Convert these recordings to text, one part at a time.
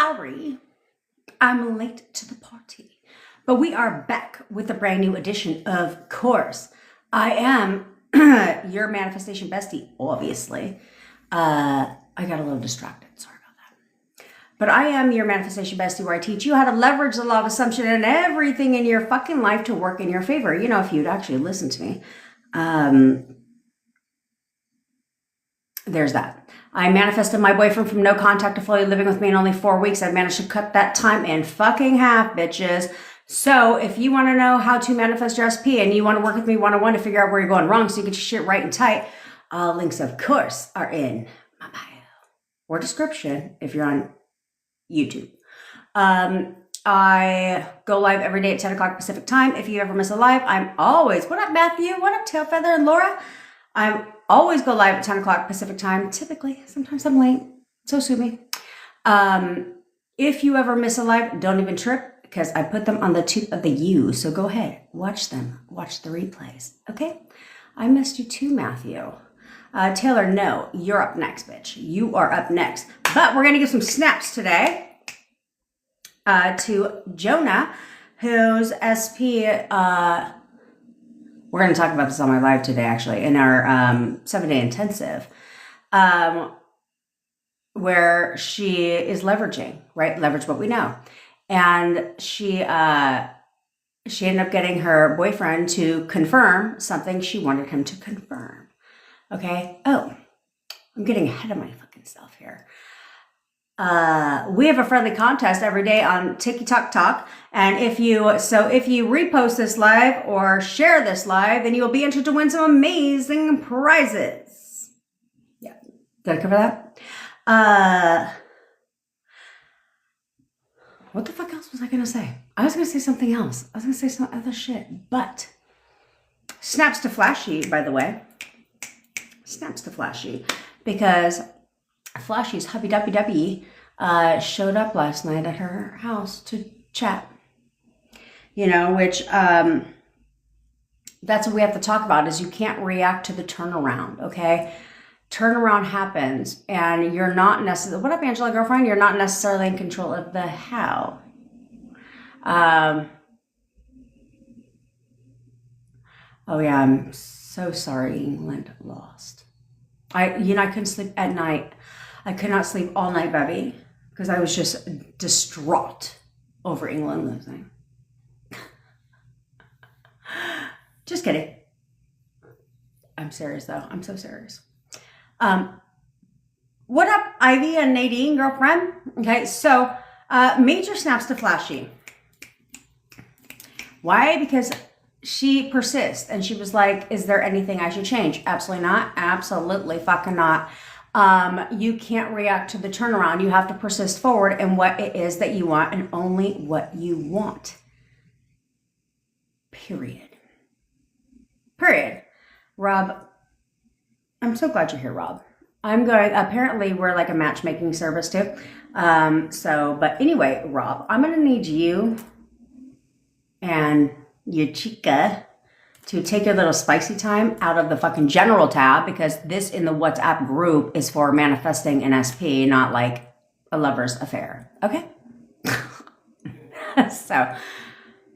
sorry, I'm late to the party. But we are back with a brand new edition of Course. I am your manifestation bestie, obviously. I got a little distracted, sorry about that. But I am your manifestation bestie, where I teach you how to leverage the law of assumption and everything in your fucking life to work in your favor. You know, if you'd actually listen to me. There's that. I manifested my boyfriend from no contact to fully living with me in only 4 weeks. I managed to cut that time in fucking half, bitches. So if you want to know how to manifest your SP and you want to work with me one-on-one to figure out where you're going wrong so you get your shit right and tight, links, of course, are in my bio or description if you're on YouTube. I go live every day at 10 o'clock Pacific time. If you ever miss a live, I'm always, what up, Matthew? What up, Tailfeather and Laura? I'm always go live at 10 o'clock Pacific time, typically. Sometimes I'm late, so sue me. If you ever miss a live, don't even trip, because I put them on the tip of the U, so go ahead, watch them, watch the replays, okay? I missed you too, Matthew. Taylor, no, you're up next, bitch. You are up next. But we're gonna give some snaps today to Jonah, whose SP, we're going to talk about this on my live today, actually, in our 7-day intensive, where she is leveraging, right? Leverage what we know. And she ended up getting her boyfriend to confirm something she wanted him to confirm. Okay? Oh, I'm getting ahead of my fucking self here. We have a friendly contest every day on TikTok Talk. And if you repost this live or share this live, then you'll be entered to win some amazing prizes. Yeah. Did I cover that? What the fuck else was I going to say? I was going to say something else. I was going to say some other shit, but snaps to Flashy, by the way. Snaps to Flashy, because Flashy's hubby dubby showed up last night at her house to chat. You know, which that's what we have to talk about, is you can't react to the turnaround, okay? Turnaround happens and you're not necessarily, what up, Angela girlfriend? You're not necessarily in control of the how. Oh yeah, I'm so sorry England lost. I couldn't sleep at night. I could not sleep all night, baby, because I was just distraught over England losing. Just kidding. I'm serious, though. I'm so serious. What up, Ivy and Nadine, girlfriend? Okay, so major snaps to Flashy. Why? Because she persists, and she was like, is there anything I should change? Absolutely not. Absolutely fucking not. You can't react to the turnaround. You have to persist forward in what it is that you want, and only what you want. Period. Rob, I'm so glad you're here, Rob. Apparently we're like a matchmaking service too. But anyway, Rob, I'm going to need you and your chica to take your little spicy time out of the fucking general tab, because this in the WhatsApp group is for manifesting an SP, not like a lover's affair. Okay? So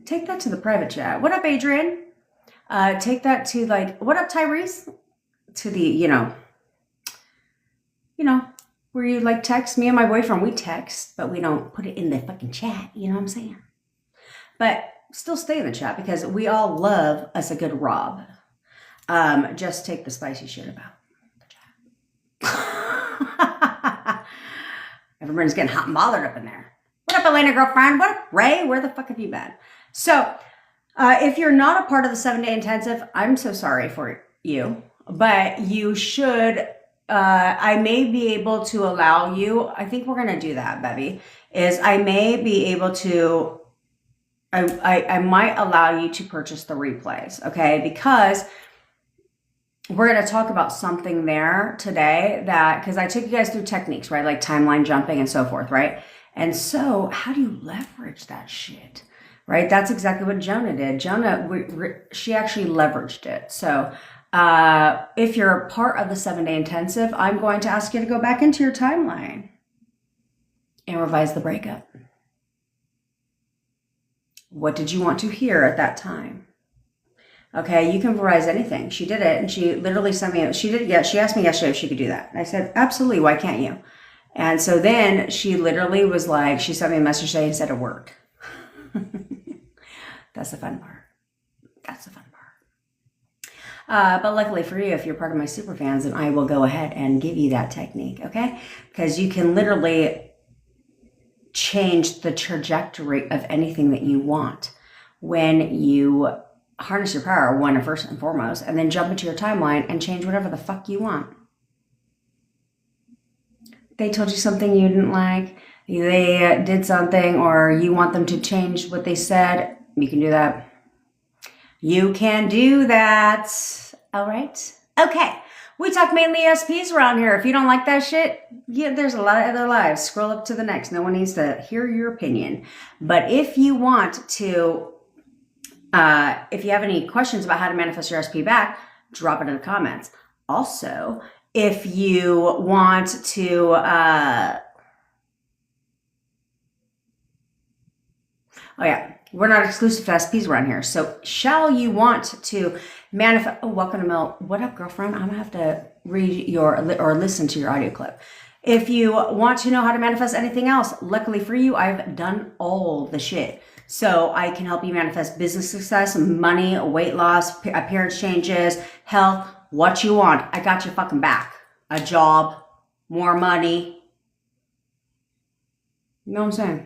take that to the private chat. What up, Adrian? Take that to like, what up, Tyrese? To the, you know, where you like text. Me and my boyfriend, we text, but we don't put it in the fucking chat. You know what I'm saying? But still stay in the chat, because we all love us a good Rob. Just take the spicy shit about the chat. Everyone's getting hot and bothered up in there. What up, Elena girlfriend? What up, Ray? Where the fuck have you been? So, if you're not a part of the 7-day intensive, I'm so sorry for you, but you should. I may be able to allow you. I think we're gonna do that, Bevy. Is I may be able to. I might allow you to purchase the replays, okay? Because we're going to talk about something there today because I took you guys through techniques, right? Like timeline jumping and so forth, right? And so how do you leverage that shit, right? That's exactly what Jonah did. She actually leveraged it. So if you're a part of the 7-day intensive, I'm going to ask you to go back into your timeline and revise the breakup. What did you want to hear at that time? Okay, you can revise anything. She did it, and she literally sent me, she asked me yesterday if she could do that. And I said, absolutely, why can't you? And so then she literally was like, she sent me a message today and said it worked. That's the fun part. That's the fun part. But luckily for you, if you're part of my super fans, then I will go ahead and give you that technique, okay? Because you can literally change the trajectory of anything that you want when you harness your power, one, first and foremost, and then jump into your timeline and change whatever the fuck you want. They told you something you didn't like, they did something, or you want them to change what they said, you can do that. You can do that. All right. Okay. We talk mainly SPs around here. If you don't like that shit, yeah, there's a lot of other lives. Scroll up to the next. No one needs to hear your opinion. But if you want to, if you have any questions about how to manifest your SP back, drop it in the comments. Also, if you want to, oh yeah, we're not exclusive to SPs around here. So shall you want to manifest, oh, welcome to Mel. What up, girlfriend? I'm gonna have to read or listen to your audio clip. If you want to know how to manifest anything else, luckily for you, I've done all the shit. So I can help you manifest business success, money, weight loss, appearance changes, health, what you want. I got your fucking back. A job, more money. You know what I'm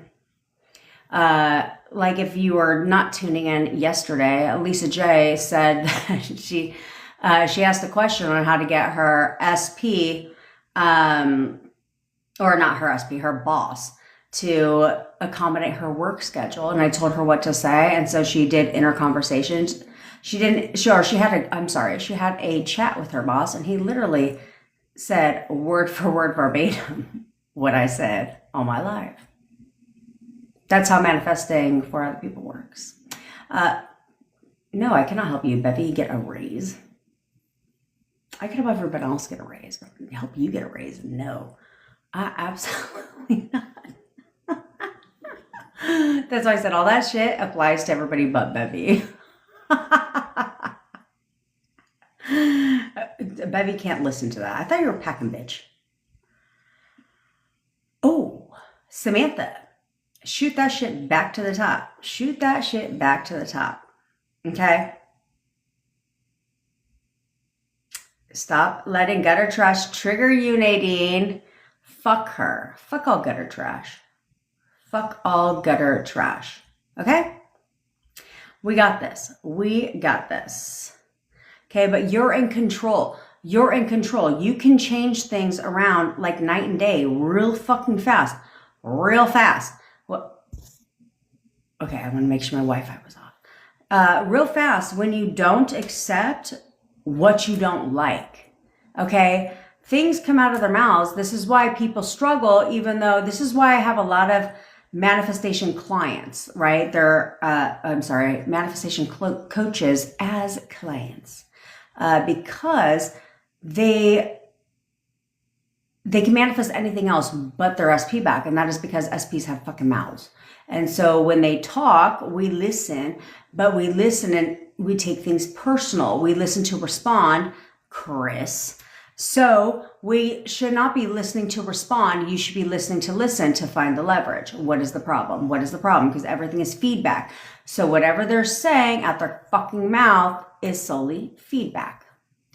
saying? Like if you were not tuning in yesterday, Lisa J said that she asked a question on how to get her SP, or not her SP, her boss, to accommodate her work schedule. And I told her what to say. And so she did inner conversations. She had a chat with her boss, and he literally said word for word verbatim what I said all my life. That's how manifesting for other people works. No, I cannot help you, Bevy, get a raise. I could help everybody else get a raise, but help you get a raise? No, absolutely not. That's why I said all that shit applies to everybody but Bevy. Bevy can't listen to that. I thought you were a packing bitch. Oh, Samantha. Shoot that shit back to the top. Shoot that shit back to the top. Okay? Stop letting gutter trash trigger you, Nadine. Fuck her. Fuck all gutter trash. Fuck all gutter trash. Okay? We got this. We got this. Okay, but you're in control. You're in control. You can change things around like night and day real fucking fast. Real fast. Well, okay, I want to make sure my Wi-Fi was off. Real fast when you don't accept what you don't like. Okay? Things come out of their mouths. This is why people struggle, even though this is why I have a lot of manifestation clients, right? They're, manifestation coaches as clients. Because they can manifest anything else but their SP back. And that is because SPs have fucking mouths. And so when they talk, we listen, but we listen and we take things personal. We listen to respond, Chris. So we should not be listening to respond. You should be listening to listen to find the leverage. What is the problem? What is the problem? Because everything is feedback. So whatever they're saying out their fucking mouth is solely feedback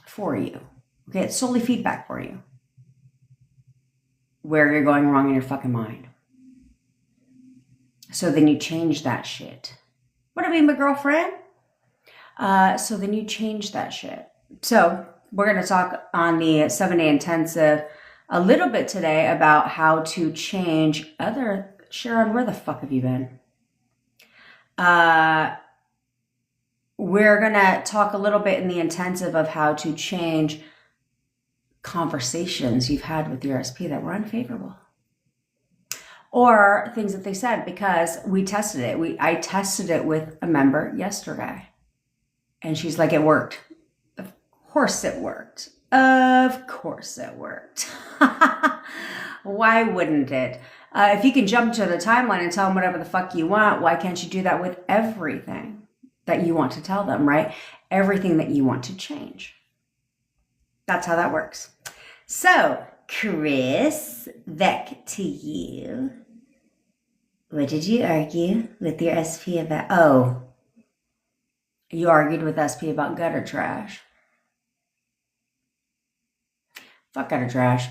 for you. Okay, it's solely feedback for you. Where you're going wrong in your fucking mind. So then you change that shit. What do I mean, my girlfriend? So then you change that shit. So we're going to talk on the 7-day intensive a little bit today about how to change other... Sharon, where the fuck have you been? We're going to talk a little bit in the intensive of how to change conversations you've had with your SP that were unfavorable. Or things that they said, because we tested it. I tested it with a member yesterday. And she's like, it worked. Of course it worked. Of course it worked. Why wouldn't it? If you can jump to the timeline and tell them whatever the fuck you want, why can't you do that with everything that you want to tell them, right? Everything that you want to change. That's how that works. So, Chris, back to you. What did you argue with your SP about? Oh, you argued with SP about gutter trash. Fuck gutter trash.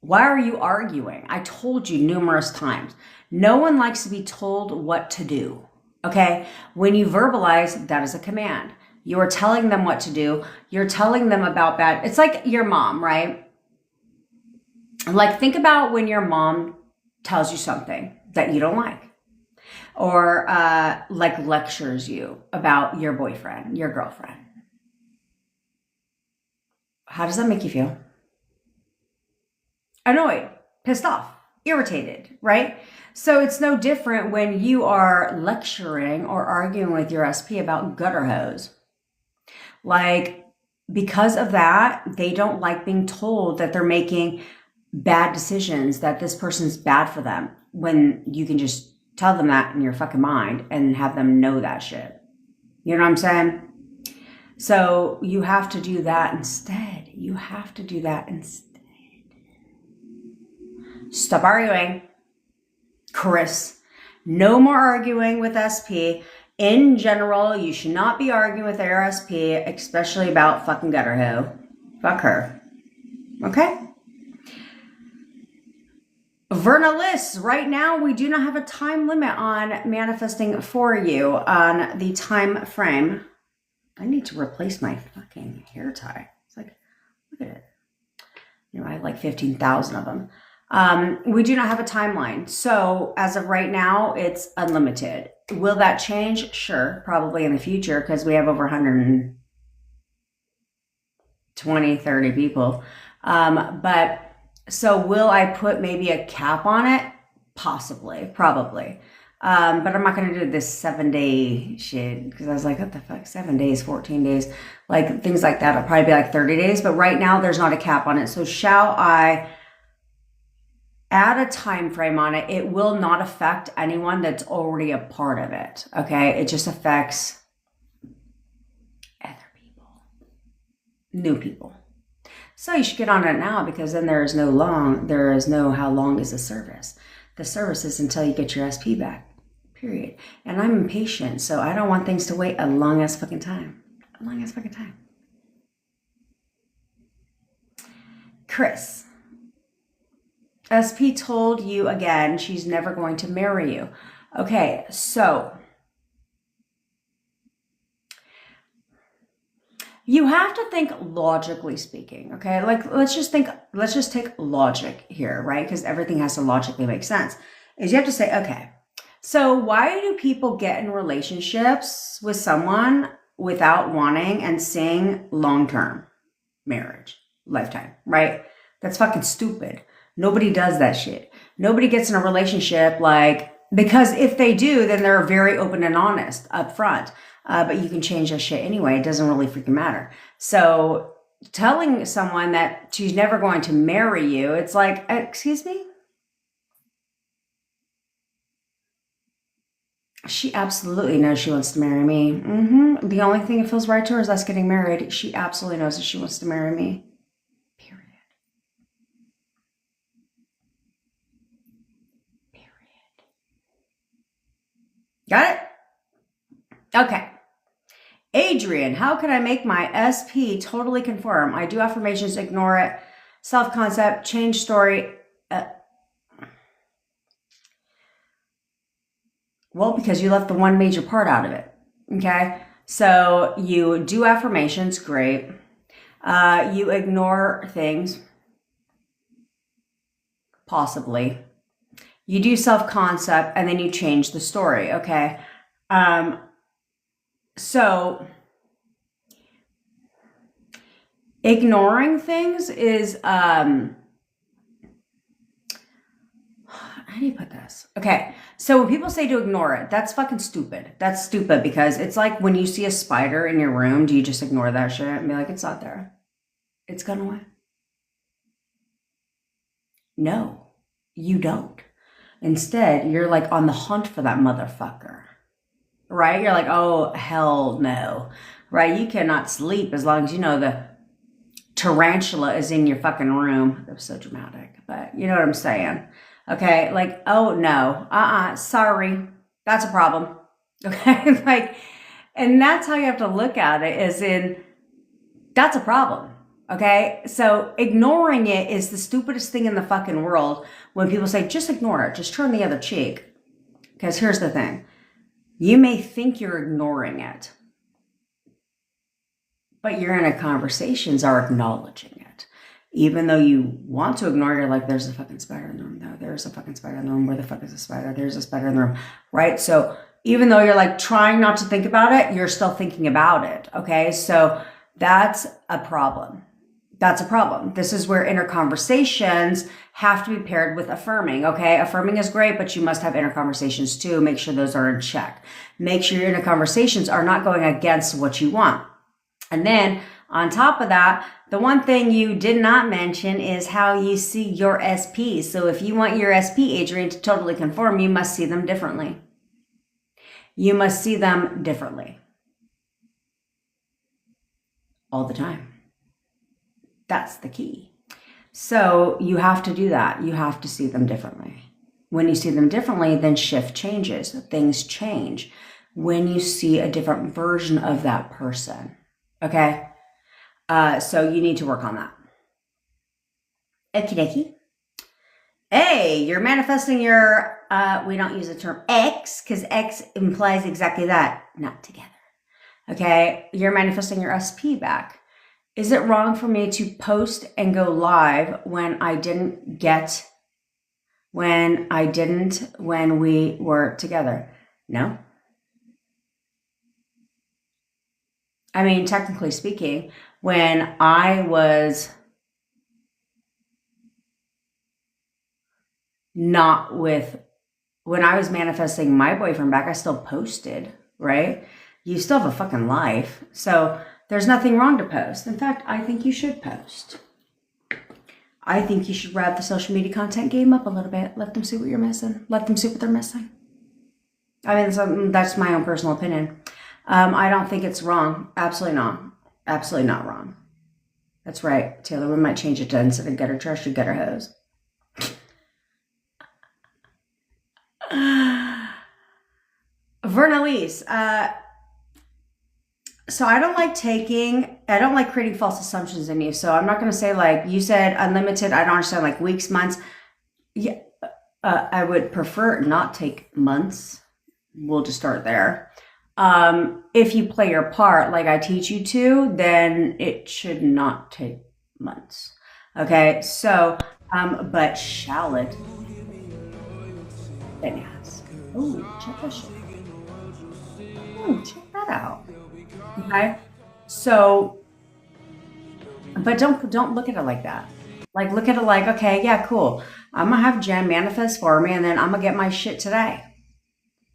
Why are you arguing? I told you numerous times. No one likes to be told what to do. Okay? When you verbalize, that is a command. You are telling them what to do. You're telling them about bad. It's like your mom, right? Like, think about when your mom tells you something that you don't like, or like lectures you about your boyfriend, your girlfriend. How does that make you feel? Annoyed, pissed off, irritated, right? So it's no different when you are lecturing or arguing with your SP about gutter hose. Like, because of that, they don't like being told that they're making bad decisions, that this person's bad for them, when you can just tell them that in your fucking mind and have them know that shit. You know what I'm saying? So you have to do that instead. You have to do that instead. Stop arguing. Chris, no more arguing with SP. In general, you should not be arguing with your SP, especially about fucking gutter hoe. Fuck her. Okay? Verna Liss, right now we do not have a time limit on manifesting for you on the time frame. I need to replace my fucking hair tie. It's like, look at it. You know, I have like 15,000 of them. We do not have a timeline. So as of right now, it's unlimited. Will that change? Sure, probably in the future, because we have over 120, 30 people. But so will I put maybe a cap on it? Possibly, probably. But I'm not going to do this 7-day shit, because I was like, what the fuck, 7 days, 14 days, like things like that. It'll probably be like 30 days. But right now there's not a cap on it. So shall I add a time frame on it? It will not affect anyone that's already a part of it. Okay. It just affects other people, new people. So you should get on it now, because then there is no how long is the service. The service is until you get your SP back, period. And I'm impatient, so I don't want things to wait a long ass fucking time. A long ass fucking time. Chris, SP told you again she's never going to marry you. Okay, so you have to think logically speaking, okay? Like, let's just take logic here, right? Because everything has to logically make sense. Is you have to say, okay, so why do people get in relationships with someone without wanting and seeing long-term marriage, lifetime, right? That's fucking stupid. Nobody does that shit. Nobody gets in a relationship because if they do, then they're very open and honest up front. But you can change that shit anyway. It doesn't really freaking matter. So telling someone that she's never going to marry you, it's like, excuse me? She absolutely knows she wants to marry me. The only thing that feels right to her is us getting married. She absolutely knows that she wants to marry me. Period. Got it? Okay. Adrian, how can I make my SP totally conform? I do affirmations, ignore it. Self-concept, change story. Well, because you left the one major part out of it. Okay? So you do affirmations, great. You ignore things, possibly. You do self-concept, and then you change the story, okay? So ignoring things is, how do you put this? Okay, so when people say to ignore it, that's fucking stupid. That's stupid, because it's like when you see a spider in your room, do you just ignore that shit and be like, it's not there? It's gone away. No, you don't. Instead, you're like on the hunt for that motherfucker, right? You're like, oh, hell no, right? You cannot sleep as long as you know the tarantula is in your fucking room. That was so dramatic, but you know what I'm saying. Okay, like, oh no, sorry, that's a problem. Okay, like, and that's how you have to look at it, is in, that's a problem. Okay, so ignoring it is the stupidest thing in the fucking world. When people say, just ignore it, just turn the other cheek. Because here's the thing. You may think you're ignoring it, but your inner conversations are acknowledging it. Even though you want to ignore it, you're like, there's a fucking spider in the room. No, there's a fucking spider in the room. Where the fuck is a spider? There's a spider in the room, right? So even though you're like trying not to think about it, you're still thinking about it, okay? So that's a problem. That's a problem. This is where inner conversations have to be paired with affirming, okay? Affirming is great, but you must have inner conversations too. Make sure those are in check. Make sure your inner conversations are not going against what you want. And then on top of that, the one thing you did not mention is how you see your SP. So if you want your SP, Adrian, to totally conform, you must see them differently. You must see them differently. All the time. That's the key. So you have to do that. You have to see them differently. When you see them differently, then shift changes. Things change when you see a different version of that person. Okay? So you need to work on that. Okie dokie. Hey, you're manifesting your, we don't use the term X because X implies exactly that. Not together. Okay? You're manifesting your SP back. Is it wrong for me to post and go live when we were together? No. I mean, technically speaking, when I was manifesting my boyfriend back, I still posted, right? You still have a fucking life. So there's nothing wrong to post. In fact, I think you should post. I think you should rev the social media content game up a little bit. Let them see what you're missing. Let them see what they're missing. I mean, that's my own personal opinion. I don't think it's wrong. Absolutely not. Absolutely not wrong. That's right. Taylor, we might change it to instead of gutter trash to gutter hose. Vernalise, so I don't like creating false assumptions in you. So I'm not going to say like you said unlimited. I don't understand like weeks, months. Yeah, I would prefer not take months. We'll just start there. If you play your part like I teach you to, then it should not take months. Okay. So, but shall it? Then yes. Oh, check that shit. Oh, check that out. Okay. So, but don't look at it like that. Like look at it like, okay, yeah, cool. I'm gonna have Jen manifest for me and then I'm gonna get my shit today.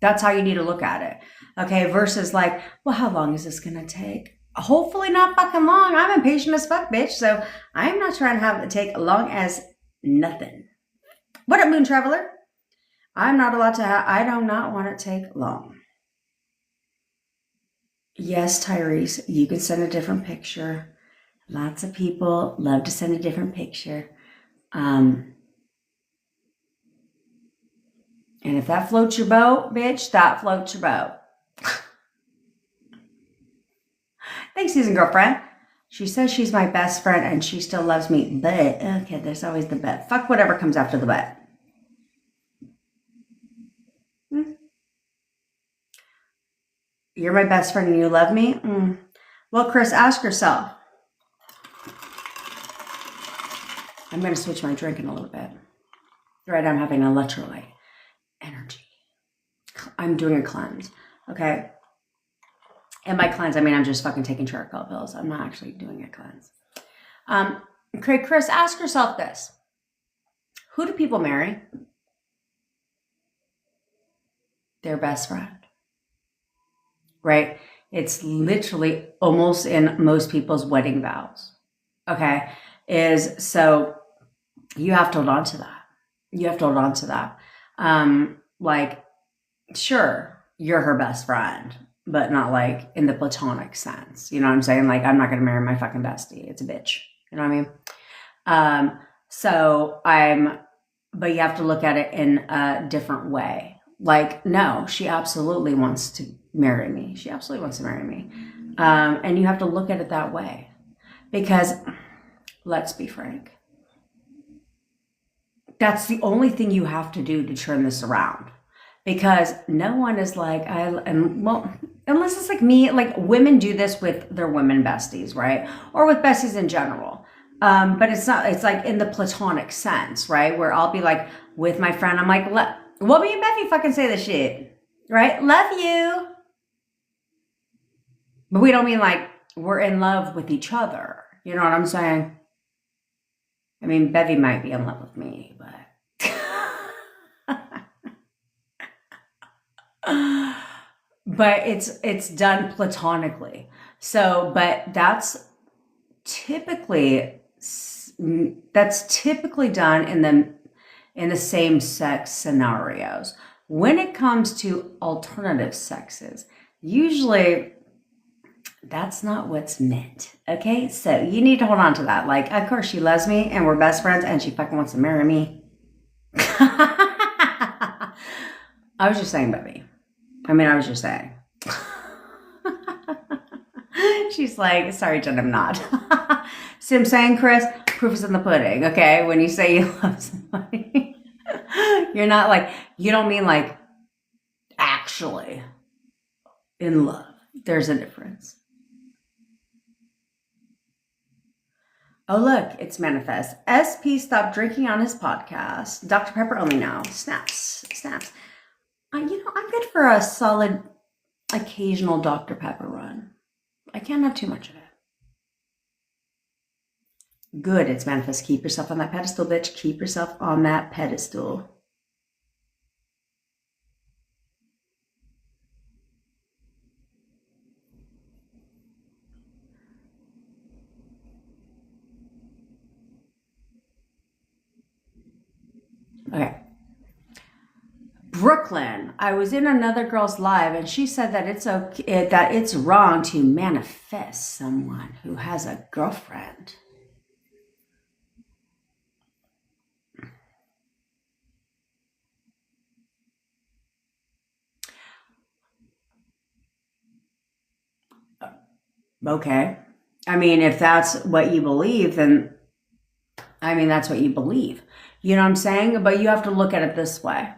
That's how you need to look at it. Okay, versus like, well, how long is this gonna take? Hopefully not fucking long. I'm impatient as fuck, bitch. So I'm not trying to have it take long as nothing. What up, Moon Traveler? I'm not allowed to I do not want it to take long. Yes, Tyrese, you can send a different picture. Lots of people love to send a different picture. And if that floats your boat, bitch, that floats your boat. Thanks, Susan Girlfriend. She says she's my best friend and she still loves me. But, okay, there's always the but. Fuck whatever comes after the but. You're my best friend and you love me? Well, Chris, ask yourself. I'm going to switch my drink in a little bit. Right, I'm having an electrolyte energy. I'm doing a cleanse, okay? And by cleanse, I mean I'm just fucking taking charcoal pills. I'm not actually doing a cleanse. Okay, Chris, ask yourself this. Who do people marry? Their best friend. Right? It's literally almost in most people's wedding vows. Okay? So you have to hold on to that. You have to hold on to that. Like, sure, you're her best friend, but not like in the platonic sense. You know what I'm saying? Like, I'm not going to marry my fucking bestie. It's a bitch. You know what I mean? But you have to look at it in a different way. Like, no, she absolutely wants to marry me. She absolutely wants to marry me. And you have to look at it that way. Because, let's be frank, that's the only thing you have to do to turn this around. Because no one is like, unless it's like me, like women do this with their women besties, right? Or with besties in general. But it's like in the platonic sense, right? Where I'll be like with my friend, I'm like, well, me and Beffy fucking say this shit, right? Love you. But we don't mean like we're in love with each other. You know what I'm saying? I mean, Bevy might be in love with me, but. But it's done platonically. So, but that's typically done in the same sex scenarios. When it comes to alternative sexes, usually that's not what's meant. Okay, so you need to hold on to that. Like, of course, she loves me and we're best friends, and she fucking wants to marry me. I was just saying, baby. I was just saying. She's like, sorry, Jen, I'm not. See what I'm saying, Chris? Proof is in the pudding, okay? When you say you love somebody, you're not like, you don't mean like actually in love. There's a difference. Oh, look, it's manifest. SP stopped drinking on his podcast. Dr. Pepper only now. Snaps. I'm good for a solid occasional Dr. Pepper run. I can't have too much of it. Good, it's manifest. Keep yourself on that pedestal, bitch. Keep yourself on that pedestal. Okay. Brooklyn, I was in another girl's live and she said that it's wrong to manifest someone who has a girlfriend. Okay. If that's what you believe, then that's what you believe. You know what I'm saying? But you have to look at it this way.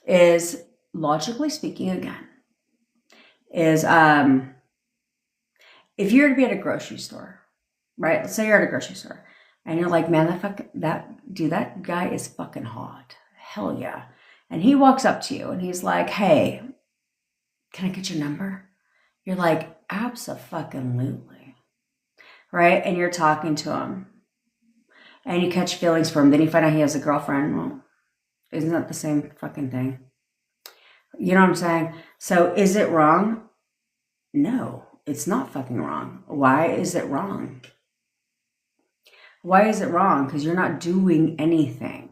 Is logically speaking again, is if you're to be at a grocery store, right? Let's say you're at a grocery store and you're like, man, that guy is fucking hot. Hell yeah. And he walks up to you and he's like, hey, can I get your number? You're like, abso-fucking-lutely. Right? And you're talking to him and you catch feelings for him. Then you find out he has a girlfriend. Well, isn't that the same fucking thing? You know what I'm saying? So is it wrong? No, it's not fucking wrong. Why is it wrong? Why is it wrong? Because you're not doing anything.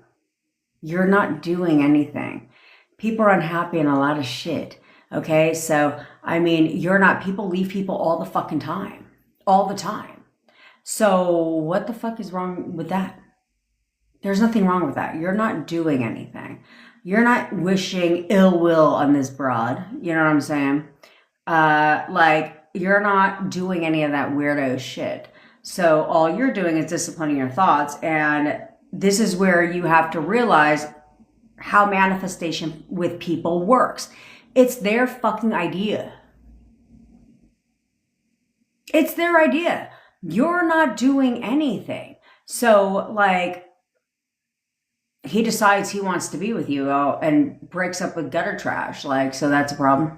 You're not doing anything. People are unhappy and a lot of shit. Okay? So, people leave people all the fucking time. All the time. So what the fuck is wrong with that? There's nothing wrong with that. You're not doing anything. You're not wishing ill will on this broad. You know what I'm saying? You're not doing any of that weirdo shit. So all you're doing is disciplining your thoughts. And this is where you have to realize how manifestation with people works. It's their fucking idea. It's their idea. You're not doing anything. So he decides he wants to be with you and breaks up with gutter trash. So that's a problem.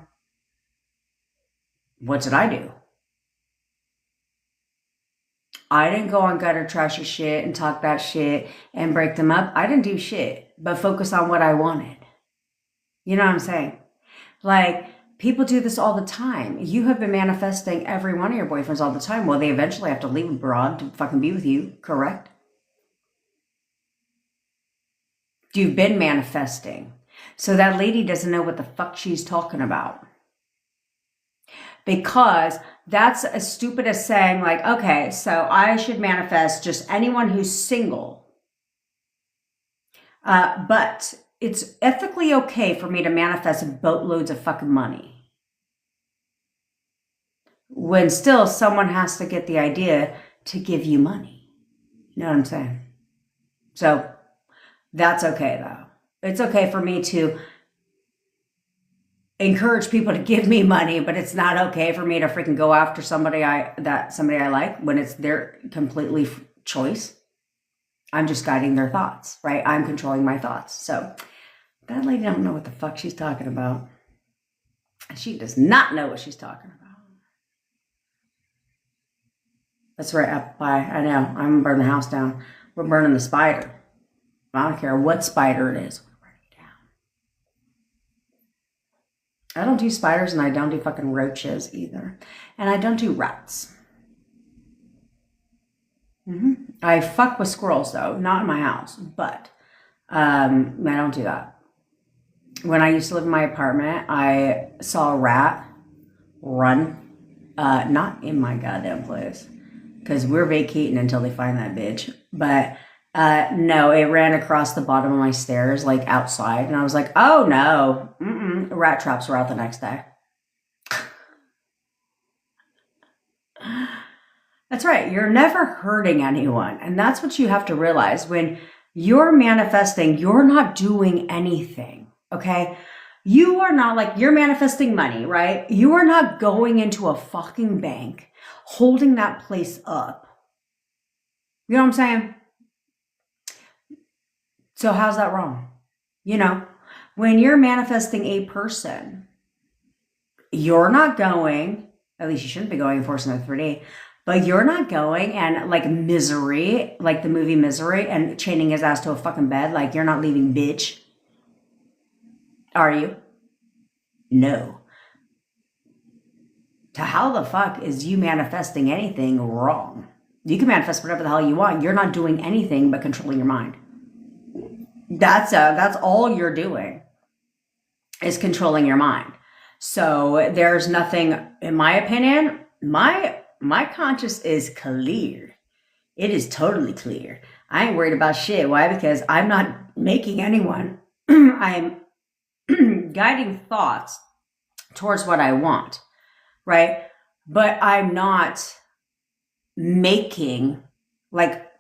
What did I do? I didn't go on gutter trashy shit and talk that shit and break them up. I didn't do shit, but focus on what I wanted. You know what I'm saying? People do this all the time. You have been manifesting every one of your boyfriends all the time. Well, they eventually have to leave abroad to fucking be with you, correct? You've been manifesting. So that lady doesn't know what the fuck she's talking about. Because that's as stupid as saying like, okay, so I should manifest just anyone who's single. But it's ethically okay for me to manifest boatloads of fucking money. When still someone has to get the idea to give you money. You know what I'm saying? So that's okay though. It's okay for me to encourage people to give me money, but it's not okay for me to freaking go after somebody I like when it's their completely choice. I'm just guiding their thoughts, right? I'm controlling my thoughts. So that lady don't know what the fuck she's talking about. She does not know what she's talking about. That's right up by, I know, I'm gonna burn the house down. We're burning the spider. I don't care what spider it is. We're burning it down. I don't do spiders and I don't do fucking roaches either. And I don't do rats. I fuck with squirrels though, not in my house, but I don't do that. When I used to live in my apartment, I saw a rat run, not in my goddamn place, because we're vacating until they find that bitch. But no, it ran across the bottom of my stairs, like outside, and I was like, oh no, rat traps were out the next day. That's right. You're never hurting anyone. And that's what you have to realize. When you're manifesting, you're not doing anything. Okay. You are not like, you're manifesting money, right? You are not going into a fucking bank, holding that place up. You know what I'm saying? So how's that wrong? You know, when you're manifesting a person, you're not going, at least you shouldn't be going for some 3D. But you're not going and like Misery, like the movie Misery, and chaining his ass to a fucking bed. Like you're not leaving, bitch. Are you? No. So how the fuck is you manifesting anything wrong? You can manifest whatever the hell you want. You're not doing anything but controlling your mind. That's all you're doing is controlling your mind. So there's nothing, in my opinion, my conscience is clear. It is totally clear. I ain't worried about shit. Why? Because I'm not making anyone. I'm guiding thoughts towards what I want, right? But I'm not making, like,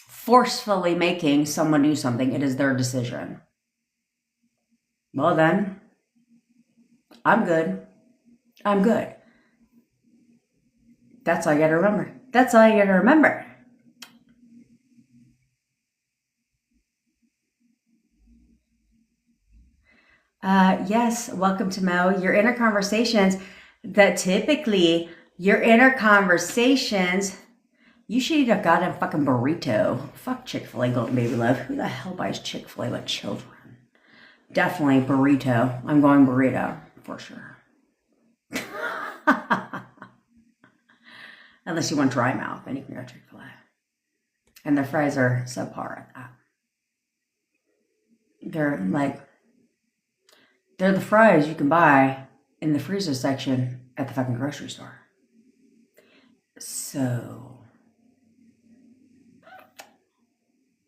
forcefully making someone do something. It is their decision. Well then, I'm good. I'm good. That's all you gotta remember. That's all you gotta remember. Yes, welcome to Mo. Your inner conversations, that typically your inner conversations, you should eat a goddamn fucking burrito. Fuck Chick-fil-A, Golden Baby Love. Who the hell buys Chick-fil-A with children? Definitely burrito. I'm going burrito for sure. Unless you want dry mouth, then you can go Chick-fil-A. And the fries are subpar at that. They're the fries you can buy in the freezer section at the fucking grocery store. So,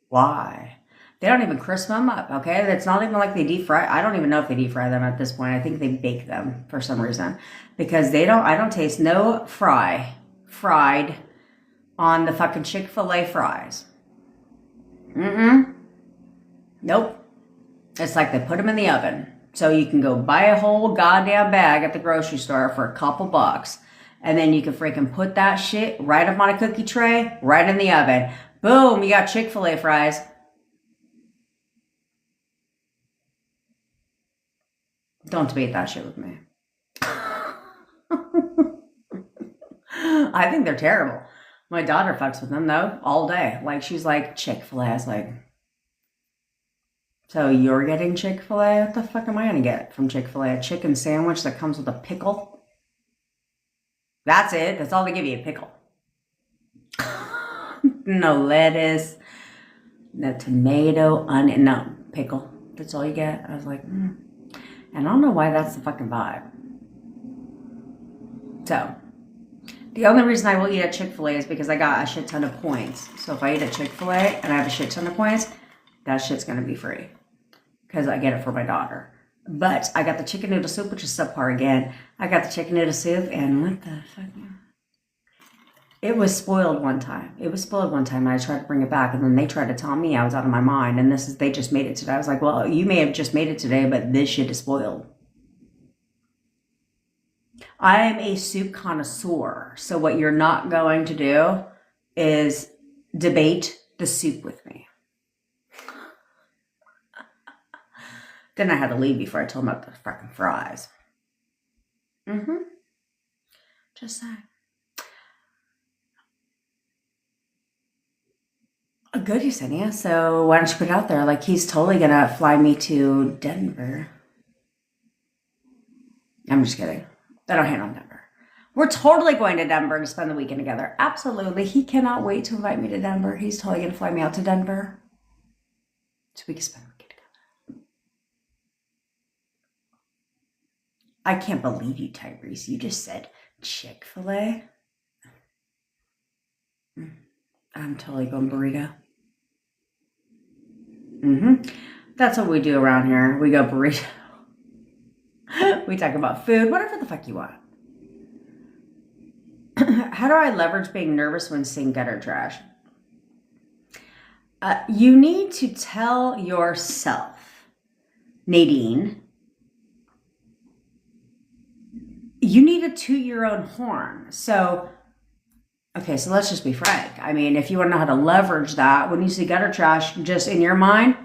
why? They don't even crisp them up, okay? It's not even like they deep fry. I don't even know if they deep fry them at this point. I think they bake them for some reason. Because I don't taste no fried on the fucking Chick-fil-A fries. Nope. It's like they put them in the oven. So you can go buy a whole goddamn bag at the grocery store for a couple bucks. And then you can freaking put that shit right up on a cookie tray, right in the oven. Boom, you got Chick-fil-A fries. Don't debate that shit with me. I think they're terrible. My daughter fucks with them though, all day. Like she's like, Chick-fil-A. I was like, so you're getting Chick-fil-A? What the fuck am I gonna get from Chick-fil-A? A chicken sandwich that comes with a pickle? That's it. That's all they give you, a pickle. No lettuce. The tomato, onion, no, pickle. That's all you get. I was like, And I don't know why that's the fucking vibe. So, the only reason I will eat at Chick-fil-A is because I got a shit ton of points. So if I eat at Chick-fil-A and I have a shit ton of points, that shit's going to be free. Because I get it for my daughter. But I got the chicken noodle soup, which is subpar again. I got the chicken noodle soup, and what the fuck? It was spoiled one time. And I tried to bring it back, and then they tried to tell me I was out of my mind. And they just made it today. I was like, well, you may have just made it today, but this shit is spoiled. I am a soup connoisseur. So what you're not going to do is debate the soup with me. Then I had to leave before I told him about the fucking fries. Just saying. Good, Yesenia. So why don't you put it out there? Like, he's totally gonna fly me to Denver. I'm just kidding. I don't hate on Denver. We're totally going to Denver to spend the weekend together. Absolutely. He cannot wait to invite me to Denver. He's totally gonna fly me out to Denver so we can spend the weekend together. I can't believe you, Tyrese. You just said Chick-fil-A. I'm totally going burrito. That's what we do around here. We go burrito. We talk about food, whatever the fuck you want. How do I leverage being nervous when seeing gutter trash? You need to tell yourself, Nadine, you need to toot your own horn. So, okay, so let's just be frank. I mean, if you want to know how to leverage that, when you see gutter trash, just in your mind,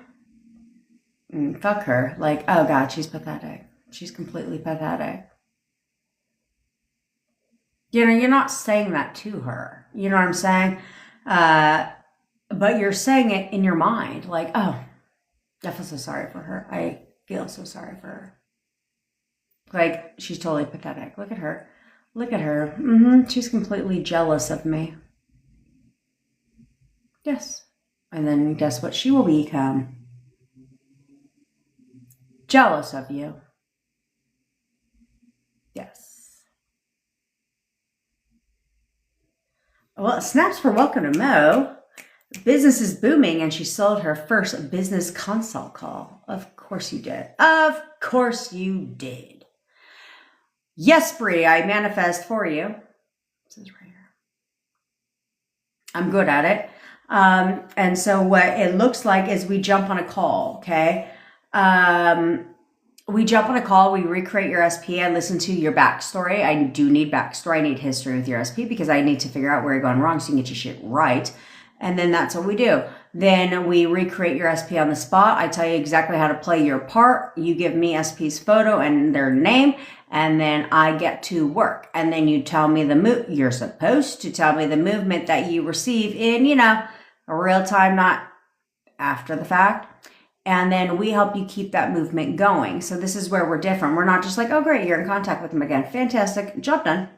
fuck her. Like, oh God, she's pathetic. She's completely pathetic. You know, you're not saying that to her. You know what I'm saying? But you're saying it in your mind. Like, oh, I feel so sorry for her. I feel so sorry for her. Like, she's totally pathetic. Look at her. Look at her. She's completely jealous of me. Yes. And then guess what she will become? Jealous of you. Yes. Well, snaps for welcome to Mo. Business is booming and she sold her first business consult call. Of course you did. Of course you did. Yes, Bree, I manifest for you. This is right here. I'm good at it. And so what it looks like is we jump on a call, okay? We jump on a call, we recreate your SP, I listen to your backstory. I do need backstory, I need history with your SP because I need to figure out where you're going wrong so you can get your shit right. And then that's what we do. Then we recreate your SP on the spot. I tell you exactly how to play your part. You give me SP's photo and their name, and then I get to work. And then you tell me you're supposed to tell me the movement that you receive in, real time, not after the fact. And then we help you keep that movement going. So this is where we're different. We're not just like, oh, great, you're in contact with them again. Fantastic, job done.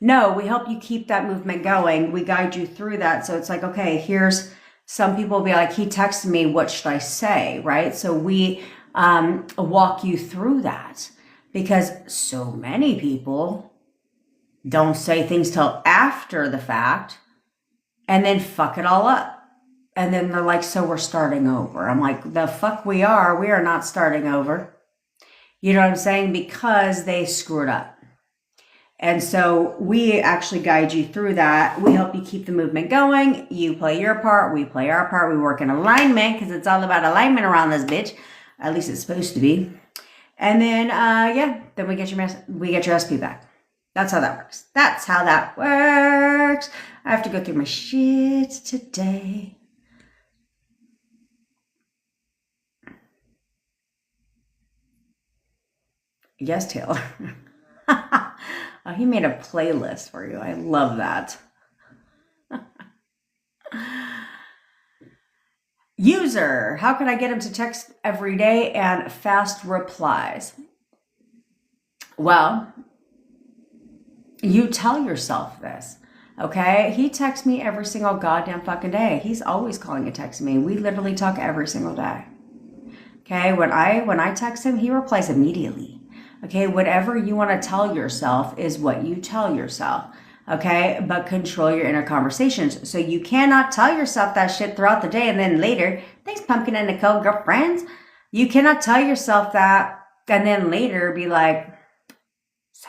No, we help you keep that movement going. We guide you through that. So it's like, okay, some people will be like, he texted me, what should I say, right? So we walk you through that because so many people don't say things till after the fact and then fuck it all up. And then they're like, so we're starting over. I'm like, the fuck we are not starting over. You know what I'm saying? Because they screwed up. And so we actually guide you through that. We help you keep the movement going. You play your part. We play our part. We work in alignment because it's all about alignment around this bitch. At least it's supposed to be. And then, then we get your SP back. That's how that works. That's how that works. I have to go through my shit today. Yes, Taylor. Oh, he made a playlist for you. I love that. User, how can I get him to text every day and fast replies? Well, you tell yourself this. Okay? He texts me every single goddamn fucking day. He's always calling and texting me. We literally talk every single day. Okay? When I text him, he replies immediately. Okay? Whatever you want to tell yourself is what you tell yourself. Okay? But control your inner conversations. So you cannot tell yourself that shit throughout the day and then later, thanks Pumpkin and Nicole, girlfriends. You cannot tell yourself that and then later be like, so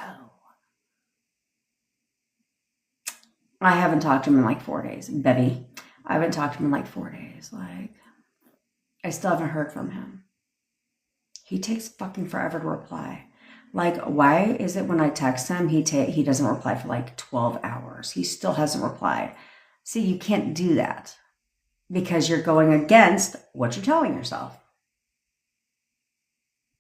I haven't talked to him in like 4 days. Bevy, I haven't talked to him in like 4 days. Like, I still haven't heard from him. He takes fucking forever to reply. Like, why is it when I text him, he doesn't reply for like 12 hours? He still hasn't replied. See, you can't do that because you're going against what you're telling yourself.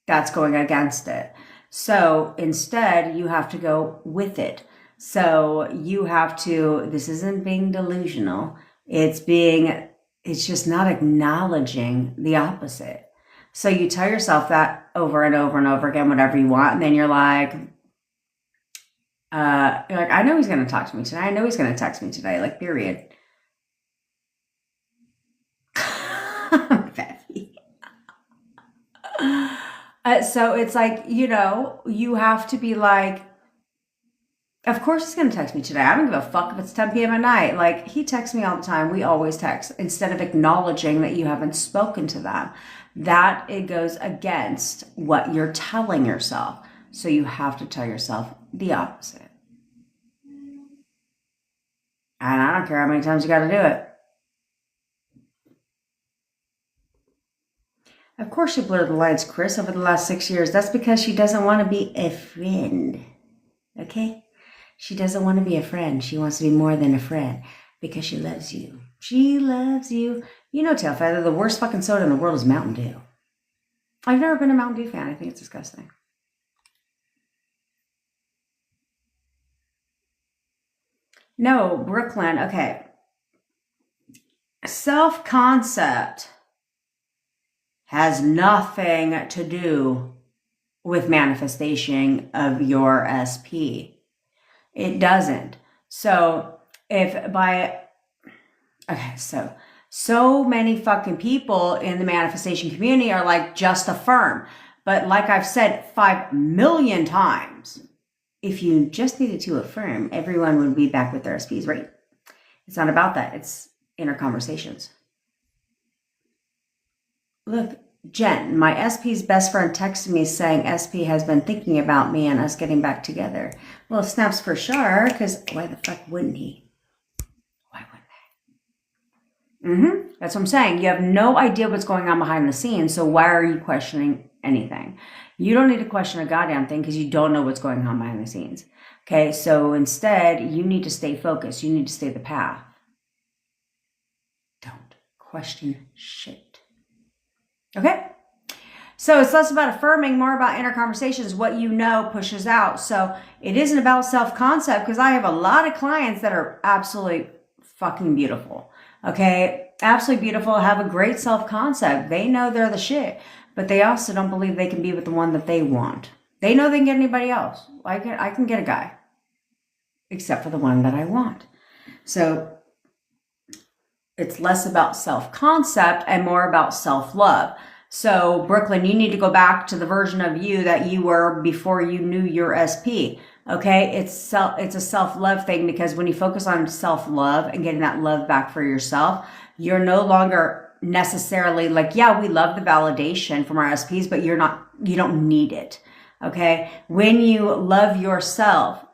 That's going against it. So instead, you have to go with it. So you have to, this isn't being delusional. It's just not acknowledging the opposite. So you tell yourself that over and over and over again, whatever you want. And then you're like, I know he's going to talk to me today. I know he's going to text me today, like, period. So it's like, you have to be like, of course he's going to text me today. I don't give a fuck if it's 10 p.m. at night. Like, he texts me all the time. We always text. Instead of acknowledging that you haven't spoken to them, that it goes against what you're telling yourself. So you have to tell yourself the opposite. And I don't care how many times you got to do it. Of course she blurred the lines, Chris, over the last 6 years. That's because she doesn't want to be a friend. Okay? She doesn't want to be a friend. She wants to be more than a friend because she loves you. She loves you. You know, Tailfeather, the worst fucking soda in the world is Mountain Dew. I've never been a Mountain Dew fan. I think it's disgusting. No, Brooklyn. Okay. Self-concept has nothing to do with manifestation of your SP. It doesn't. So so many fucking people in the manifestation community are like, just affirm. But like I've said 5 million times, if you just needed to affirm, everyone would be back with their SPs, right? It's not about that. It's inner conversations. Look, Jen, my SP's best friend texted me saying SP has been thinking about me and us getting back together. Well, snaps for sure, because why the fuck wouldn't he? Why wouldn't they? That's what I'm saying. You have no idea what's going on behind the scenes, so why are you questioning anything? You don't need to question a goddamn thing because you don't know what's going on behind the scenes. Okay, so instead, you need to stay focused. You need to stay the path. Don't question shit. Okay? So it's less about affirming, more about inner conversations. What you know pushes out. So it isn't about self-concept because I have a lot of clients that are absolutely fucking beautiful. Okay? Absolutely beautiful, have a great self-concept. They know they're the shit, but they also don't believe they can be with the one that they want. They know they can get anybody else. I can get a guy, except for the one that I want. So it's less about self-concept and more about self-love. So, Brooklyn, you need to go back to the version of you that you were before you knew your SP. Okay? It's a self-love thing because when you focus on self-love and getting that love back for yourself, you're no longer necessarily like, yeah, we love the validation from our SPs, but you don't need it. Okay? When you love yourself,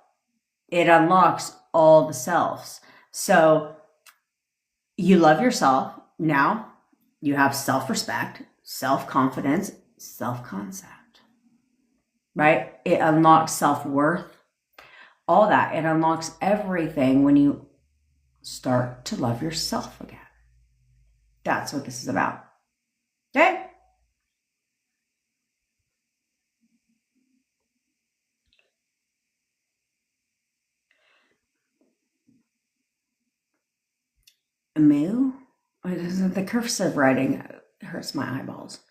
it unlocks all the selves. So, you love yourself. Now you have self-respect, self-confidence, self-concept, right? It unlocks self-worth, all that. It unlocks everything when you start to love yourself again. That's what this is about. Okay? Moo? The cursive writing hurts my eyeballs.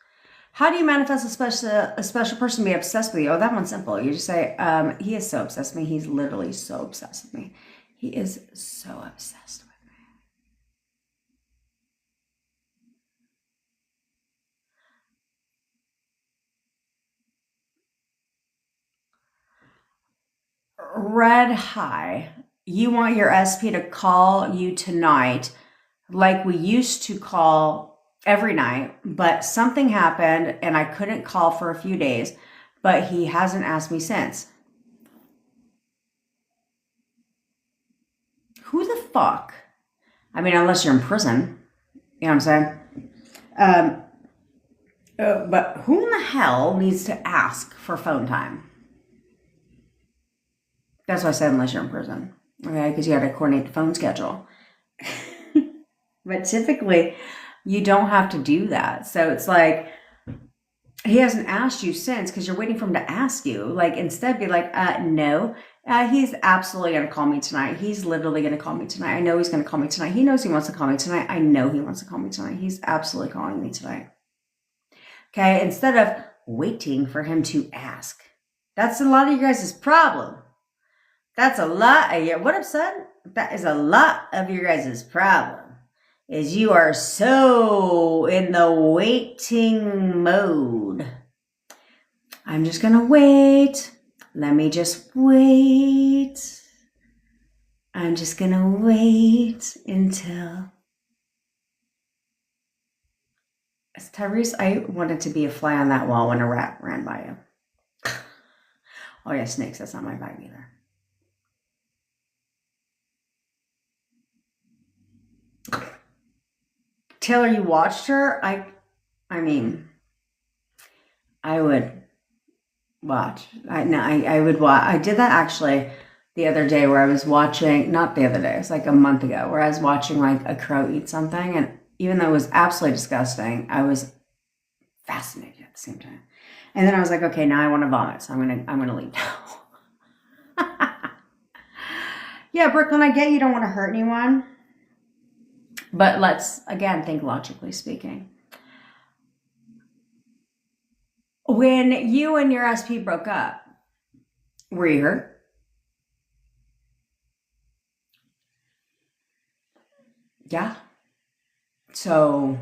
How do you manifest a special person to be obsessed with you? Oh, that one's simple. You just say, he is so obsessed with me. He's literally so obsessed with me. He is so obsessed with me. Red high. You want your SP to call you tonight like we used to call every night, but something happened and I couldn't call for a few days, but he hasn't asked me since. Who the fuck? I mean, unless you're in prison. You know what I'm saying? But who in the hell needs to ask for phone time? That's why I said unless you're in prison. Okay? Because you got to coordinate the phone schedule. But typically, you don't have to do that. So it's like, he hasn't asked you since because you're waiting for him to ask you. Like, instead be like, no. He's absolutely going to call me tonight. He's literally going to call me tonight. I know he's going to call me tonight. He knows he wants to call me tonight. I know he wants to call me tonight. He's absolutely calling me tonight. Okay? Instead of waiting for him to ask. That's a lot of you guys' problem. That's a lot. What up, son? That is a lot of your guys' problem. Is you are so in the waiting mode. I'm just going to wait. Let me just wait. I'm just going to wait until... Tyrese, I wanted to be a fly on that wall when a rat ran by you. Oh yeah, snakes, that's not my vibe either. Taylor, you watched her? I mean, I would watch. I would watch. I did that actually the other day where I was watching, not the other day, it was like a month ago, where I was watching like a crow eat something. And even though it was absolutely disgusting, I was fascinated at the same time. And then I was like, okay, now I want to vomit. So I'm going to leave now. Yeah, Brooklyn, I get you don't want to hurt anyone. But let's, again, think logically speaking. When you and your SP broke up, were you hurt? Yeah. So,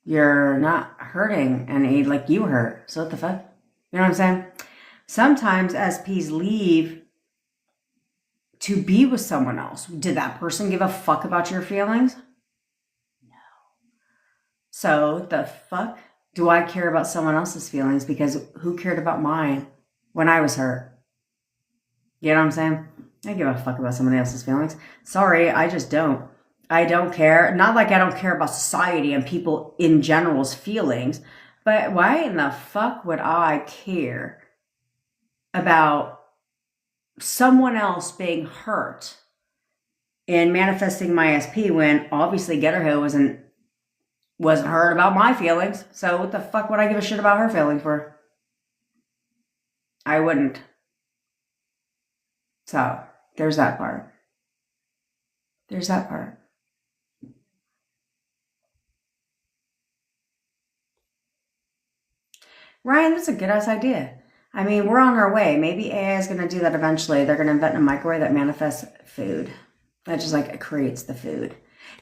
you're not hurting any like you hurt. So what the fuck? You know what I'm saying? Sometimes SPs leave to be with someone else. Did that person give a fuck about your feelings? No. So the fuck do I care about someone else's feelings? Because who cared about mine when I was hurt? You know what I'm saying? I give a fuck about someone else's feelings. Sorry, I just don't. I don't care. Not like I don't care about society and people in general's feelings, but why in the fuck would I care about someone else being hurt and manifesting my SP when obviously Getterho wasn't hurt about my feelings? So what the fuck would I give a shit about her feelings for? I wouldn't. So there's that part. There's that part. Ryan, that's a good ass idea. I mean, we're on our way. Maybe AI is going to do that eventually. They're going to invent a microwave that manifests food. That just like creates the food.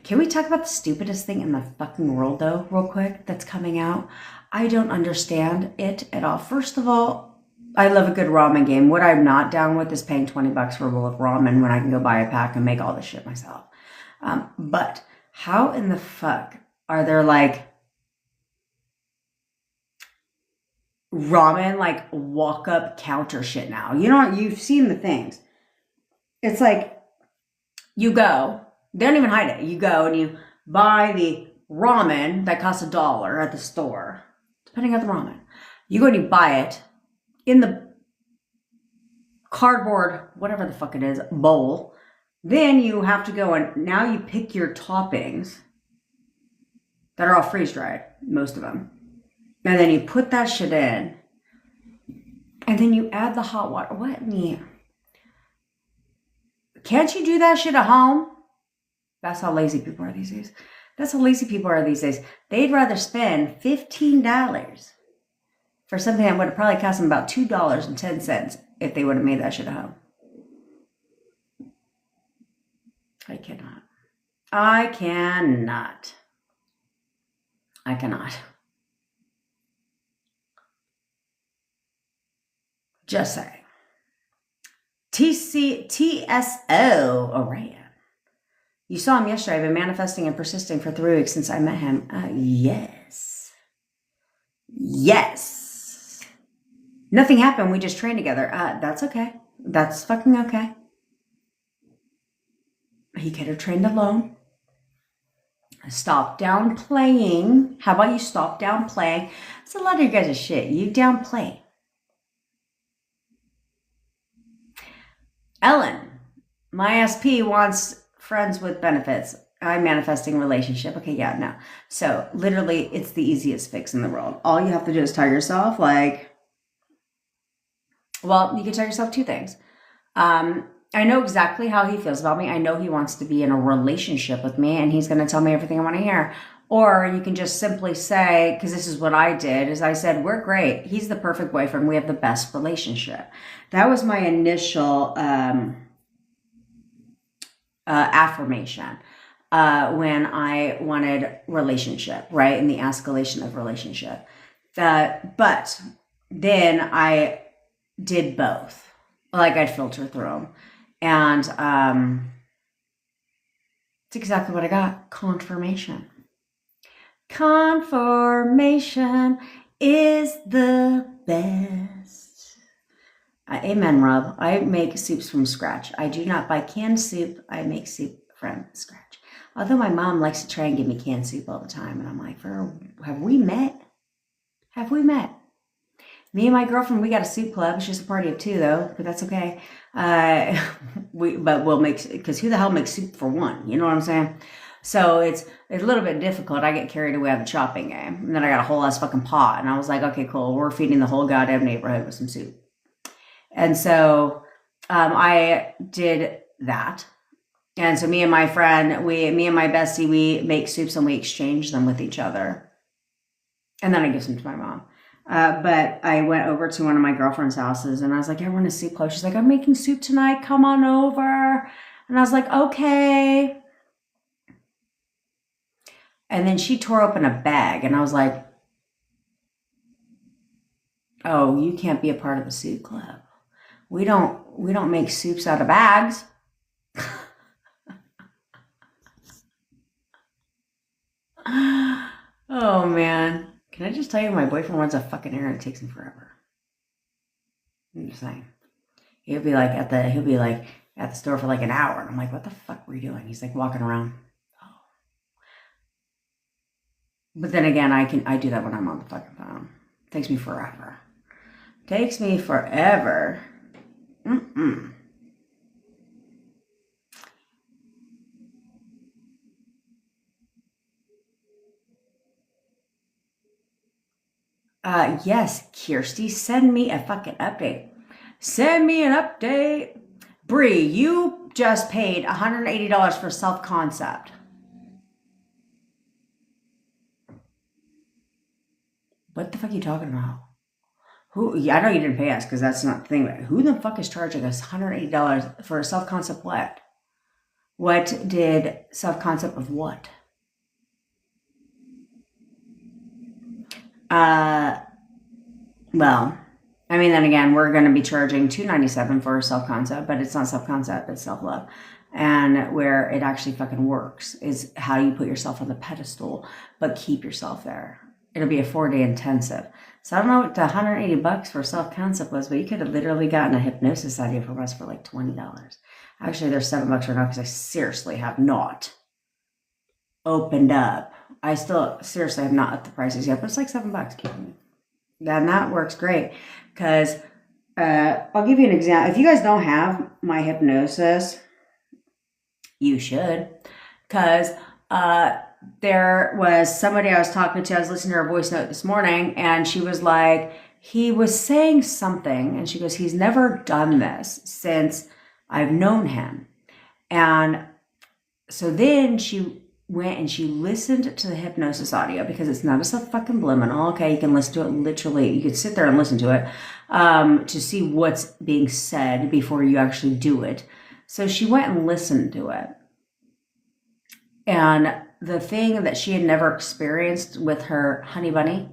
Can we talk about the stupidest thing in the fucking world though, real quick, that's coming out? I don't understand it at all. First of all, I love a good ramen game. What I'm not down with is paying $20 for a bowl of ramen when I can go buy a pack and make all this shit myself. But how in the fuck are there like ramen like walk up counter shit now? You know, you've seen the things. It's like you go, they don't even hide it. You go and you buy the ramen that costs $1 at the store, depending on the ramen. You go and you buy it in the cardboard, whatever the fuck it is, bowl. Then you have to go and now you pick your toppings that are all freeze dried, most of them. And then you put that shit in. And then you add the hot water. What? Can't you do that shit at home? That's how lazy people are these days. That's how lazy people are these days. They'd rather spend $15 for something that would have probably cost them about $2.10 if they would have made that shit at home. I cannot. I cannot. I cannot. Just saying. TSO. All right. You saw him yesterday. I've been manifesting and persisting for 3 weeks since I met him. Yes. Yes. Nothing happened. We just trained together. That's okay. That's fucking okay. He could have trained alone. Stop downplaying. How about you stop downplaying? It's a lot of you guys' shit. You downplay. Ellen, my SP wants friends with benefits. I'm manifesting relationship. Okay, yeah, no. So literally, it's the easiest fix in the world. All you have to do is tell yourself, like, well, you can tell yourself two things. I know exactly how he feels about me. I know he wants to be in a relationship with me, and he's going to tell me everything I want to hear. Or you can just simply say, because this is what I did, is I said, we're great. He's the perfect boyfriend. We have the best relationship. That was my initial affirmation when I wanted relationship, right? In the escalation of relationship. But then I did both. Like I'd filter through them. And it's exactly what I got. Confirmation. Confirmation is the best. Amen, Rob. I make soups from scratch. I do not buy canned soup. I make soup from scratch. Although my mom likes to try and give me canned soup all the time. And I'm like, have we met? Have we met? Me and my girlfriend, we got a soup club. It's just a party of two, though, but that's okay. But we'll make, because who the hell makes soup for one? You know what I'm saying? So it's a little bit difficult. I get carried away on the chopping game. And then I got a whole ass fucking pot. And I was like, okay, cool. We're feeding the whole goddamn neighborhood with some soup. And so I did that. And so me and my friend, me and my bestie, we make soups and we exchange them with each other. And then I give some to my mom. But I went over to one of my girlfriend's houses and I was like, I want a soup club. She's like, I'm making soup tonight. Come on over. And I was like, okay. And then she tore open a bag and I was like, oh, you can't be a part of the soup club. We don't make soups out of bags. Oh man. Can I just tell you, my boyfriend runs a fucking errand. It takes him forever. I'm just saying. He'll be like at the store for like an hour. And I'm like, what the fuck were you doing? He's like walking around. Oh. But then again, I do that when I'm on the fucking phone. It takes me forever. Takes me forever. Yes, Kirsty, send me a fucking update. Send me an update. Bree, you just paid $180 for self-concept. What the fuck are you talking about? Who? Yeah, I know you didn't pay us because that's not the thing. But who the fuck is charging us $180 for a self-concept what? What did self-concept of what? Well, I mean, then again, we're going to be charging $297 for self-concept, but it's not self-concept, it's self-love. And where it actually fucking works is how you put yourself on the pedestal, but keep yourself there. It'll be a 4-day intensive. So I don't know what the $180 for self-concept was, but you could have literally gotten a hypnosis idea from us for like $20. Actually, they're $7 right now because I seriously have not opened up. I still seriously have not upped the prices yet, but it's like $7. And that works great because I'll give you an example. If you guys don't have my hypnosis, you should, because there was somebody I was talking to. I was listening to her voice note this morning, and she was like, he was saying something, and she goes, he's never done this since I've known him. And so then she went and she listened to the hypnosis audio, because it's not a fucking okay? You can listen to it literally. You could sit there and listen to it to see what's being said before you actually do it. So she went and listened to it. And the thing that she had never experienced with her honey bunny,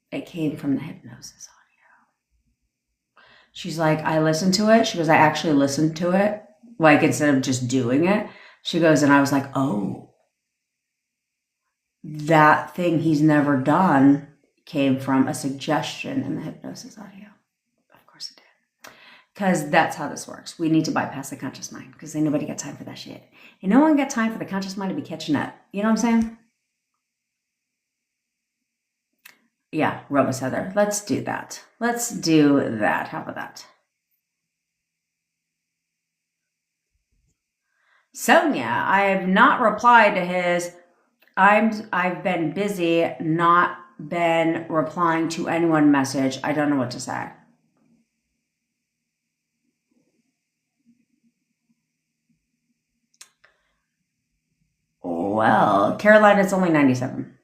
it came from the hypnosis audio. She's like, I listened to it. She goes, I actually listened to it, like instead of just doing it. She goes, and I was like, oh, that thing he's never done came from a suggestion in the hypnosis audio. Of course it did. Because that's how this works. We need to bypass the conscious mind, because ain't nobody got time for that shit. And no one got time for the conscious mind to be catching up. You know what I'm saying? Yeah, Roma Heather. Let's do that. Let's do that. How about that? Sonia, I have not replied to his, I've been busy, not been replying to anyone message. I don't know what to say. Well, Carolina's only 97.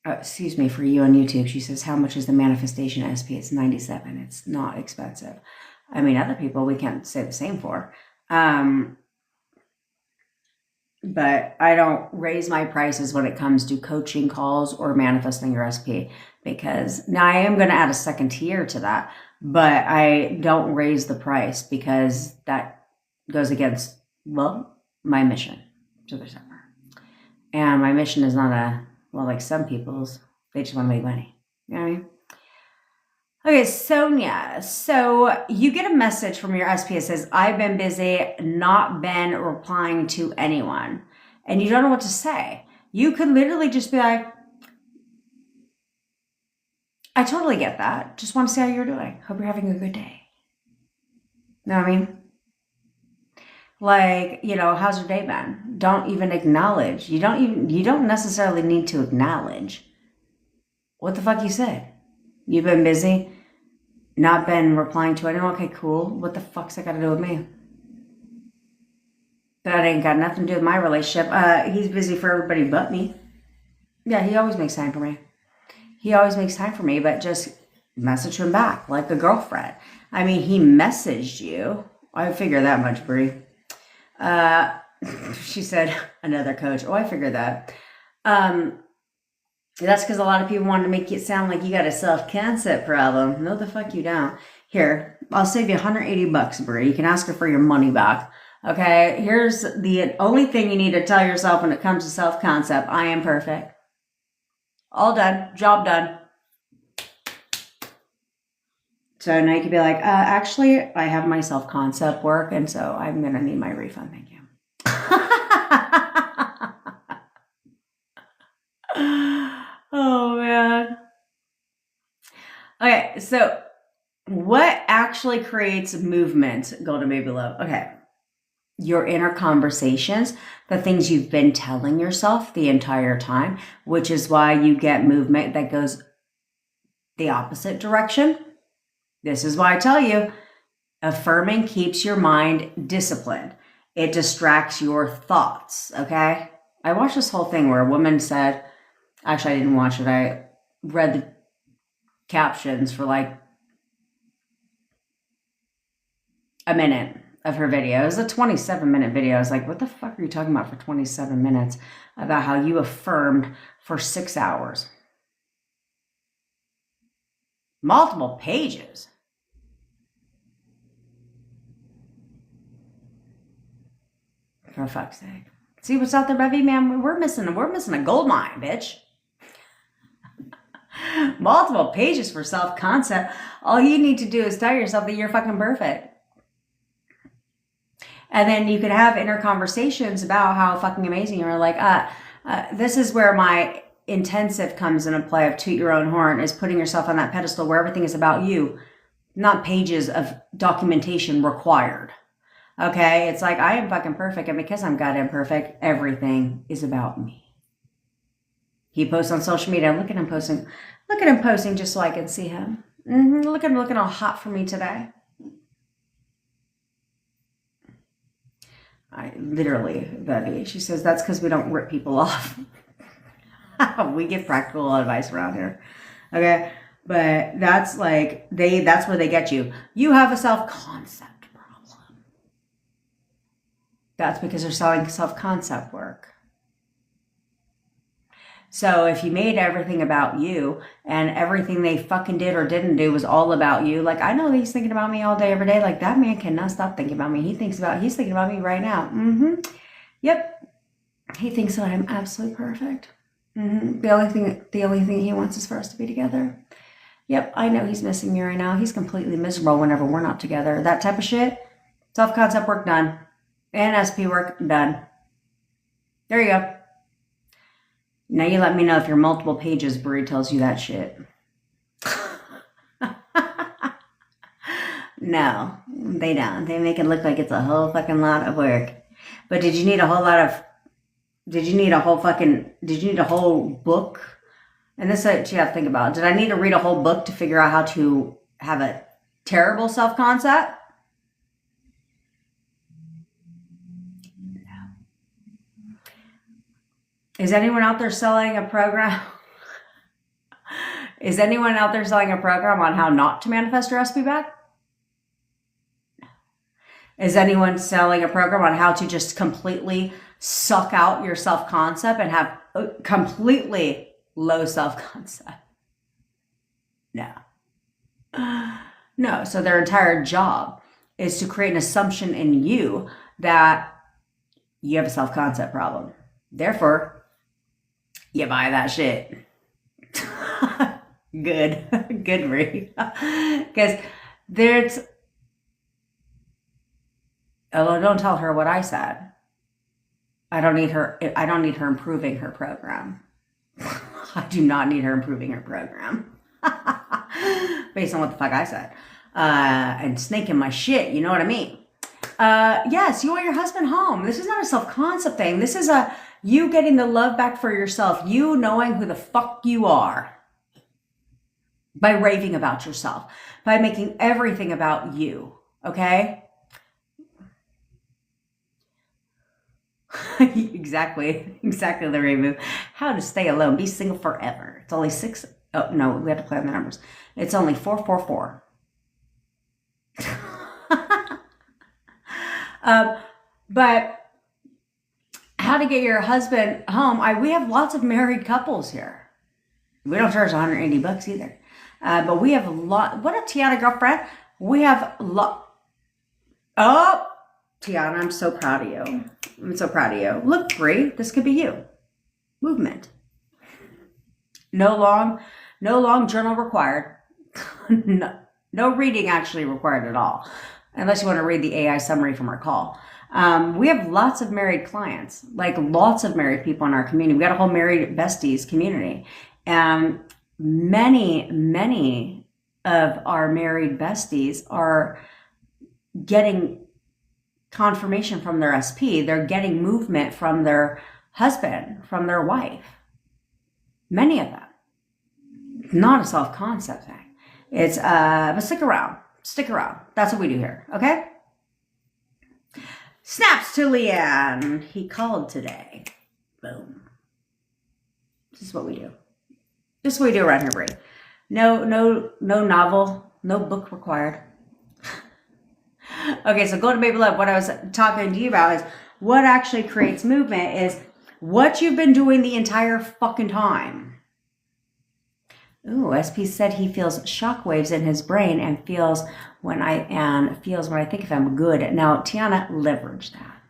Excuse me, for you on YouTube, she says, how much is the manifestation SP? It's 97. It's not expensive. I mean, other people we can't say the same for. But I don't raise my prices when it comes to coaching calls or manifesting your SP, because now I am going to add a second tier to that, but I don't raise the price because that goes against, well, my mission to the server. And my mission is not like some people's, they just want to make money. You know what I mean? Okay, Sonia, so you get a message from your SP that says, I've been busy, not been replying to anyone, and you don't know what to say. You could literally just be like, I totally get that. Just want to see how you're doing. Hope you're having a good day. Know what I mean? Like, how's your day been? Don't even acknowledge. You don't necessarily need to acknowledge what the fuck you said. You've been busy, not been replying to anyone. Okay, cool. What the fuck's that got to do with me? That ain't got nothing to do with my relationship. He's busy for everybody but me. Yeah, he always makes time for me. But just message him back like a girlfriend. I mean, he messaged you. I figure that much, Brie. She said, another coach. Oh, I figured that. That's because a lot of people want to make it sound like you got a self-concept problem. No, the fuck you don't. Here, I'll save you $180, Brie. You can ask her for your money back. Okay, here's the only thing you need to tell yourself when it comes to self-concept. I am perfect. All done. Job done. So now you could be like, actually, I have my self-concept work, and so I'm going to need my refund. Thank you. Oh, man. Okay, so what actually creates movement, Golden Baby Love? Okay, your inner conversations, the things you've been telling yourself the entire time, which is why you get movement that goes the opposite direction. This is why I tell you, affirming keeps your mind disciplined. It distracts your thoughts, okay? I watched this whole thing where a woman said, actually, I didn't watch it. I read the captions for like a minute of her video. It was a 27-minute video. I was like, what the fuck are you talking about for 27 minutes about how you affirmed for 6 hours? Multiple pages. For fuck's sake. See what's out there, Bevy? Man, we're missing a gold mine, bitch. Multiple pages for self-concept. All you need to do is tell yourself that you're fucking perfect. And then you could have inner conversations about how fucking amazing you are. Like, this is where my intensive comes into play of toot your own horn, is putting yourself on that pedestal where everything is about you, not pages of documentation required. Okay? It's like, I am fucking perfect, and because I'm goddamn perfect, everything is about me. He posts on social media. Look at him posting. Look at him posting just so I can see him. Look at him looking all hot for me today. Literally, Betty. She says, that's because we don't rip people off. We give practical advice around here. Okay? But that's like, that's where they get you. You have a self-concept problem. That's because they're selling self-concept work. So if you made everything about you and everything they fucking did or didn't do was all about you, like I know that he's thinking about me all day, every day. Like that man cannot stop thinking about me. He's thinking about me right now. Yep. He thinks that I'm absolutely perfect. The only thing he wants is for us to be together. Yep. I know he's missing me right now. He's completely miserable whenever we're not together. That type of shit. Self-concept work done. NSP work done. There you go. Now you let me know if your multiple pages Brie tells you that shit. No, they don't. They make it look like it's a whole fucking lot of work. But did you need a whole book? And this is what you have to think about. Did I need to read a whole book to figure out how to have a terrible self-concept? Is anyone out there selling a program? Is anyone out there selling a program on how not to manifest your SP back? Is anyone selling a program on how to just completely suck out your self-concept and have completely low self-concept? No. No. So their entire job is to create an assumption in you that you have a self-concept problem. Therefore, you buy that shit. Good. Good, Marie. Because there's... Oh, don't tell her what I said. I don't need her improving her program. I do not need her improving her program. Based on what the fuck I said. And snaking my shit, you know what I mean? Yes, you want your husband home. This is not a self-concept thing. This is you getting the love back for yourself. You knowing who the fuck you are. By raving about yourself. By making everything about you. Okay? Exactly, Larry Moo. How to stay alone, be single forever. It's only 6. Oh no, we have to play on the numbers. It's only 444. But how to get your husband home? We have lots of married couples here. We don't charge $180 either. But we have a lot. What up, Tiana, girlfriend? We have a lot. Oh, Tiana, I'm so proud of you. I'm so proud of you. Look, Brie, this could be you. Movement. No long journal required. No reading actually required at all. Unless you want to read the AI summary from our call. We have lots of married clients, like lots of married people in our community. We got a whole married besties community. And many of our married besties are getting confirmation from their SP. They're getting movement from their husband, from their wife. Many of them. Not a self-concept thing. It's, but stick around. Stick around. That's what we do here. Okay? Snaps to Leanne. He called today. Boom. This is what we do. This is what we do around here, Brie. No novel, no book required. Okay, so go to Baby Love. What I was talking to you about is what actually creates movement is what you've been doing the entire fucking time. Ooh, SP said he feels shockwaves in his brain and feels when I think of him good. Now, Tiana, leverage that.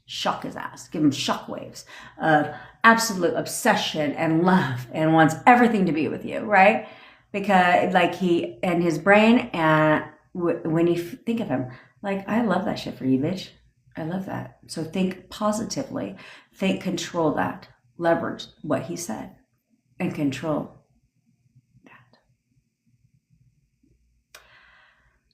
Shock his ass. Give him shockwaves of absolute obsession and love and wants everything to be with you, right? Because like he and his brain and when you think of him, like, I love that shit for you, bitch. I love that. So think positively. Control that. Leverage what he said and control that.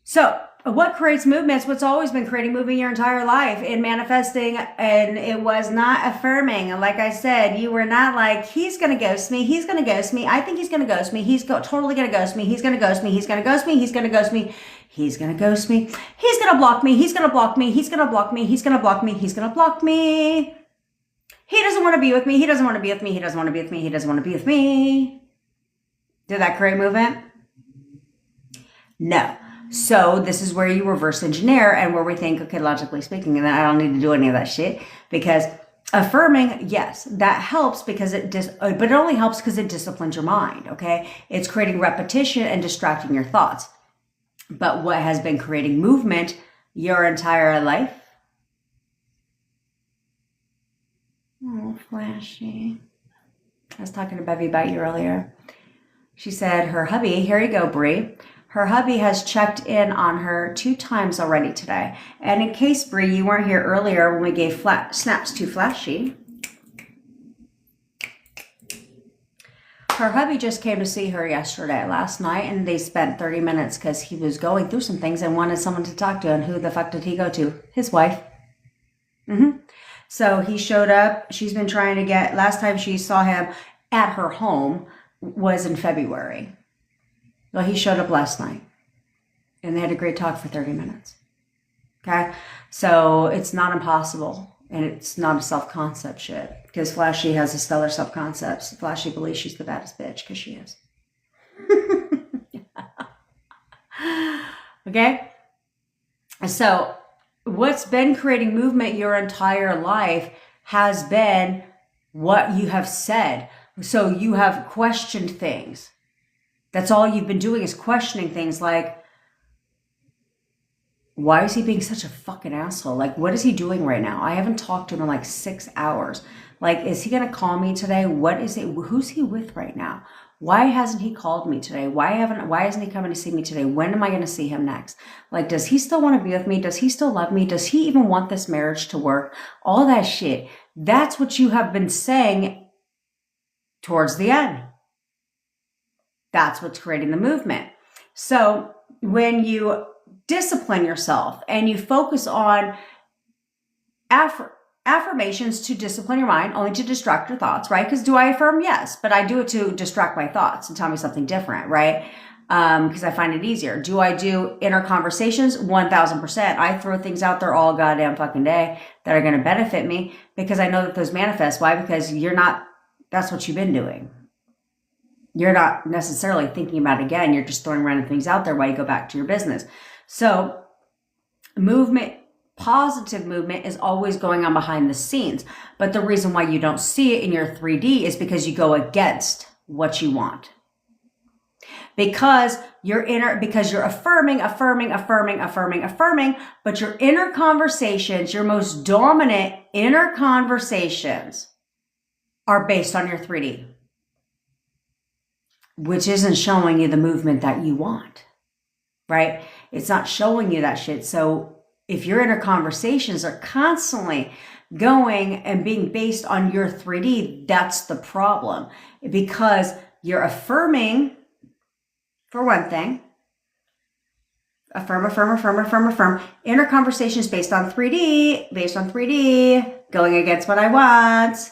So what creates movements? What's always been creating movement your entire life in manifesting, and it was not affirming. Like I said, you were not like, he's gonna ghost me, he's gonna ghost me, I think he's gonna ghost me, totally gonna ghost me, he's gonna ghost me, he's gonna ghost me, he's gonna ghost me, he's gonna ghost me, he's gonna block me, he's gonna block me, he's gonna block me, he's gonna block me, he's gonna block me. He doesn't want to be with me, he doesn't want to be with me, he doesn't want to be with me, he doesn't want to be with me. Did that create movement? No. So this is where you reverse engineer and where we think, okay, logically speaking, and I don't need to do any of that shit, because affirming, yes, that helps because but it only helps because it disciplines your mind, okay? It's creating repetition and distracting your thoughts. But what has been creating movement your entire life? Oh, flashy. I was talking to Bevy about you earlier. She said her hubby, here you go, Brie. Her hubby has checked in on her 2 times already today. And in case, Brie, you weren't here earlier when we gave snaps to Flashy, her hubby just came to see her last night, and they spent 30 minutes because he was going through some things and wanted someone to talk to. And who the fuck did he go to? His wife. So he showed up. She's been trying to last time she saw him at her home was in February. Well, he showed up last night, and they had a great talk for 30 minutes. Okay? So it's not impossible, and it's not a self-concept shit, because Flashy has a stellar self-concept. Flashy believes she's the baddest bitch, because she is. Okay? So what's been creating movement your entire life has been what you have said. So you have questioned things. That's all you've been doing is questioning things like, why is he being such a fucking asshole? Like, what is he doing right now? I haven't talked to him in like 6 hours. Like, is he going to call me today? What is it? Who's he with right now? Why hasn't he called me today? Why isn't he coming to see me today? When am I going to see him next? Like, does he still want to be with me? Does he still love me? Does he even want this marriage to work? All that shit. That's what you have been saying towards the end. That's what's creating the movement. So when you discipline yourself and you focus on affirmations to discipline your mind, only to distract your thoughts, right? Because do I affirm? Yes, but I do it to distract my thoughts and tell me something different, right? Because I find it easier. Do I do inner conversations? 1000%. I throw things out there all goddamn fucking day that are going to benefit me because I know that those manifest. Why? Because that's what you've been doing. You're not necessarily thinking about it again. You're just throwing random things out there while you go back to your business. So movement, positive movement is always going on behind the scenes. But the reason why you don't see it in your 3D is because you go against what you want. Because you're affirming, but your inner conversations, your most dominant inner conversations are based on your 3D. Which isn't showing you the movement that you want, right? It's not showing you that shit. So if your inner conversations are constantly going and being based on your 3D, that's the problem. Because you're affirming, for one thing, affirm. Inner conversations based on 3D, going against what I want.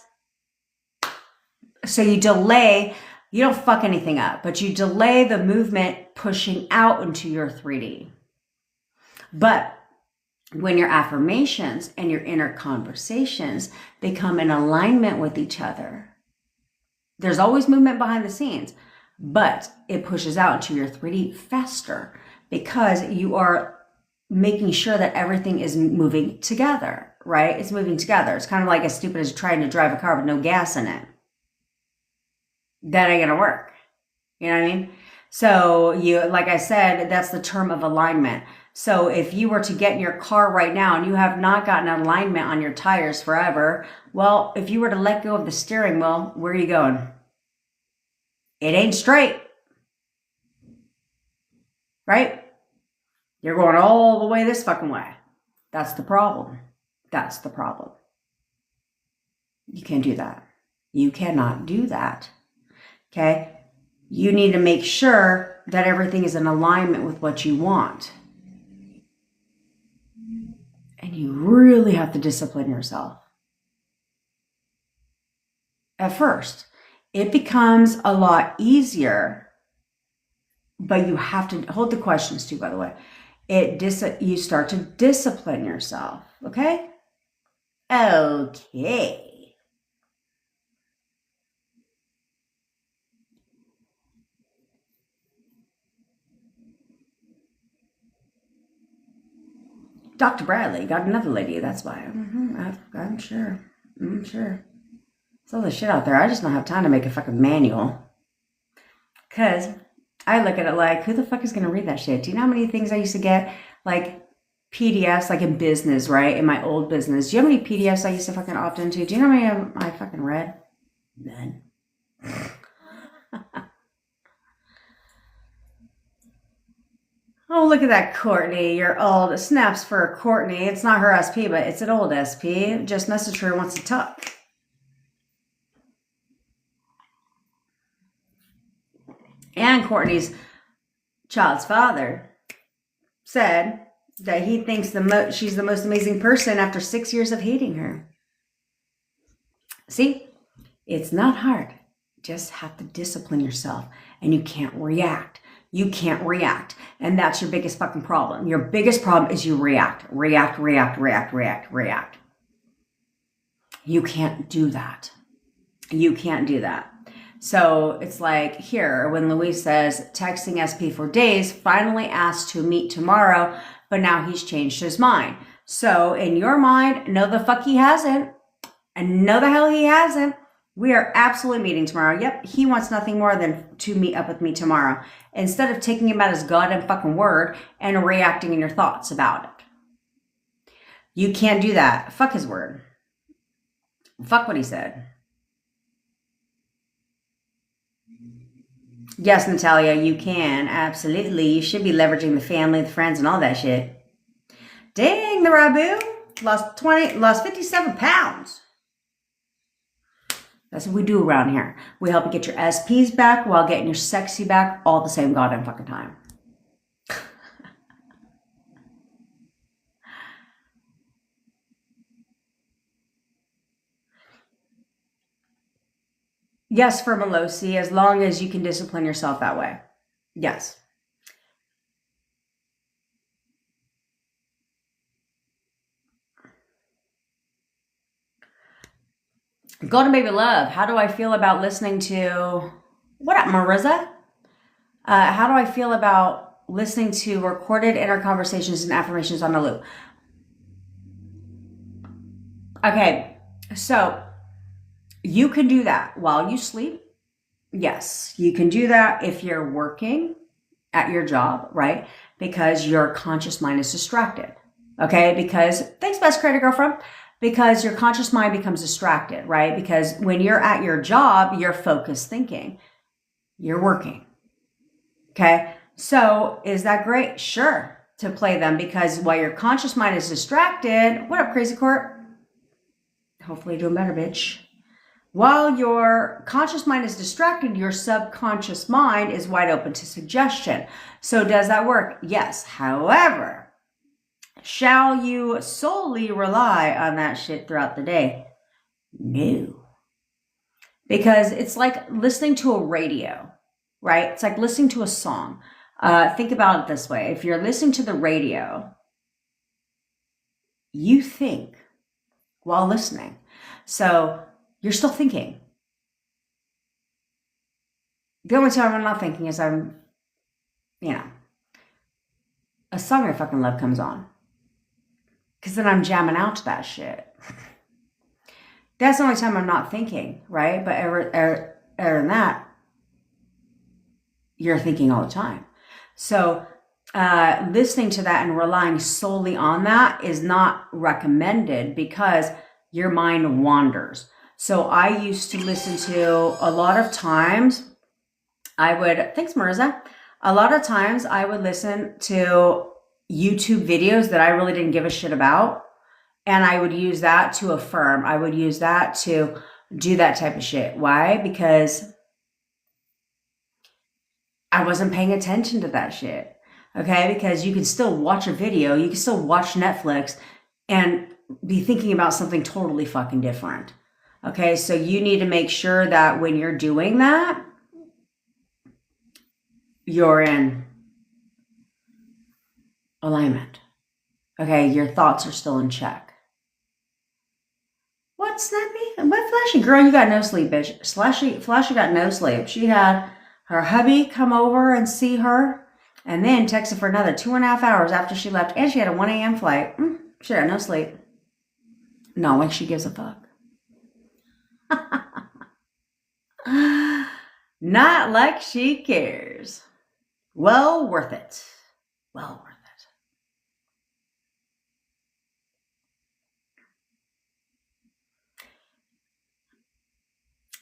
So you delay. You don't fuck anything up, but you delay the movement pushing out into your 3D. But when your affirmations and your inner conversations, they come in alignment with each other. There's always movement behind the scenes, but it pushes out into your 3D faster because you are making sure that everything is moving together, right? It's moving together. It's kind of like as stupid as trying to drive a car with no gas in it. That ain't gonna work. You know what I mean? So like I said, that's the term of alignment. So if you were to get in your car right now and you have not gotten alignment on your tires forever, well, if you were to let go of the steering wheel, where are you going? It ain't straight. Right? You're going all the way this fucking way. That's the problem. That's the problem. You can't do that. You cannot do that. Okay, you need to make sure that everything is in alignment with what you want. And you really have to discipline yourself. At first, it becomes a lot easier, but you have to hold the questions too, by the way. You start to discipline yourself, okay? Okay. Dr. Bradley got another lady, that's why. I'm sure. I'm sure. There's all this shit out there. I just don't have time to make a fucking manual. Because I look at it like, who the fuck is going to read that shit? Do you know how many things I used to get? Like PDFs, like in business, right? In my old business. Do you know how many PDFs I used to fucking opt into? Do you know how many I fucking read? None. Oh, look at that Courtney. Your old snaps for Courtney. It's not her SP, but it's an old SP. Just message her wants to talk. And Courtney's child's father said that he thinks she's the most amazing person after 6 years of hating her. See, it's not hard. Just have to discipline yourself, and you can't react. You can't react. And that's your biggest fucking problem. Your biggest problem is you react. React. You can't do that. You can't do that. So it's like here, when Luis says, texting SP for days, finally asked to meet tomorrow, but now he's changed his mind. So in your mind, no the fuck he hasn't. And no the hell he hasn't. We are absolutely meeting tomorrow. Yep, he wants nothing more than to meet up with me tomorrow. Instead of taking him at his goddamn fucking word and reacting in your thoughts about it. You can't do that. Fuck his word. Fuck what he said. Yes, Natalia, you can. Absolutely. You should be leveraging the family, the friends, and all that shit. Dang, the Rabu lost 57 pounds. That's what we do around here. We help you get your SPs back while getting your sexy back all the same goddamn fucking time. Yes, for Melosi, as long as you can discipline yourself that way. Yes. Golden Baby Love, how do I feel about listening to... What up, Marissa? How do I feel about listening to recorded inner conversations and affirmations on the loop? Okay, so you can do that while you sleep. Yes, you can do that if you're working at your job, right? Because your conscious mind is distracted. Okay, because, thanks, best credit girlfriend. Because your conscious mind becomes distracted, right? Because when you're at your job, you're focused thinking. You're working. Okay? So is that great? Sure, to play them, because while your conscious mind is distracted, what up, Crazy Court? Hopefully you're doing better, bitch. While your conscious mind is distracted, your subconscious mind is wide open to suggestion. So does that work? Yes. However, shall you solely rely on that shit throughout the day? No. Because it's like listening to a radio, right? It's like listening to a song. Think about it this way. If you're listening to the radio, you think while listening. So you're still thinking. The only time I'm not thinking is a song I fucking love comes on. Because then I'm jamming out to that shit. That's the only time I'm not thinking, right? But other than that, you're thinking all the time. So listening to that and relying solely on that is not recommended because your mind wanders. So I used to listen to a lot of times, thanks Marissa, a lot of times I would listen to YouTube videos that I really didn't give a shit about. And I would use that to affirm. I would use that to do that type of shit. Why? Because I wasn't paying attention to that shit. Okay, because you can still watch a video, you can still watch Netflix and be thinking about something totally fucking different. Okay, so you need to make sure that when you're doing that, you're in alignment. Okay, your thoughts are still in check. What, Snappy? What, Flashy? Girl, you got no sleep, bitch. Flashy got no sleep. She had her hubby come over and see her and then texted for another 2.5 hours after she left. And she had a 1 a.m. flight. She had no sleep. No, like she gives a fuck. Not like she cares. Well worth it. Well worth it.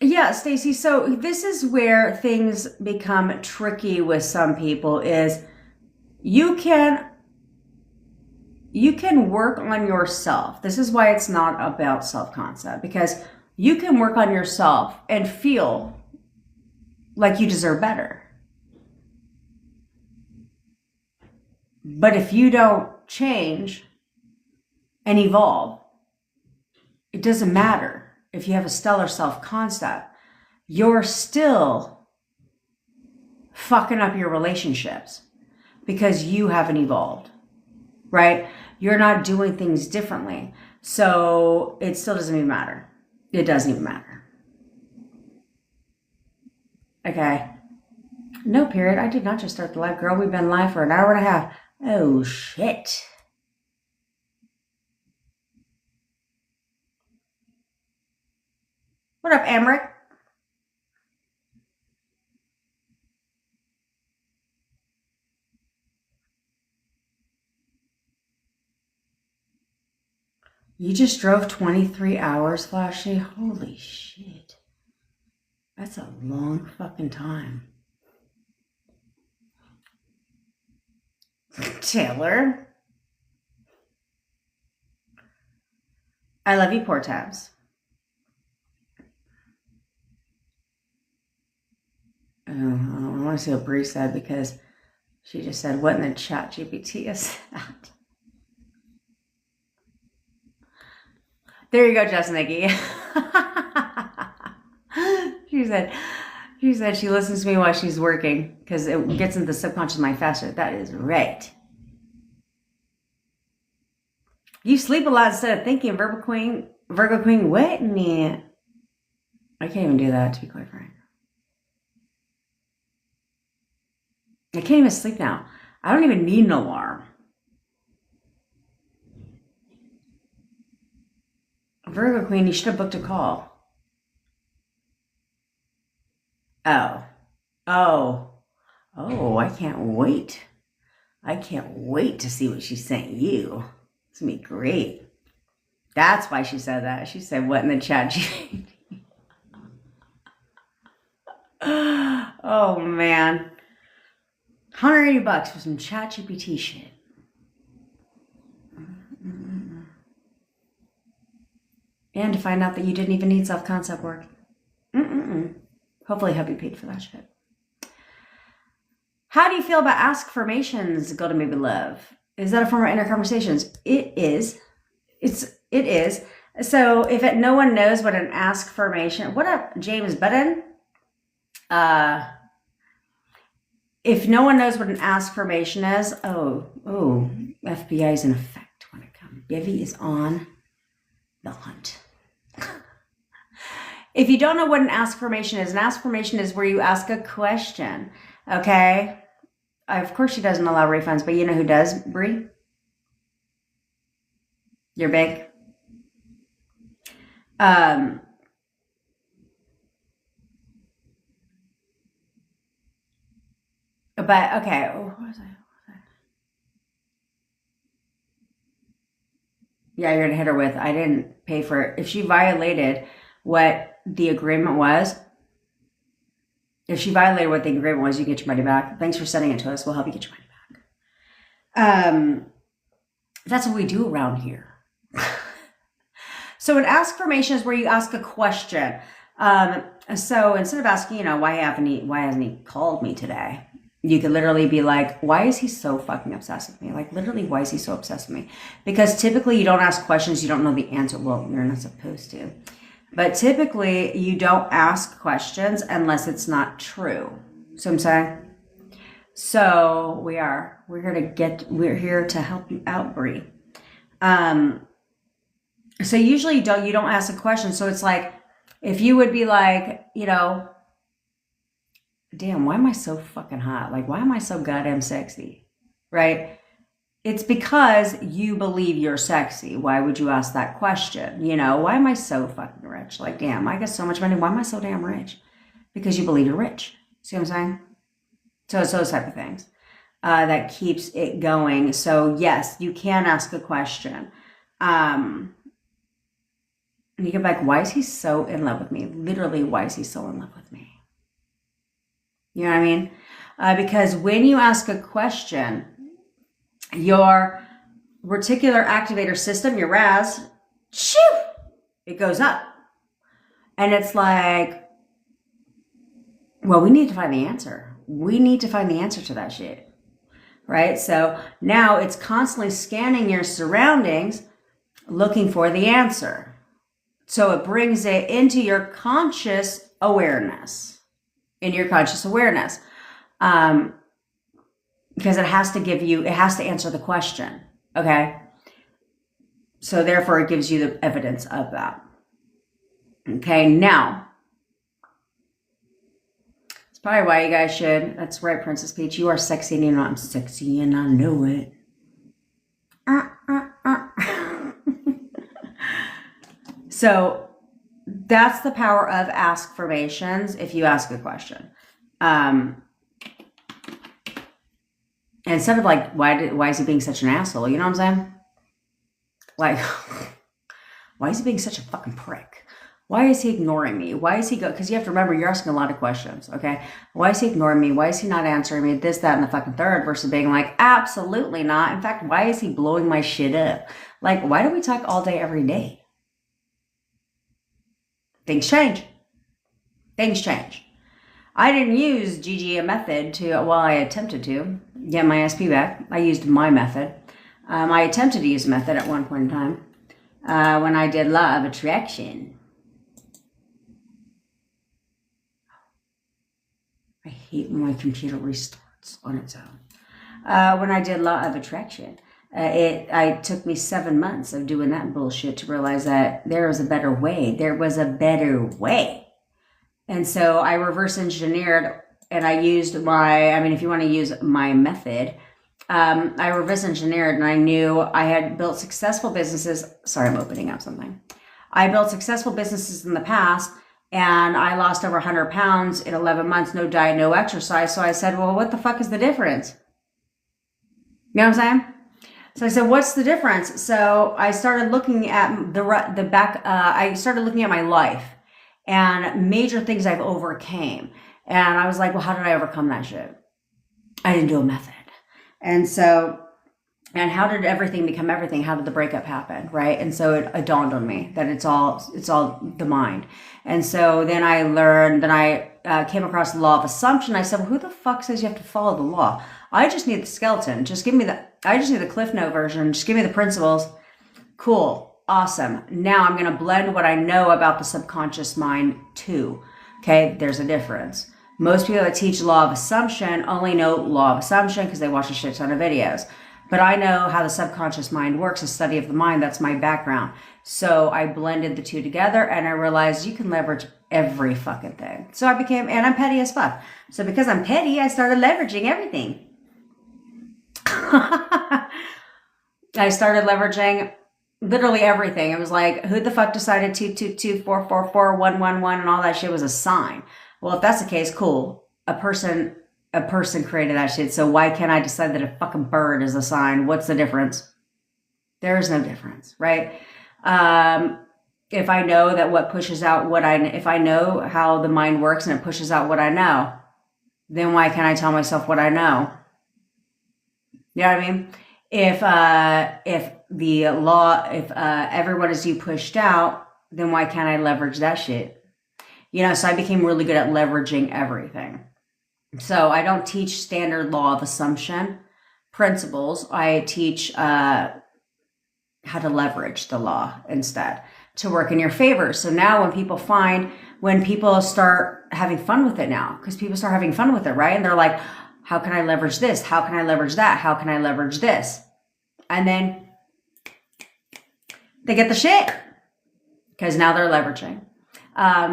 Yeah, Stacey, so this is where things become tricky with some people is you can work on yourself. This is why it's not about self-concept, because you can work on yourself and feel like you deserve better. But if you don't change and evolve, it doesn't matter if you have a stellar self-concept. You're still fucking up your relationships because you haven't evolved, right? You're not doing things differently. So it still doesn't even matter. It doesn't even matter. Okay. No, period. I did not just start the live, girl. We've been live for an hour and a half. Oh, shit. What up, Amric? You just drove 23 hours, Flashy? Holy shit. That's a long fucking time. Taylor. I love you, poor tabs. I want to see what Bree said because she just said, what in the chat GPT is that? There you go, Jess Nikki. She said she listens to me while she's working because it gets into the subconscious mind faster. That is right. You sleep a lot instead of thinking, Virgo Queen, what? Nah. I can't even do that, to be quite frank. I can't even sleep now. I don't even need an alarm. Virgo Queen, you should have booked a call. Oh, I can't wait. I can't wait to see what she sent you. It's going to be great. That's why she said that. She said, what in the chat? Oh, man. $180 for some chat GPT shit. And to find out that you didn't even need self-concept work. Hopefully hubby paid for that shit. How do you feel about ask-formations, Go to Maybe Love? Is that a form of inner conversations? It is. It is. So if no one knows what an ask-formation, what up, James Button? If no one knows what an ask-formation is, FBI is in effect when it comes. Bivy is on the hunt. If you don't know what an ask-formation is, an ask-formation is where you ask a question, okay? Of course she doesn't allow refunds, but you know who does, Bree? Your bank. But, okay. Oh, what was I? Yeah, you're going to hit her with, I didn't pay for it. If she violated what the agreement was, you get your money back. Thanks for sending it to us. We'll help you get your money back. That's what we do around here. So an ask-formation is where you ask a question. So instead of asking, why hasn't he called me today? You could literally be like, why is he so fucking obsessed with me? Like, literally, why is he so obsessed with me? Because typically you don't ask questions, you don't know the answer. Well, you're not supposed to. But typically you don't ask questions unless it's not true. So I'm saying? So we're here to help you out, Bree. So usually you don't ask a question. So it's like, if you would be like, damn, why am I so fucking hot? Like, why am I so goddamn sexy? Right? It's because you believe you're sexy. Why would you ask that question? Why am I so fucking rich? Like, damn, I got so much money. Why am I so damn rich? Because you believe you're rich. See what I'm saying? So it's those type of things that keeps it going. So yes, you can ask a question. And you get back, why is he so in love with me? Literally, why is he so in love with me? You know what I mean? Because when you ask a question, your reticular activator system, your RAS, shoo, it goes up. And it's like, well, we need to find the answer. We need to find the answer to that shit. Right? So now it's constantly scanning your surroundings, looking for the answer. So it brings it into your conscious awareness. Because it has to answer the question. Okay. So therefore it gives you the evidence of that. Okay. Now, it's probably why you guys should. That's right, Princess Peach. You are sexy and you know I'm sexy and I know it. So that's the power of askformations if you ask a question. Instead of like, why is he being such an asshole? You know what I'm saying? Like, why is he being such a fucking prick? Why is he ignoring me? Why is he because you have to remember, you're asking a lot of questions, okay? Why is he ignoring me? Why is he not answering me? This, that, and the fucking third, versus being like, absolutely not. In fact, why is he blowing my shit up? Like, why do we talk all day, every day? Things change. I didn't use GGA method I attempted to get my SP back. I used my method. I attempted to use a method at one point in time when I did Law of Attraction. I hate when my computer restarts on its own. When I did Law of Attraction, it took me 7 months of doing that bullshit to realize that there was a better way. And so I reverse engineered and I used if you want to use my method, I reverse engineered and I knew I had built successful businesses. Sorry, I'm opening up something. I built successful businesses in the past and I lost over 100 pounds in 11 months, no diet, no exercise. So I said, well, what the fuck is the difference? You know what I'm saying? So I said, what's the difference? So I started looking at I started looking at my life and major things I've overcame. And I was like, well, how did I overcome that shit? I didn't do a method. And how did everything become everything? How did the breakup happen? Right. And so it dawned on me that it's all the mind. And so then I learned, I came across the law of assumption. I said, well, who the fuck says you have to follow the law? I just need the skeleton. I just need the Cliff Note version. Just give me the principles. Cool. Awesome. Now I'm going to blend what I know about the subconscious mind too. Okay. There's a difference. Most people that teach law of assumption only know law of assumption because they watch a shit ton of videos. But I know how the subconscious mind works, a study of the mind. That's my background. So I blended the two together and I realized you can leverage every fucking thing. So and I'm petty as fuck. So because I'm petty, I started leveraging everything. I started leveraging literally everything. It was like, who the fuck decided 222444111 and all that shit was a sign? Well, if that's the case, cool. A person created that shit. So why can't I decide that a fucking bird is a sign? What's the difference? There is no difference, right? If I know that what pushes out if I know how the mind works and it pushes out what I know, then why can't I tell myself what I know? You know what I mean? If everyone is you pushed out, then why can't I leverage that shit? So I became really good at leveraging everything. So I don't teach standard law of assumption principles. I teach how to leverage the law instead to work in your favor. So now when people start having fun with it now, because people start having fun with it, right? And they're like, how can I leverage this? How can I leverage that? How can I leverage this? And then they get the shit because now they're leveraging.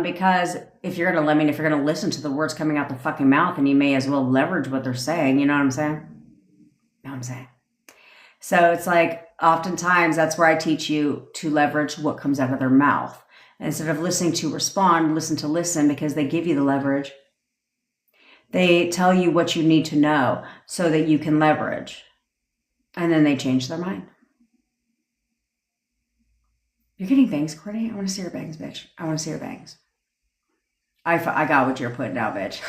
Because if you're going to listen to the words coming out the fucking mouth, and you may as well leverage what they're saying. You know what I'm saying? You know what I'm saying? So it's like, oftentimes that's where I teach you to leverage what comes out of their mouth. Instead of listening to respond, listen to listen, because they give you the leverage. They tell you what you need to know so that you can leverage. And then they change their mind. You're getting bangs, Courtney? I want to see your bangs, bitch. I want to see your bangs. I got what you're putting down, bitch.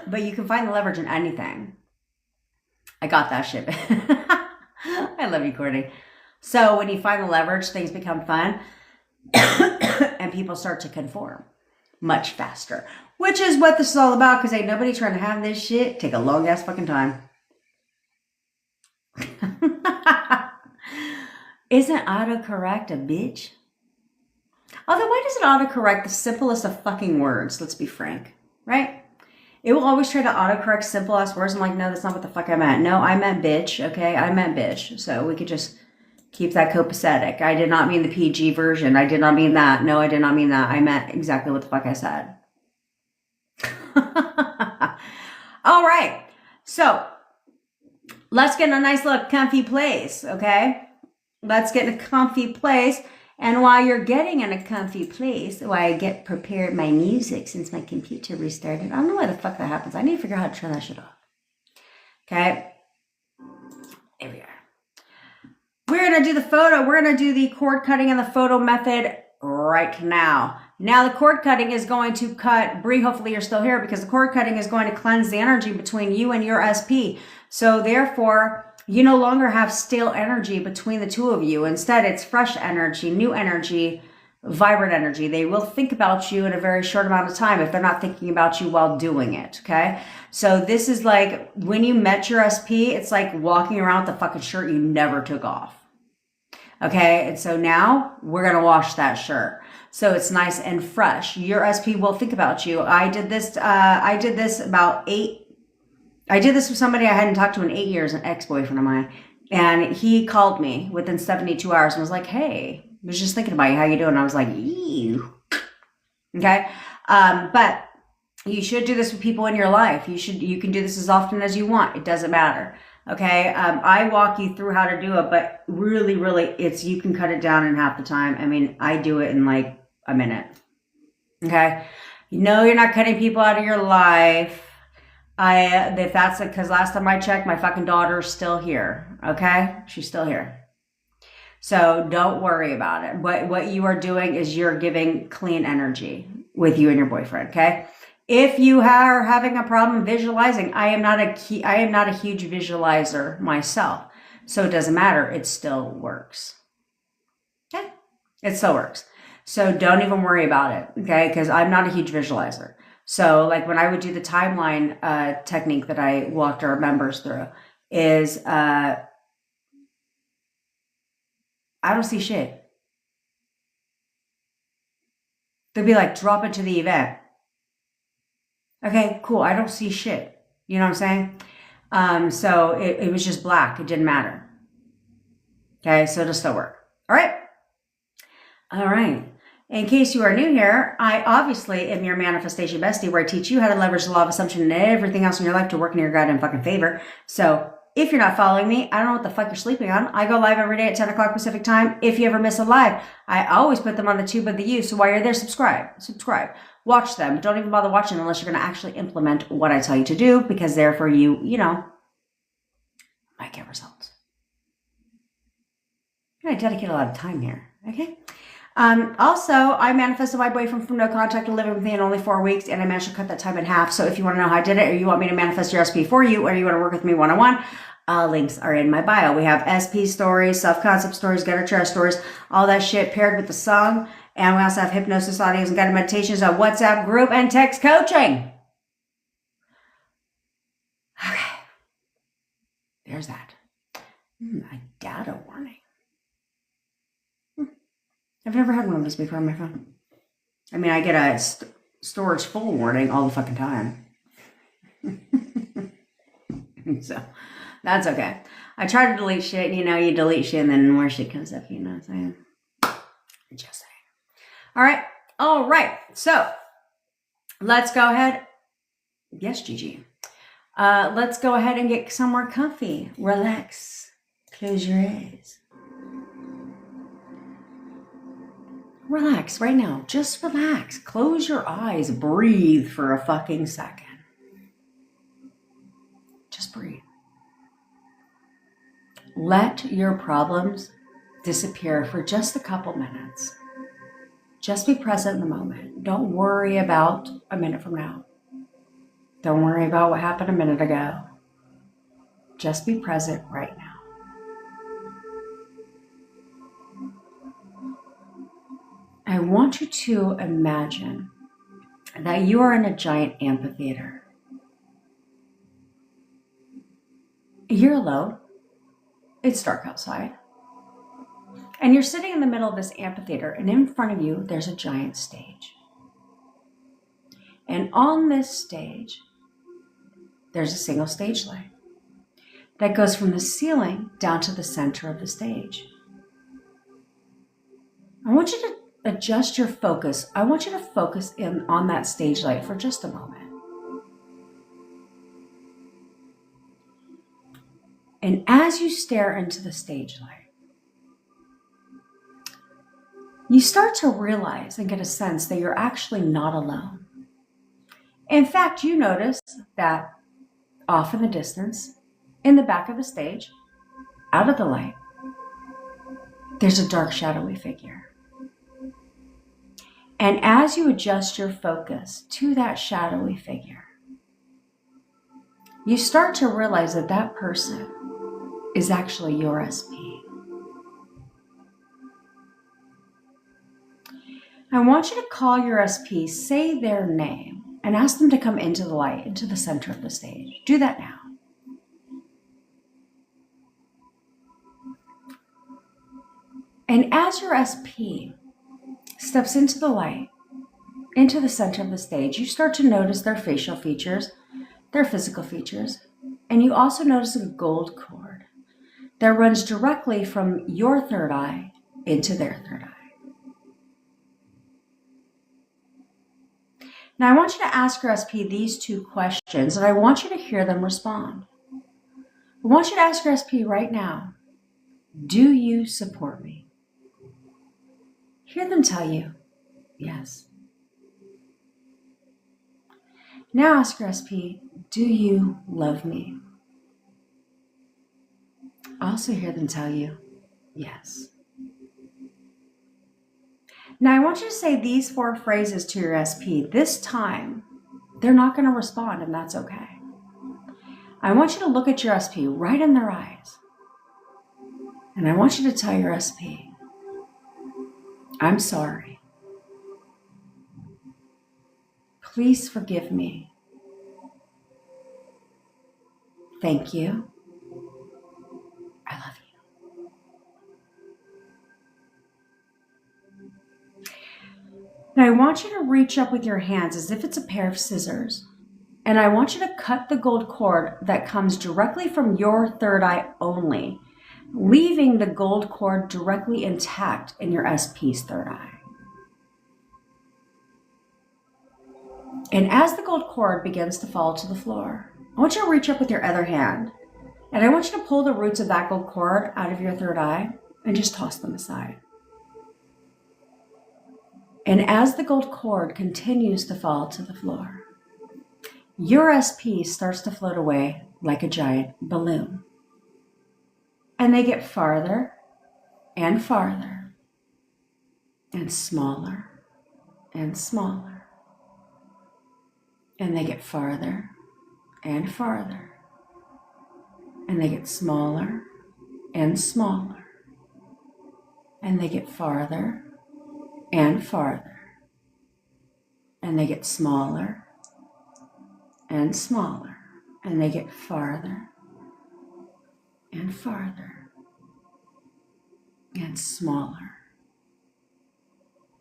But you can find the leverage in anything. I got that shit. I love you, Courtney. So when you find the leverage, things become fun. And people start to conform much faster. Which is what this is all about, because ain't nobody trying to have this shit take a long ass fucking time. Isn't autocorrect a bitch? Although, why does it autocorrect the simplest of fucking words? Let's be frank, right? It will always try to autocorrect simple ass words. I'm like, no, that's not what the fuck I meant. No, I meant bitch, okay? I meant bitch. So we could just keep that copacetic. I did not mean the PG version. I did not mean that. No, I did not mean that. I meant exactly what the fuck I said. All right. So let's get in a nice little comfy place, okay? Let's get in a comfy place. And while you're getting in a comfy place, while I get prepared my music since my computer restarted, I don't know why the fuck that happens. I need to figure out how to turn that shit off. Okay? There we are. We're going to do the photo. We're going to do the cord cutting and the photo method right now. Now the cord cutting is going to cut, Bree, hopefully you're still here, because the cord cutting is going to cleanse the energy between you and your SP. So therefore, you no longer have stale energy between the two of you. Instead, it's fresh energy, new energy, vibrant energy. They will think about you in a very short amount of time if they're not thinking about you while doing it, okay? So this is like, when you met your SP, it's like walking around with the fucking shirt you never took off, okay? And so now we're going to wash that shirt. So it's nice and fresh. Your SP will think about you. I did this with somebody I hadn't talked to in 8 years, an ex-boyfriend of mine. And he called me within 72 hours and was like, hey, I was just thinking about you. How you doing? I was like, ew. Okay. But you should do this with people in your life. You can do this as often as you want. It doesn't matter. Okay. I walk you through how to do it, but really, you can cut it down in half the time. I mean, I do it in like a minute. Okay. You know, you're not cutting people out of your life. Because last time I checked, my fucking daughter's still here. Okay? She's still here. So don't worry about it. What you are doing is you're giving clean energy with you and your boyfriend. Okay? If you are having a problem visualizing, I am not a huge visualizer myself. So it doesn't matter. It still works. Okay? It still works. So don't even worry about it. Okay? Because I'm not a huge visualizer. So like when I would do the timeline technique that I walked our members through is I don't see shit. They'd be like, drop into the event. Okay, cool. I don't see shit. You know what I'm saying? So it was just black. It didn't matter. Okay, so it'll still work. All right. All right. In case you are new here, I obviously am your manifestation bestie, where I teach you how to leverage the law of assumption and everything else in your life to work in your goddamn fucking favor. So if you're not following me, I don't know what the fuck you're sleeping on. I go live every day at 10 o'clock Pacific time. If you ever miss a live, I always put them on the tube of the U. So while you're there, subscribe. Watch them. Don't even bother watching unless you're going to actually implement what I tell you to do, because therefore you might get results. I dedicate a lot of time here. Okay. Also, I manifested my boyfriend from no contact to living with me in only 4 weeks, and I managed to cut that time in half. So if you want to know how I did it, or you want me to manifest your SP for you, or you want to work with me one-on-one, links are in my bio. We have SP stories, self-concept stories, gutter trash stories, all that shit paired with the song And we also have hypnosis audios and guided meditations, a WhatsApp group, and text coaching. Okay. There's that. A data warning. I've never had one of those before on my phone. I mean, I get a storage full warning all the fucking time. So, that's okay. I try to delete shit, and you delete shit, and then more shit comes up, you know what I'm saying? Just saying. All right. So, let's go ahead. Yes, Gigi. Let's go ahead and get somewhere comfy. Relax. Close your eyes. Relax right now. Just relax. Close your eyes. Breathe for a fucking second. Just breathe. Let your problems disappear for just a couple minutes. Just be present in the moment. Don't worry about a minute from now. Don't worry about what happened a minute ago. Just be present right now. I want you to imagine that you are in a giant amphitheater. You're alone. It's dark outside. And you're sitting in the middle of this amphitheater, and in front of you, there's a giant stage. And on this stage, there's a single stage light that goes from the ceiling down to the center of the stage. I want you to adjust your focus. I want you to focus in on that stage light for just a moment. And as you stare into the stage light, you start to realize and get a sense that you're actually not alone. In fact, you notice that off in the distance, in the back of the stage, out of the light, there's a dark, shadowy figure. And as you adjust your focus to that shadowy figure, you start to realize that that person is actually your SP. I want you to call your SP, say their name, and ask them to come into the light, into the center of the stage. Do that now. And as your SP steps into the light, into the center of the stage, you start to notice their facial features, their physical features, and you also notice a gold cord that runs directly from your third eye into their third eye. Now, I want you to ask your SP these two questions, and I want you to hear them respond. I want you to ask your SP right now, do you support me? Hear them tell you, yes. Now ask your SP, do you love me? Also hear them tell you, yes. Now I want you to say these 4 phrases to your SP. This time, they're not going to respond, and that's okay. I want you to look at your SP right in their eyes. And I want you to tell your SP, I'm sorry. Please forgive me. Thank you. I love you. Now I want you to reach up with your hands as if it's a pair of scissors. And I want you to cut the gold cord that comes directly from your third eye only, leaving the gold cord directly intact in your SP's third eye. And as the gold cord begins to fall to the floor, I want you to reach up with your other hand, and I want you to pull the roots of that gold cord out of your third eye and just toss them aside. And as the gold cord continues to fall to the floor, your SP starts to float away like a giant balloon. And they get farther and farther and smaller and smaller. And they get farther and farther. And they get smaller and smaller. And they get farther and farther. And they get smaller and smaller. And they get farther and farther. And smaller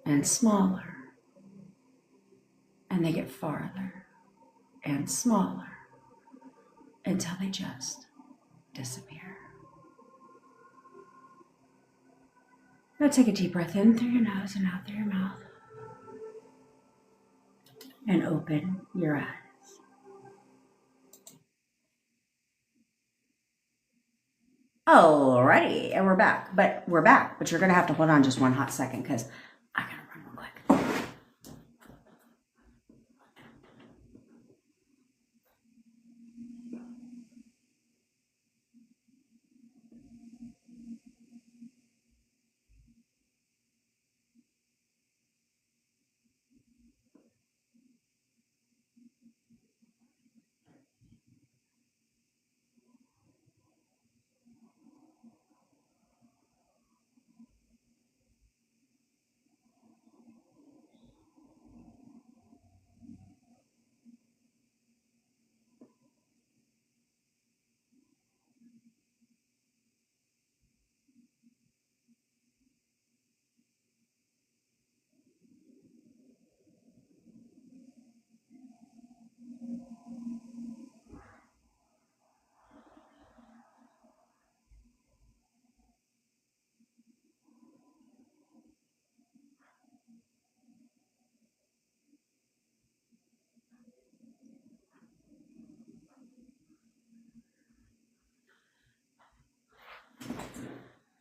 and smaller. And they get farther and smaller until they just disappear. Now take a deep breath in through your nose and out through your mouth. And open your eyes. Alrighty, and we're back. But you're gonna have to hold on just one hot second because I gotta run real quick.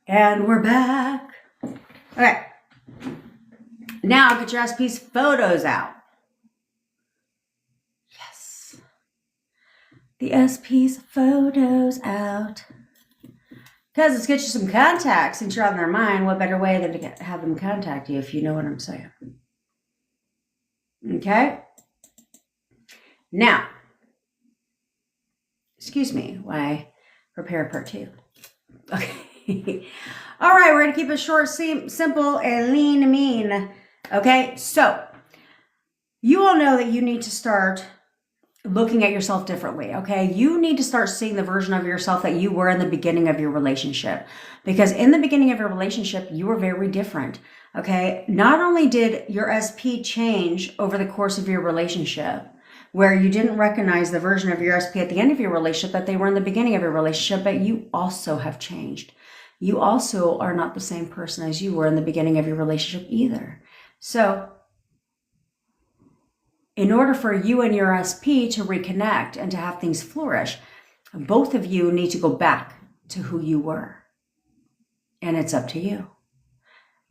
And we're back. Okay. Now get your SP's photos out. Yes. The SP's photos out. Because let's get you some contacts since you're on their mind. What better way than to have them contact you, if you know what I'm saying? Okay? Now, excuse me while I prepare part 2. Okay. All right, we're going to keep it short, simple, and lean mean. Okay, so you all know that you need to start looking at yourself differently, okay? You need to start seeing the version of yourself that you were in the beginning of your relationship. Because in the beginning of your relationship, you were very different, okay? Not only did your SP change over the course of your relationship, where you didn't recognize the version of your SP at the end of your relationship that they were in the beginning of your relationship, but you also have changed. You also are not the same person as you were in the beginning of your relationship either. So in order for you and your SP to reconnect and to have things flourish, both of you need to go back to who you were. And it's up to you.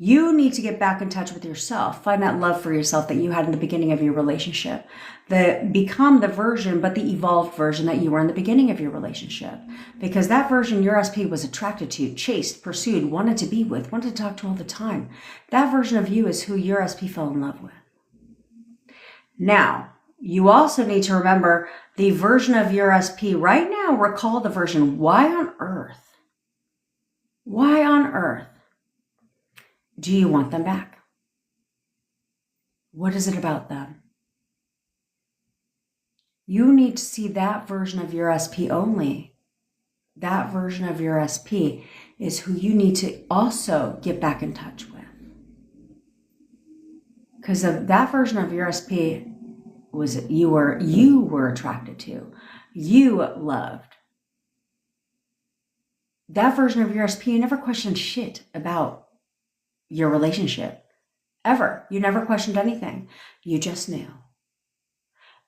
You need to get back in touch with yourself. Find that love for yourself that you had in the beginning of your relationship. Become the version, but the evolved version that you were in the beginning of your relationship. Because that version your SP was attracted to, chased, pursued, wanted to be with, wanted to talk to all the time. That version of you is who your SP fell in love with. Now, you also need to remember the version of your SP right now. Recall the version. Why on earth do you want them back? What is it about them? You need to see that version of your SP only. That version of your SP is who you need to also get back in touch with. Because that version of your SP was you were attracted to, you loved. That version of your SP, you never questioned shit about your relationship. Ever. You never questioned anything. You just knew.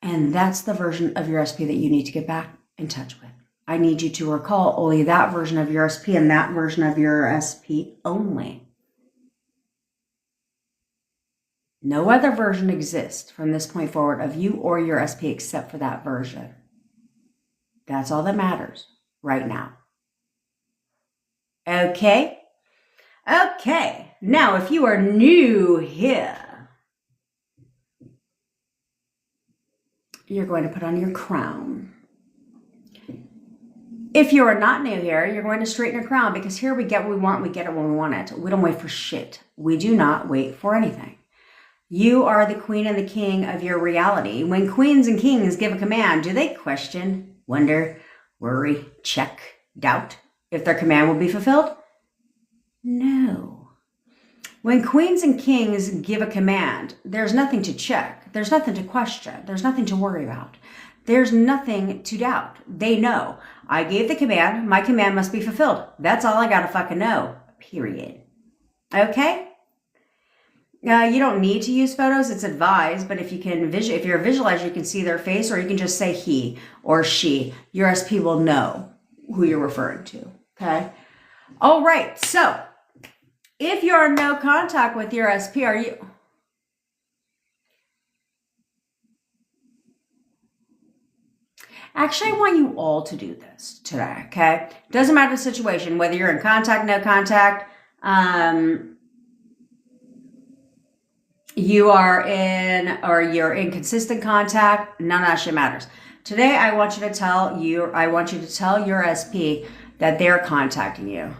And that's the version of your SP that you need to get back in touch with. I need you to recall only that version of your SP and that version of your SP only. No other version exists from this point forward of you or your SP except for that version. That's all that matters right now. Okay? Okay. Now, if you are new here, you're going to put on your crown. If you are not new here, you're going to straighten your crown, because here we get what we want. We get it when we want it. We don't wait for shit. We do not wait for anything. You are the queen and the king of your reality. When queens and kings give a command, do they question, wonder, worry, check, doubt if their command will be fulfilled? No. When queens and kings give a command, there's nothing to check. There's nothing to question. There's nothing to worry about. There's nothing to doubt. They know. I gave the command. My command must be fulfilled. That's all I gotta fucking know. Period. Okay? You don't need to use photos. It's advised, but if you can if you're a visualizer, you can see their face, or you can just say he or she. Your SP will know who you're referring to. Okay? All right. So, if you're in no contact with your SP, are you... Actually, I want you all to do this today, okay? Doesn't matter the situation, whether you're in contact, no contact, you're in consistent contact, none of that shit matters. Today, I want you to tell your SP that they're contacting you.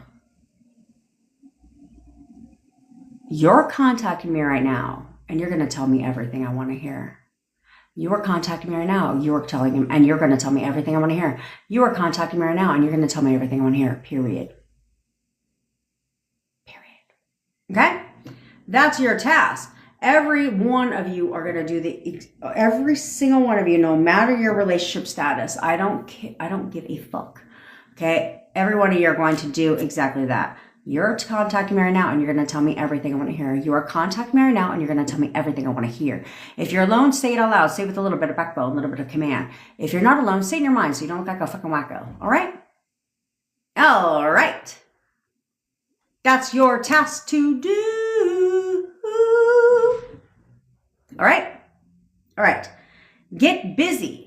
You're contacting me right now, and you're going to tell me everything I want to hear. You are contacting me right now. You are telling him, and you're going to tell me everything I want to hear. You are contacting me right now, and you're going to tell me everything I want to hear. Period. Okay? That's your task. Every one of you are going to do every single one of you, no matter your relationship status. I don't give a fuck. Okay? Every one of you are going to do exactly that. You're contacting me right now, and you're going to tell me everything I want to hear. You are contacting me right now, and you're going to tell me everything I want to hear. If you're alone, say it out loud. Say it with a little bit of backbone, a little bit of command. If you're not alone, say it in your mind so you don't look like a fucking wacko. All right? All right. That's your task to do. All right? All right. Get busy.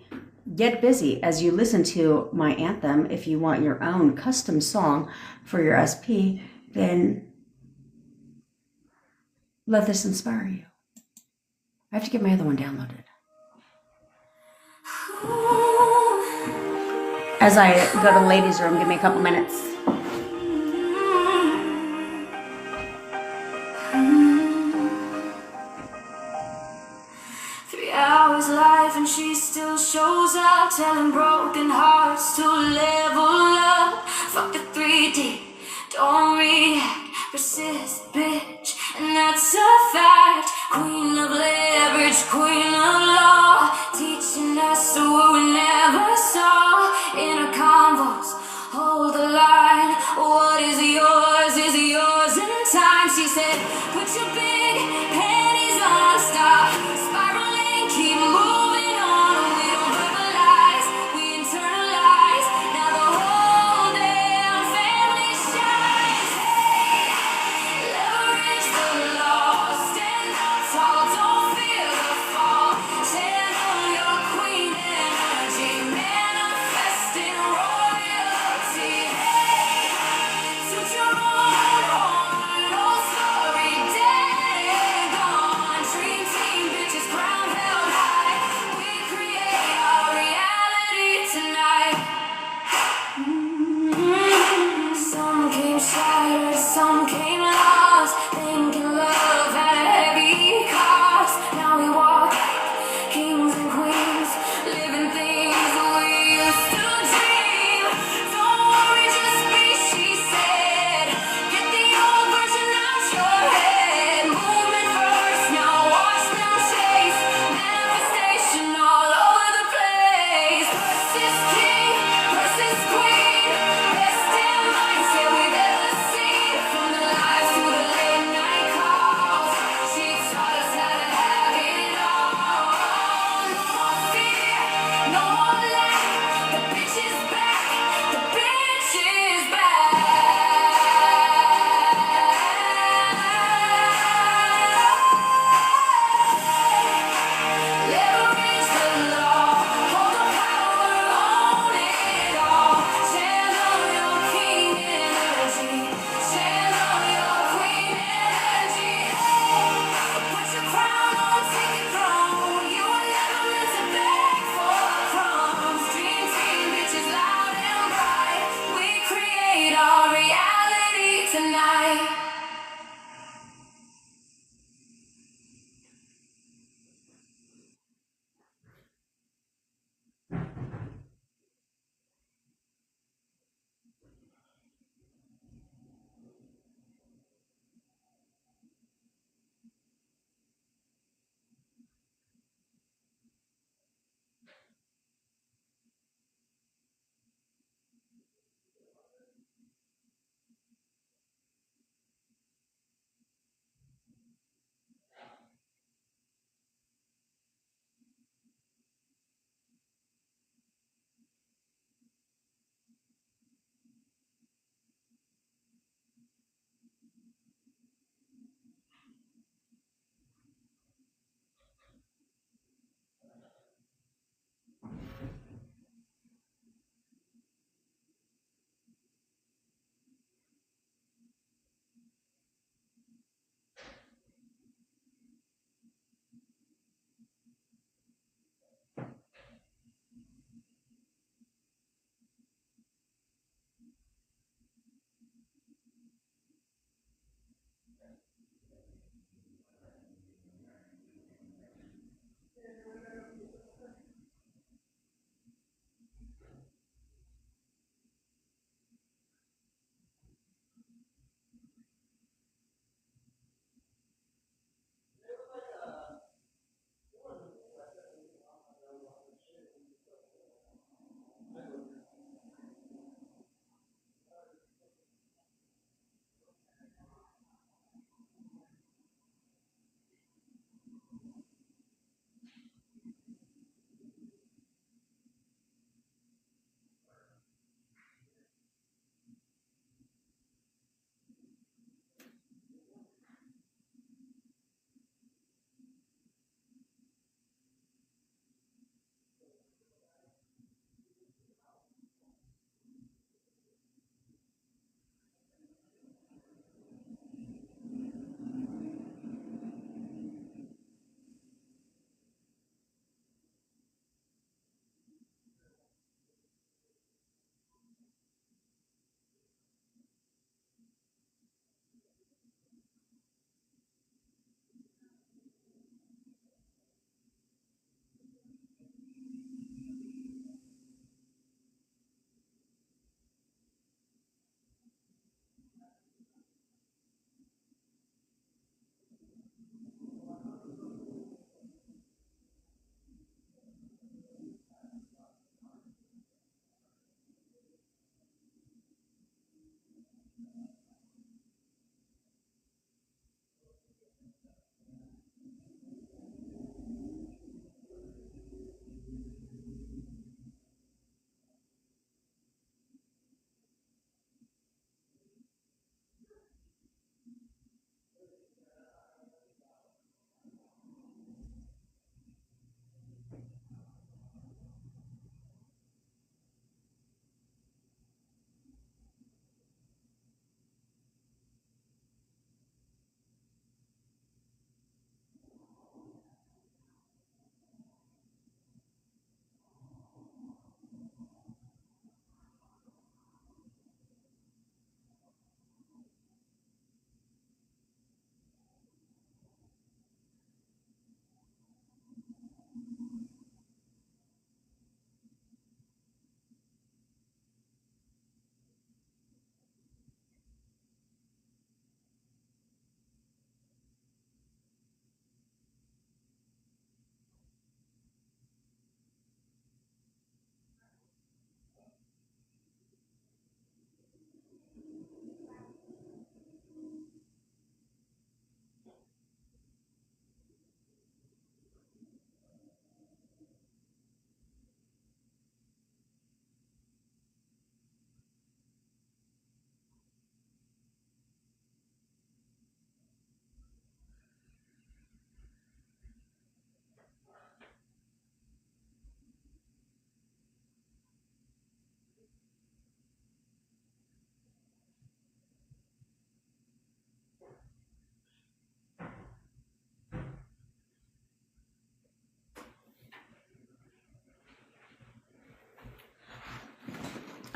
Get busy as you listen to my anthem. If you want your own custom song for your SP, then let this inspire you. I have to get my other one downloaded. As I go to the ladies' room, give me a couple minutes. 3 hours life and she still shows up, telling broken hearts to level up. Fuck the 3D, don't react, persist, bitch, and that's a fact. Queen of leverage, queen of law, teaching us what we never saw. Inner convos, hold the line. What is yours in time. She said, put your big panties on, stop spiraling, keep moving on. We don't verbalize, we internalize. Now the whole damn tonight.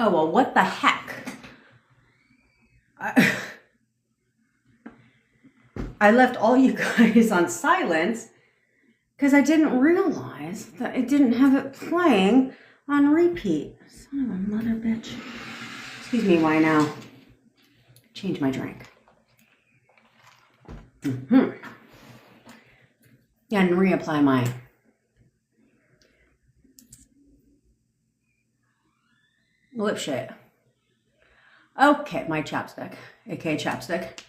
Oh, well, what the heck? I left all you guys on silence because I didn't realize that I didn't have it playing on repeat. Son of a mother bitch. Excuse me, why now? Change my drink. And reapply my lip shade. Okay, my chapstick, aka chapstick.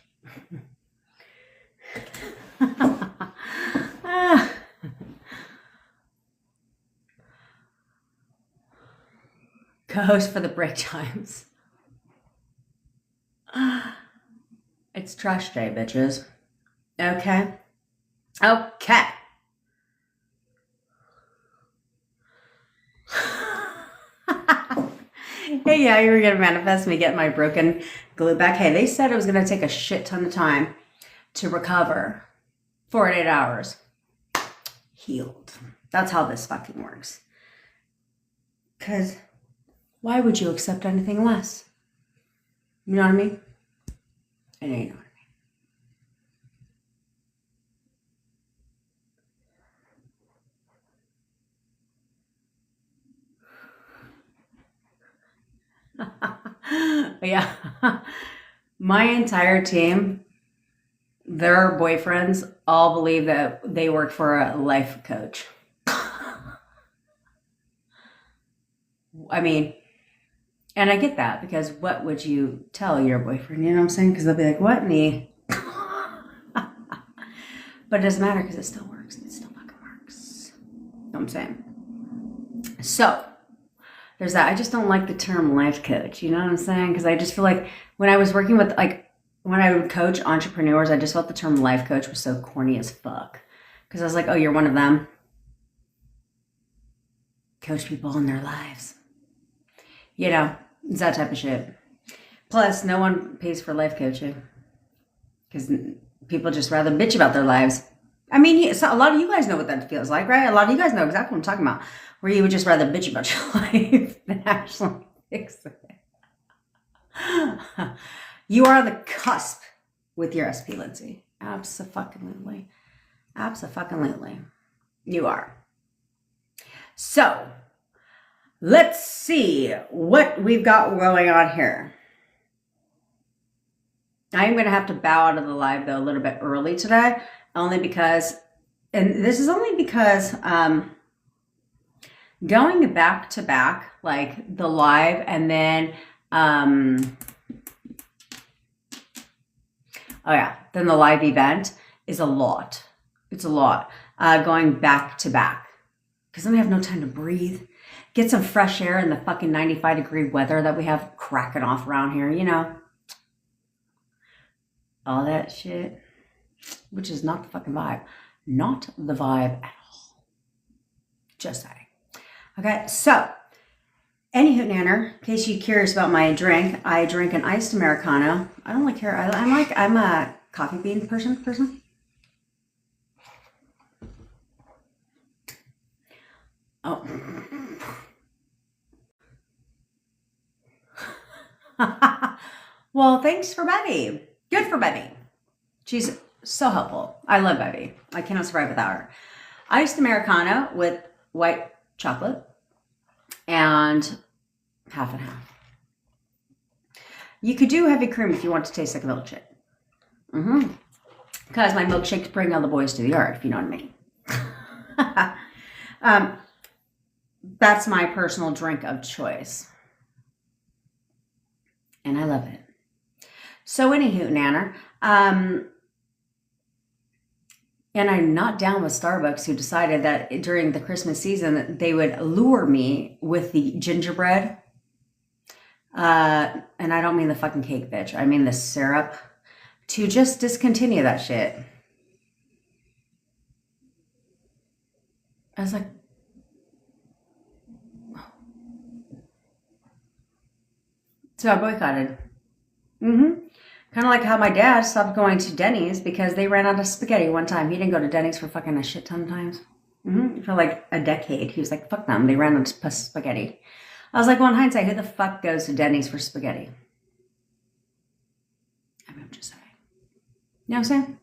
Co-host for the break times. It's trash day, bitches. Okay. Okay. Hey, yeah, you were going to manifest me getting my broken glue back. Hey, they said it was going to take a shit ton of time to recover. 48 hours. Healed. That's how this fucking works. Because why would you accept anything less? You know what I mean? I know you know what I mean. Yeah. My entire team, their boyfriends all believe that they work for a life coach. I mean, and I get that because what would you tell your boyfriend? You know what I'm saying? Because they'll be like, what in the... But it doesn't matter because it still works. It still fucking works. You know what I'm saying? So, there's that. I just don't like the term life coach. You know what I'm saying? Because I just feel like when I was working with, like, when I would coach entrepreneurs, I just felt the term life coach was so corny as fuck. Because I was like, oh, you're one of them. Coach people in their lives. You know, it's that type of shit. Plus, no one pays for life coaching. Because people just rather bitch about their lives. I mean, so a lot of you guys know what that feels like, right? A lot of you guys know exactly what I'm talking about. Where you would just rather bitch about your life than actually fix it. You are on the cusp with your SP, Lindsay. Abso-fucking-lutely. Abso-fucking-lutely. You are. So, let's see what we've got going on here. I'm going to have to bow out of the live, though, a little bit early today. Only because, and this is only because going back to back, like the live and then, then the live event is a lot. It's a lot. Going back to back. Because then we have no time to breathe. Get some fresh air in the fucking 95-degree weather that we have cracking off around here, you know. All that shit. Which is not the fucking vibe. Not the vibe at all. Just saying. Okay, so, anywho, Nanner, in case you're curious about my drink, I drink an iced Americano. I don't like care. I'm a coffee bean person. Oh. Well, thanks for Betty. Good for Betty. She's so helpful. I love Betty. I cannot survive without her. Iced Americano with white chocolate and half and half. You could do heavy cream if you want to taste like a milkshake. Because my milkshakes bring all the boys to the yard, if you know what I mean. That's my personal drink of choice. And I love it. So anywho, Nanner, and I'm not down with Starbucks, who decided that during the Christmas season they would lure me with the gingerbread. And I don't mean the fucking cake, bitch. I mean the syrup. To just discontinue that shit. I was like, so I boycotted. Kind of like how my dad stopped going to Denny's because they ran out of spaghetti one time. He didn't go to Denny's for fucking a shit ton of times. For like a decade. He was like, fuck them. They ran out of spaghetti. I was like, well, in hindsight, who the fuck goes to Denny's for spaghetti? I mean, I'm just saying. You know what I'm saying?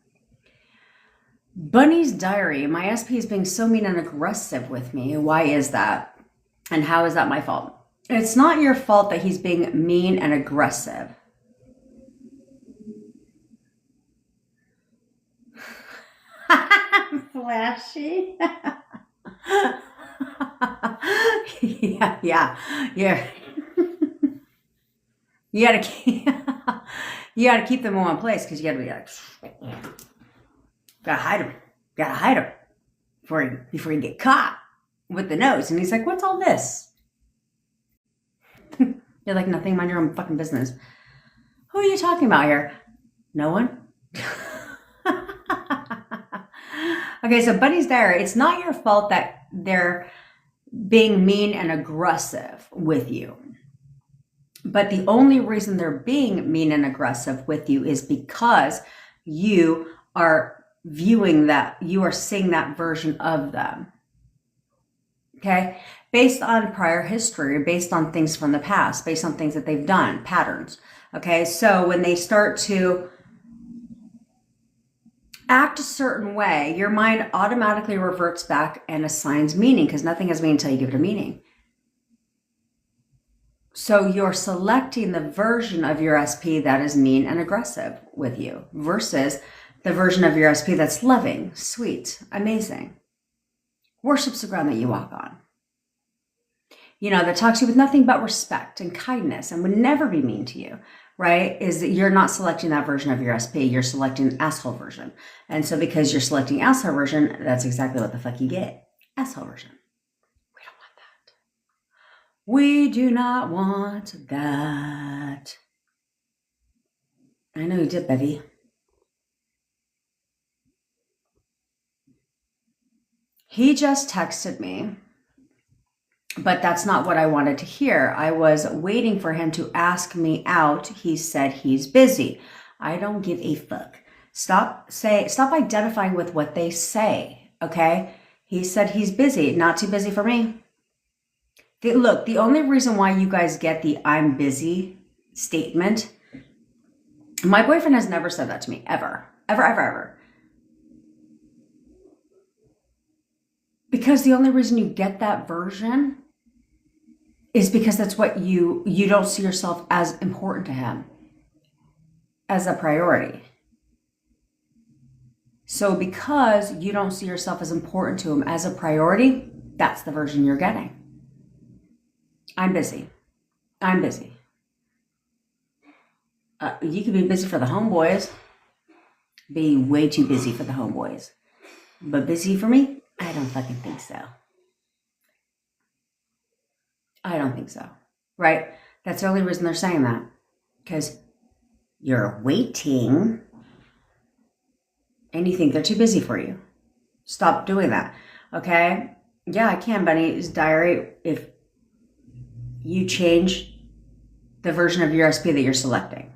Bunny's diary. My SP is being so mean and aggressive with me. Why is that? And how is that my fault? It's not your fault that he's being mean and aggressive. Flashy. yeah. You gotta keep, you gotta keep them in one place because you gotta be like, gotta hide him before you get caught with the nose. And he's like, what's all this? You're like, nothing, mind your own fucking business. Who are you talking about here? No one? Okay, so Bunny's diary. It's not your fault that they're being mean and aggressive with you. But the only reason they're being mean and aggressive with you is because you are viewing that, you are seeing that version of them. Okay? Based on prior history, based on things from the past, based on things that they've done, patterns. Okay? So when they start to act a certain way, your mind automatically reverts back and assigns meaning because nothing has meaning until you give it a meaning. So you're selecting the version of your SP that is mean and aggressive with you versus the version of your SP that's loving, sweet, amazing, worships the ground that you walk on. You know, that talks to you with nothing but respect and kindness and would never be mean to you, right? Is that you're not selecting that version of your SP, you're selecting the asshole version. And so because you're selecting asshole version, that's exactly what the fuck you get. Asshole version. We do not want that. I know you did, Betty. He just texted me, but that's not what I wanted to hear. I was waiting for him to ask me out. He said he's busy. I don't give a fuck. Stop identifying with what they say, okay? He said he's busy. Not too busy for me. Look, the only reason why you guys get the I'm busy statement, my boyfriend has never said that to me, ever. Ever. Because the only reason you get that version is because that's what you don't see yourself as important to him, as a priority. So because you don't see yourself as important to him as a priority, that's the version you're getting. I'm busy. You could be busy for the homeboys. Be way too busy for the homeboys. But busy for me? I don't fucking think so. I don't think so. Right? That's the only reason they're saying that. Because you're waiting and you think they're too busy for you. Stop doing that. Okay? Yeah, I can, Bunny's diary. If you change the version of your SP that you're selecting.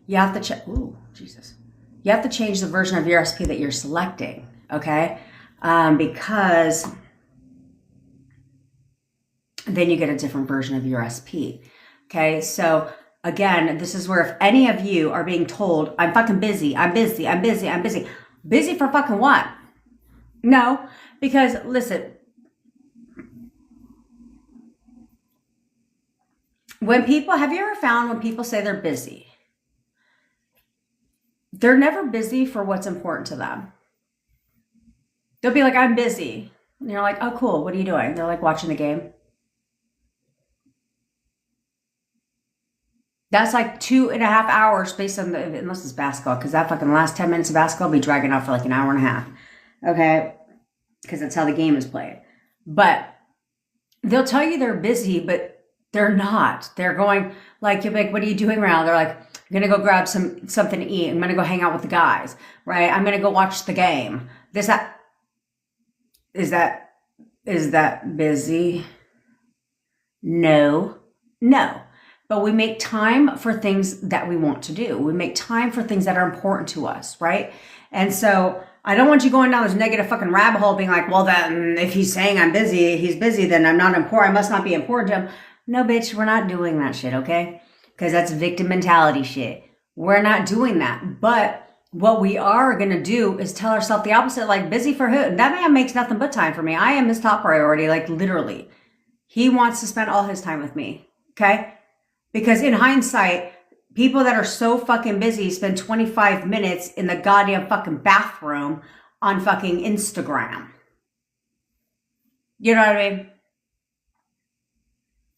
You have to check. Ooh, Jesus. You have to change the version of your SP that you're selecting, okay? Because then you get a different version of your SP, okay? So again, this is where if any of you are being told, I'm fucking busy, I'm busy. Busy for fucking what? No, because listen, have you ever found when people say they're busy, they're never busy for what's important to them. They'll be like, I'm busy. And you're like, oh, cool. What are you doing? They're like watching the game. That's like 2.5 hours based on unless it's basketball, because that fucking last 10 minutes of basketball will be dragging out for like an hour and a half. Okay? Because that's how the game is played. But they'll tell you they're busy, but they're not. They're going, like, you're like, what are you doing around? They're like, I'm going to go grab something to eat. I'm going to go hang out with the guys, right? I'm going to go watch the game. Is that busy? No. But we make time for things that we want to do. We make time for things that are important to us, right? And so I don't want you going down this negative fucking rabbit hole being like, well, then if he's saying he's busy, then I'm not important. I must not be important to him. No, bitch, we're not doing that shit, okay? Because that's victim mentality shit. We're not doing that. But what we are going to do is tell ourselves the opposite, like busy for who? That man makes nothing but time for me. I am his top priority, like literally. He wants to spend all his time with me, okay? Because in hindsight, people that are so fucking busy spend 25 minutes in the goddamn fucking bathroom on fucking Instagram. You know what I mean?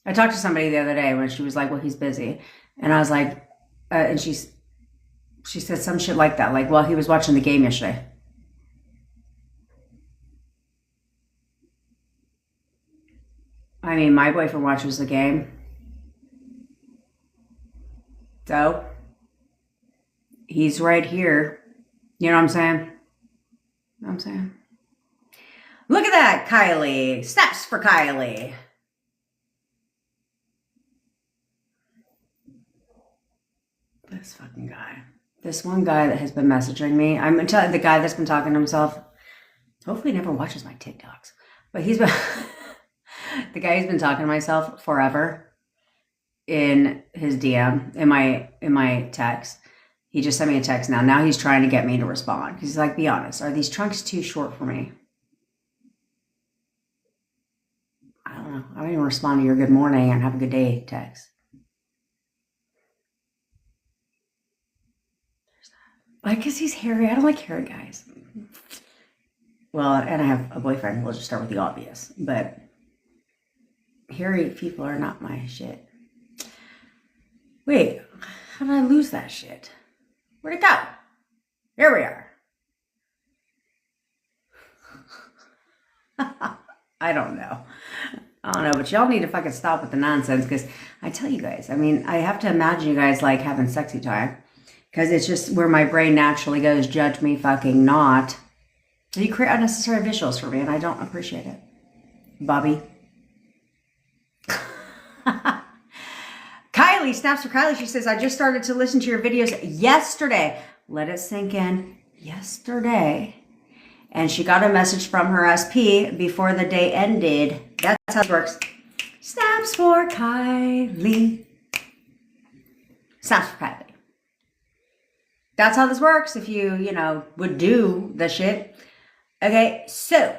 I talked to somebody the other day when she was like, well, he's busy. And I was like, and she said some shit like that. Like, well, he was watching the game yesterday. I mean, my boyfriend watches the game. So, he's right here. You know what I'm saying? You know what I'm saying? Look at that, Kylie. Snaps for Kylie. This fucking guy. This one guy that has been messaging me. I'm telling the guy that's been talking to himself. Hopefully he never watches my TikToks. But he's been the guy who's been talking to myself forever in his DM, in my text. He just sent me a text now. Now he's trying to get me to respond. Because he's like, be honest, are these trunks too short for me? I don't know. I don't even respond to your good morning and have a good day text. Like, because he's hairy. I don't like hairy guys. Well, and I have a boyfriend. We'll just start with the obvious. But hairy people are not my shit. Wait, how did I lose that shit? Where'd it go? Here we are. I don't know. But y'all need to fucking stop with the nonsense, because I tell you guys, I mean, I have to imagine you guys like having sexy time, because it's just where my brain naturally goes, judge me fucking not. You create unnecessary visuals for me, and I don't appreciate it. Bobby. Kylie, snaps for Kylie. She says, I just started to listen to your videos yesterday. Let it sink in. Yesterday. And she got a message from her SP before the day ended. That's how it works. Snaps for Kylie. Snaps for Kylie. That's how this works if you would do the shit. Okay, so.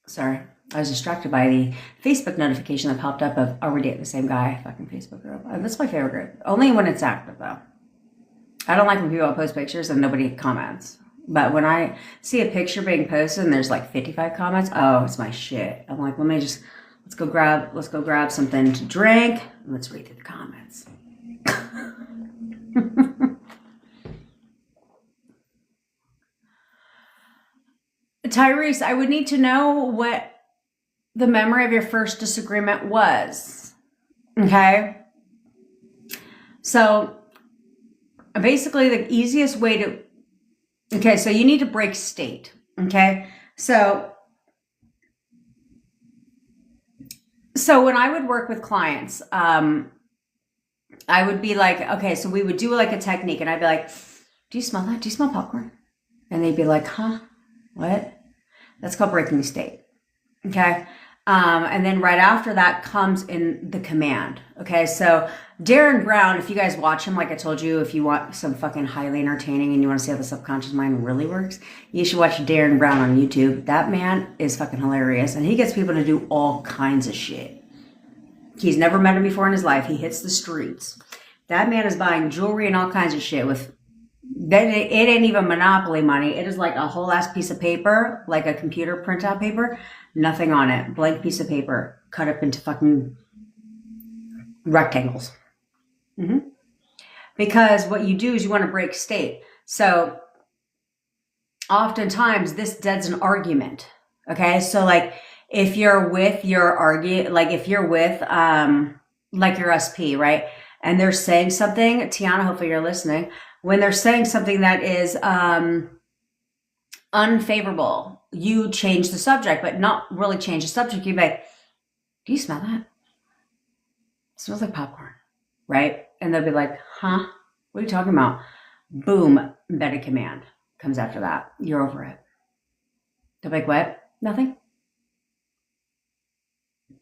Sorry, I was distracted by the Facebook notification that popped up of, are we dating the same guy? Fucking Facebook group. That's my favorite group. Only when it's active, though. I don't like when people post pictures and nobody comments. But when I see a picture being posted and there's like 55 comments, oh, it's my shit. I'm like, let's go grab something to drink, and let's read through the comments. Tyrese, I would need to know what the memory of your first disagreement was. Okay? So, basically the easiest way to... Okay, so you need to break state. Okay? So when I would work with clients, I would be like, okay, so we would do like a technique, and I'd be like, do you smell that? Do you smell popcorn? And they'd be like, huh? What? That's called breaking state. Okay. And then right after that comes in the command. Okay. So Darren Brown, if you guys watch him, like I told you, if you want some fucking highly entertaining and you want to see how the subconscious mind really works, you should watch Darren Brown on YouTube. That man is fucking hilarious. And he gets people to do all kinds of shit. He's never met him before in his life. He hits the streets. That man is buying jewelry and all kinds of shit with... Then it ain't even Monopoly money. It is like a whole ass piece of paper, like a computer printout paper, nothing on it. Blank piece of paper, cut up into fucking rectangles. Because what you do is you want to break state. So oftentimes this deads an argument. Okay. So like if you're with your like your SP, right? And they're saying something, Tiana, hopefully you're listening. When they're saying something that is unfavorable, you change the subject, but not really change the subject. You'd be like, do you smell that? It smells like popcorn, right? And they'll be like, huh? What are you talking about? Boom, meta command comes after that. You're over it. They'll be like, what? Nothing?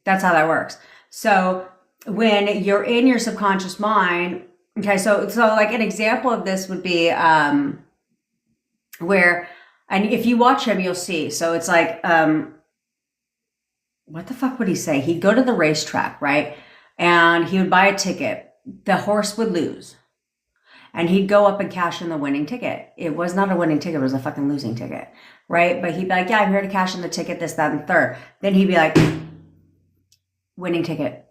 That's how that works. So when you're in your subconscious mind, okay, so like an example of this would be where, and if you watch him, you'll see. So it's like, what the fuck would he say? He'd go to the racetrack, right? And he would buy a ticket. The horse would lose. And he'd go up and cash in the winning ticket. It was not a winning ticket. It was a fucking losing ticket, right? But he'd be like, yeah, I'm here to cash in the ticket, this, that, and third. Then he'd be like, winning ticket.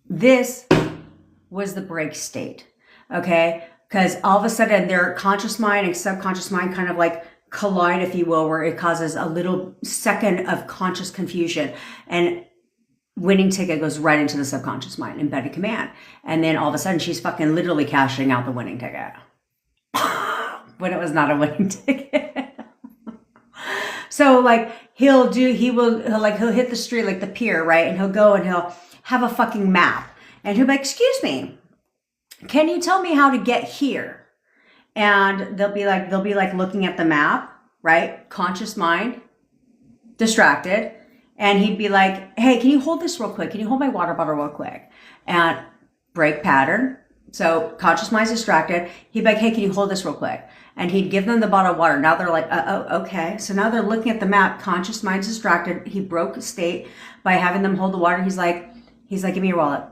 This was the break state, okay? Because all of a sudden their conscious mind and subconscious mind kind of like collide, if you will, where it causes a little second of conscious confusion. And winning ticket goes right into the subconscious mind, embedded command. And then all of a sudden she's fucking literally cashing out the winning ticket when it was not a winning ticket. So like he'll hit the street, like the pier, right? And he'll go and he'll have a fucking map. And he'll be like, excuse me, can you tell me how to get here? And they'll be like looking at the map, right? Conscious mind, distracted. And he'd be like, hey, can you hold this real quick? Can you hold my water bottle real quick? And break pattern. So conscious mind's distracted. He'd be like, hey, can you hold this real quick? And he'd give them the bottle of water. Now they're like, oh, okay. So now they're looking at the map. Conscious mind's distracted. He broke the state by having them hold the water. He's like, give me your wallet.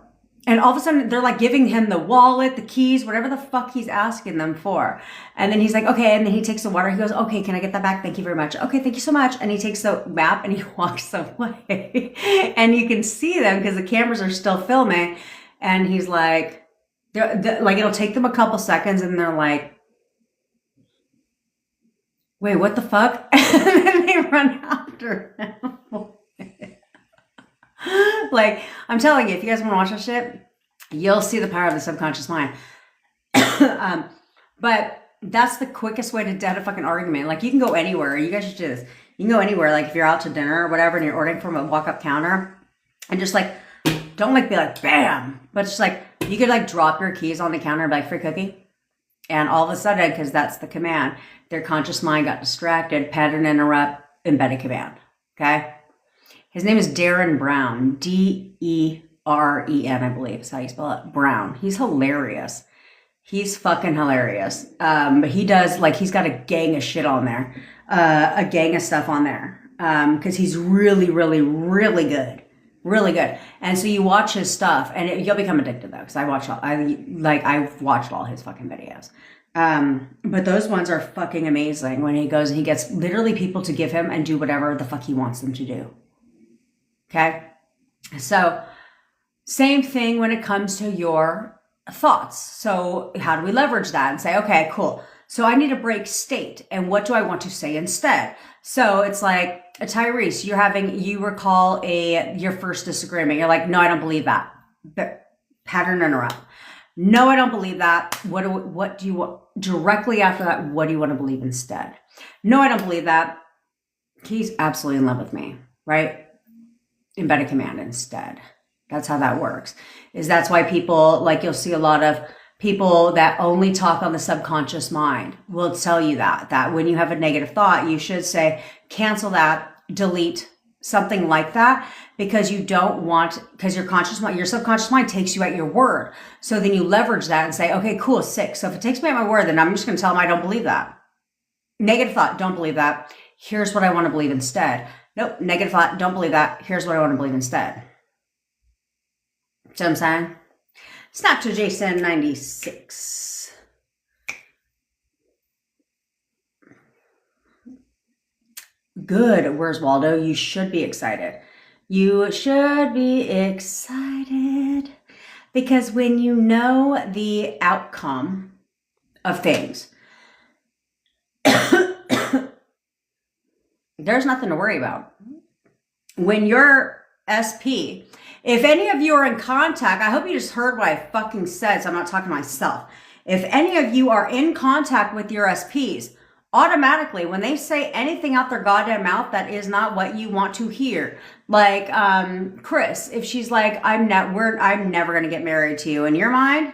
And all of a sudden they're like giving him the wallet, the keys, whatever the fuck he's asking them for. And then he's like, okay. And then he takes the water. He goes, okay, can I get that back? Thank you very much. Okay, thank you so much. And he takes the map and he walks away. And you can see them because the cameras are still filming. And he's like, like it'll take them a couple seconds and they're like, wait, what the fuck? And then they run after him. Like, I'm telling you, if you guys want to watch that shit, you'll see the power of the subconscious mind. But that's the quickest way to dead a fucking argument. Like, you can go anywhere. You guys should do this. You can go anywhere. Like, if you're out to dinner or whatever and you're ordering from a walk-up counter and just like, don't like be like, bam. But just like, you could like drop your keys on the counter and be like, free cookie. And all of a sudden, because that's the command, their conscious mind got distracted, pattern interrupt, embedded command. Okay? His name is Darren Brown, D-E-R-E-N, I believe is how you spell it. Brown. He's hilarious. He's fucking hilarious. But he does, like, he's got a gang of shit on there. A gang of stuff on there. Because he's really, really, really good. Really good. And so you watch his stuff, and you'll become addicted, though, because I've watched all his fucking videos. But those ones are fucking amazing when he goes and he gets literally people to give him and do whatever the fuck he wants them to do. Okay. So same thing when it comes to your thoughts. So how do we leverage that and say, okay, cool. So I need a break state. And what do I want to say instead? So it's like, Tyrese, you recall your first disagreement. You're like, no, I don't believe that. Pattern interrupt. No, I don't believe that. What do you want directly after that? What do you want to believe instead? No, I don't believe that. He's absolutely in love with me, right? Embedded command instead. That's how that works. That's why people, like you'll see a lot of people that only talk on the subconscious mind will tell you that when you have a negative thought, you should say, cancel that, delete, something like that, because you don't want, because your subconscious mind takes you at your word. So then you leverage that and say, okay, cool, 6. So if it takes me at my word, then I'm just going to tell them I don't believe that. Negative thought, don't believe that. Here's what I want to believe instead. Nope, negative thought, don't believe that. Here's what I want to believe instead. See what I'm saying? Snap to Jason 96. Good. Where's Waldo? You should be excited. You should be excited because when you know the outcome of things, there's nothing to worry about. When you're SP, if any of you are in contact, I hope you just heard what I fucking said, so I'm not talking to myself. If any of you are in contact with your SPs, automatically, when they say anything out their goddamn mouth that is not what you want to hear, like Chris, if she's like, I'm never going to get married to you, in your mind,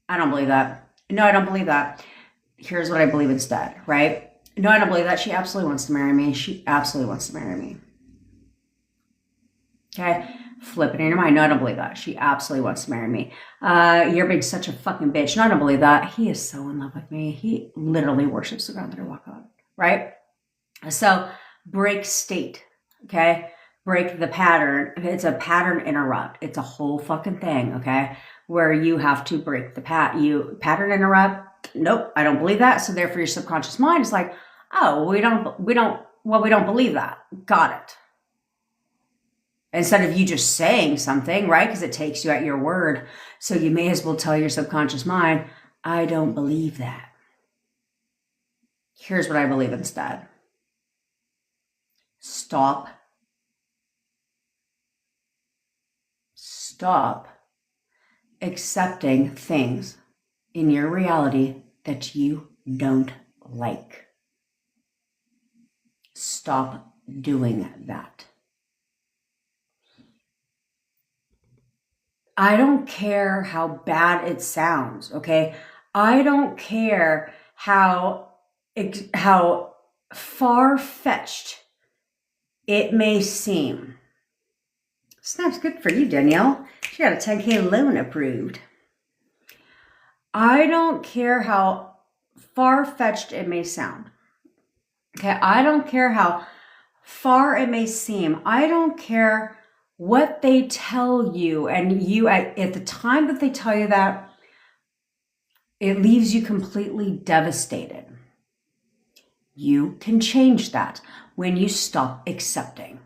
I don't believe that. No, I don't believe that. Here's what I believe instead, right? No, I don't believe that. She absolutely wants to marry me. She absolutely wants to marry me. Okay. Flip it in your mind. No, I don't believe that. She absolutely wants to marry me. You're being such a fucking bitch. No, I don't believe that. He is so in love with me. He literally worships the ground that I walk on. Right? So break state. Okay? Break the pattern. It's a pattern interrupt. It's a whole fucking thing. Okay? Where you have to break the pattern interrupt. Nope, I don't believe that. So therefore your subconscious mind is like, oh, we don't believe that. Got it. Instead of you just saying something, right? Because it takes you at your word. So you may as well tell your subconscious mind, I don't believe that. Here's what I believe instead. Stop accepting things in your reality that you don't like. Stop doing that. I don't care how bad it sounds, okay? I don't care how far-fetched it may seem. Snap's good for you, Danielle. She got a 10K loan approved. I don't care how far-fetched it may sound. Okay, I don't care how far it may seem. I don't care what they tell you, and you at the time that they tell you that, it leaves you completely devastated. You can change that when you stop accepting.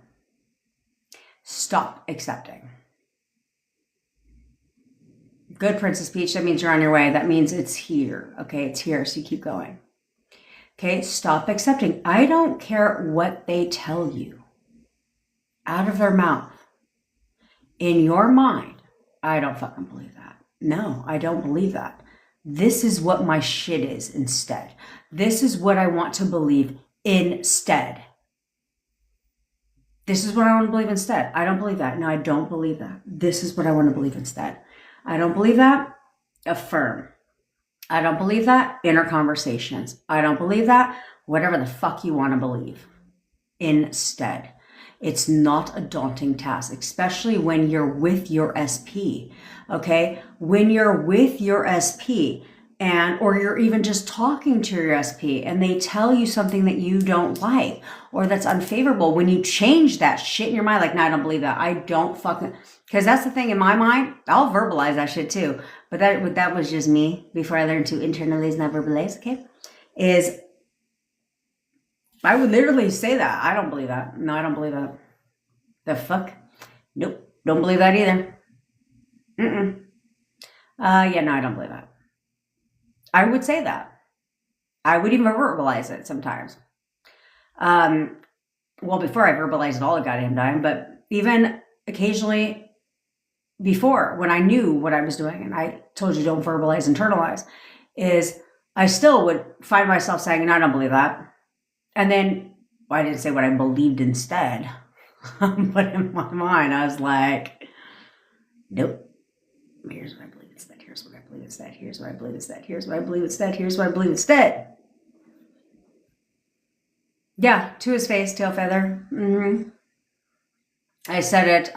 Stop accepting. Good, Princess Peach. That means you're on your way. That means it's here. Okay, it's here, so you keep going. Okay, stop accepting. I don't care what they tell you out of their mouth. In your mind, I don't fucking believe that. No, I don't believe that. This is what my shit is instead. This is what I want to believe instead. This is what I want to believe instead. I don't believe that. No, I don't believe that. This is what I want to believe instead. I don't believe that. Affirm. I don't believe that. Inner conversations. I don't believe that. Whatever the fuck you want to believe instead. It's not a daunting task, especially when you're with your SP, okay? When you're with your SP or you're even just talking to your SP and they tell you something that you don't like or that's unfavorable, when you change that shit in your mind, like, no, I don't believe that. I don't fucking, because that's the thing in my mind, I'll verbalize that shit too. But that was just me before I learned to internalize, not verbalize, okay? I would literally say that. I don't believe that. No, I don't believe that. The fuck? Nope. Don't believe that either. Yeah, no, I don't believe that. I would say that. I would even verbalize it sometimes. Well, before I verbalized it all the goddamn time, but even occasionally before, when I knew what I was doing, and I told you don't verbalize, internalize, is I still would find myself saying, no, I don't believe that. And then, well, I didn't say what I believed instead. But in my mind, I was like, nope. Here's what I believe instead. Here's what I believe instead. Here's what I believe instead. Here's what I believe instead. Here's what I believe instead. Yeah, to his face, tail feather. I said it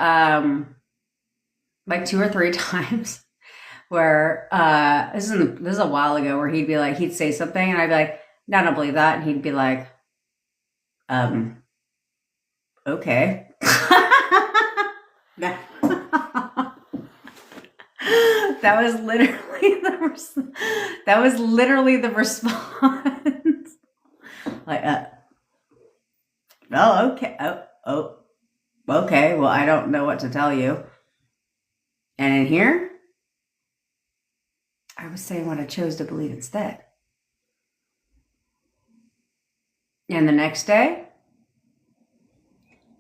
like 2 or 3 times. Where this is a while ago, where he'd say something, and I'd be like, no, I don't believe that, and he'd be like, okay. That was literally the response. Like, oh, okay. Oh, okay. Well, I don't know what to tell you. And in here, I was saying what I chose to believe instead. And the next day,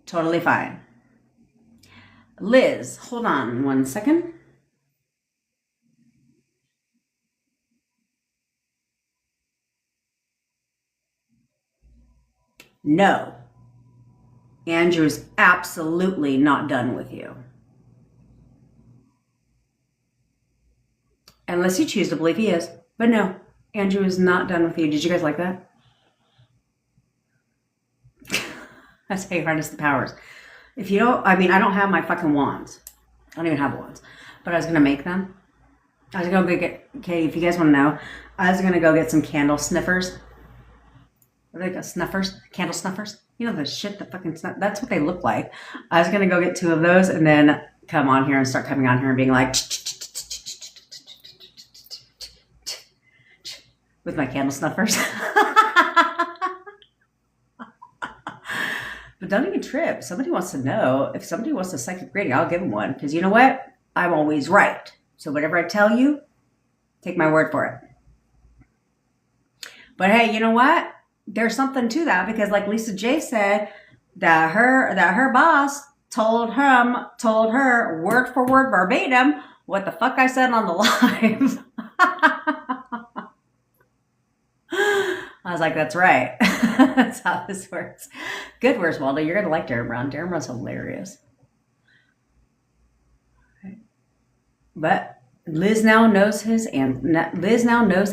totally fine. Liz, hold on 1 second. No. Andrew is absolutely not done with you. Unless you choose to believe he is. But no, Andrew is not done with you. Did you guys like that? That's how you harness the powers. If you don't, I mean, I don't have my fucking wands. I don't even have wands. But I was going to make them. I was going to go get, okay, if you guys want to know, I was going to go get some candle sniffers. What are they called? Snuffers? Candle snuffers? You know the shit that fucking snuff, that's what they look like. I was going to go get 2 of those and then come on here and start coming on here and being like, with my candle snuffers. But don't even trip. Somebody wants to know. If somebody wants a psychic reading, I'll give them one. Because you know what? I'm always right. So whatever I tell you, take my word for it. But hey, you know what? There's something to that. Because like Lisa J said, that her boss told her word for word verbatim what the fuck I said on the live. I was like, that's right. That's how this works. Good, where's Waldo? You're going to like Darren Brown. Darren Brown's hilarious. But Liz now knows the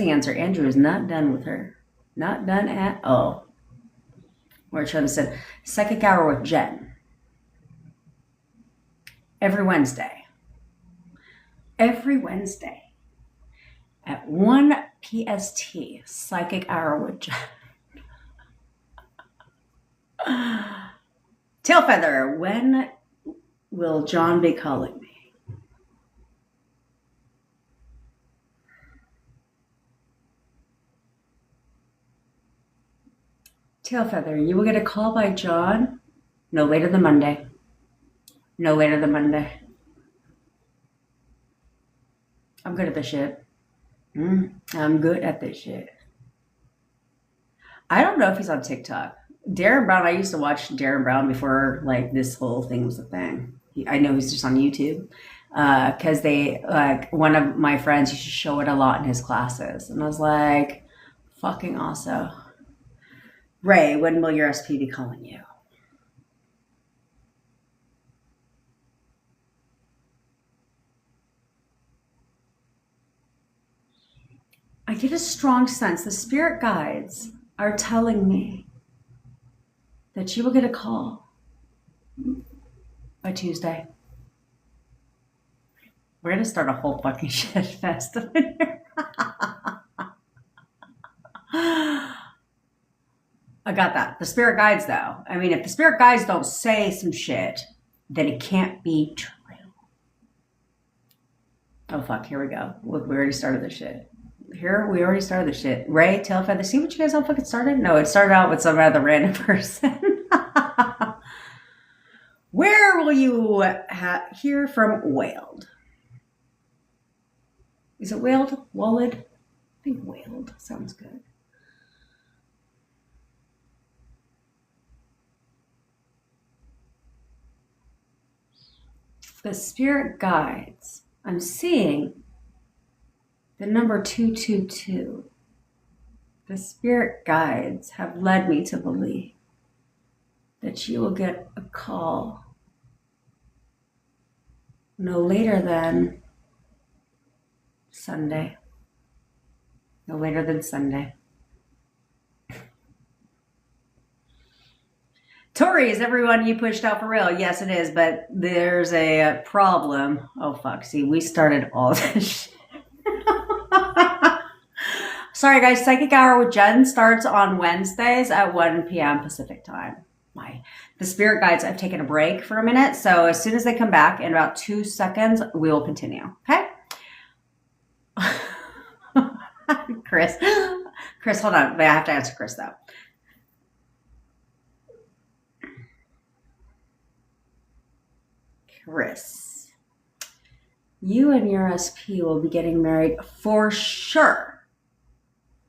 answer. Andrew is not done with her. Not done at all. We're trying to say Psychic Hour with Jen. Every Wednesday. Every Wednesday. At 1 PST, Psychic Hour with Jen. Tailfeather, when will John be calling me? Tailfeather, you will get a call by John no later than Monday. No later than Monday. I'm good at this shit. I'm good at this shit. I don't know if he's on TikTok. Darren Brown, I used to watch Darren Brown before like this whole thing was a thing. I know he's just on YouTube. Because they, like, one of my friends used to show it a lot in his classes. And I was like, fucking awesome. Ray, when will your SP be calling you? I get a strong sense. The spirit guides are telling me that you will get a call by Tuesday. We're going to start a whole fucking shit fest over here. I got that. The spirit guides, though. I mean, if the spirit guides don't say some shit, then it can't be true. Oh, fuck. Here we go. Look, we already started this shit. We already started this shit. Ray, Tailfeather, see what you guys all fucking started? No, it started out with some other random person. Where will you hear from Wailed? Is it Wailed? Walled? I think Wailed sounds good. The spirit guides. I'm seeing the number 222. The spirit guides have led me to believe that you will get a call no later than Sunday. No later than Sunday. Tori, is everyone you pushed out for real? Yes, it is, but there's a problem. Oh, fuck. See, we started all this shit. Sorry, guys. Psychic Hour with Jen starts on Wednesdays at 1 p.m. Pacific time. The spirit guides, I've taken a break for a minute, so as soon as they come back in about 2 seconds, we will continue. Okay? Chris, hold on. I have to answer Chris, though. Chris, you and your SP will be getting married for sure.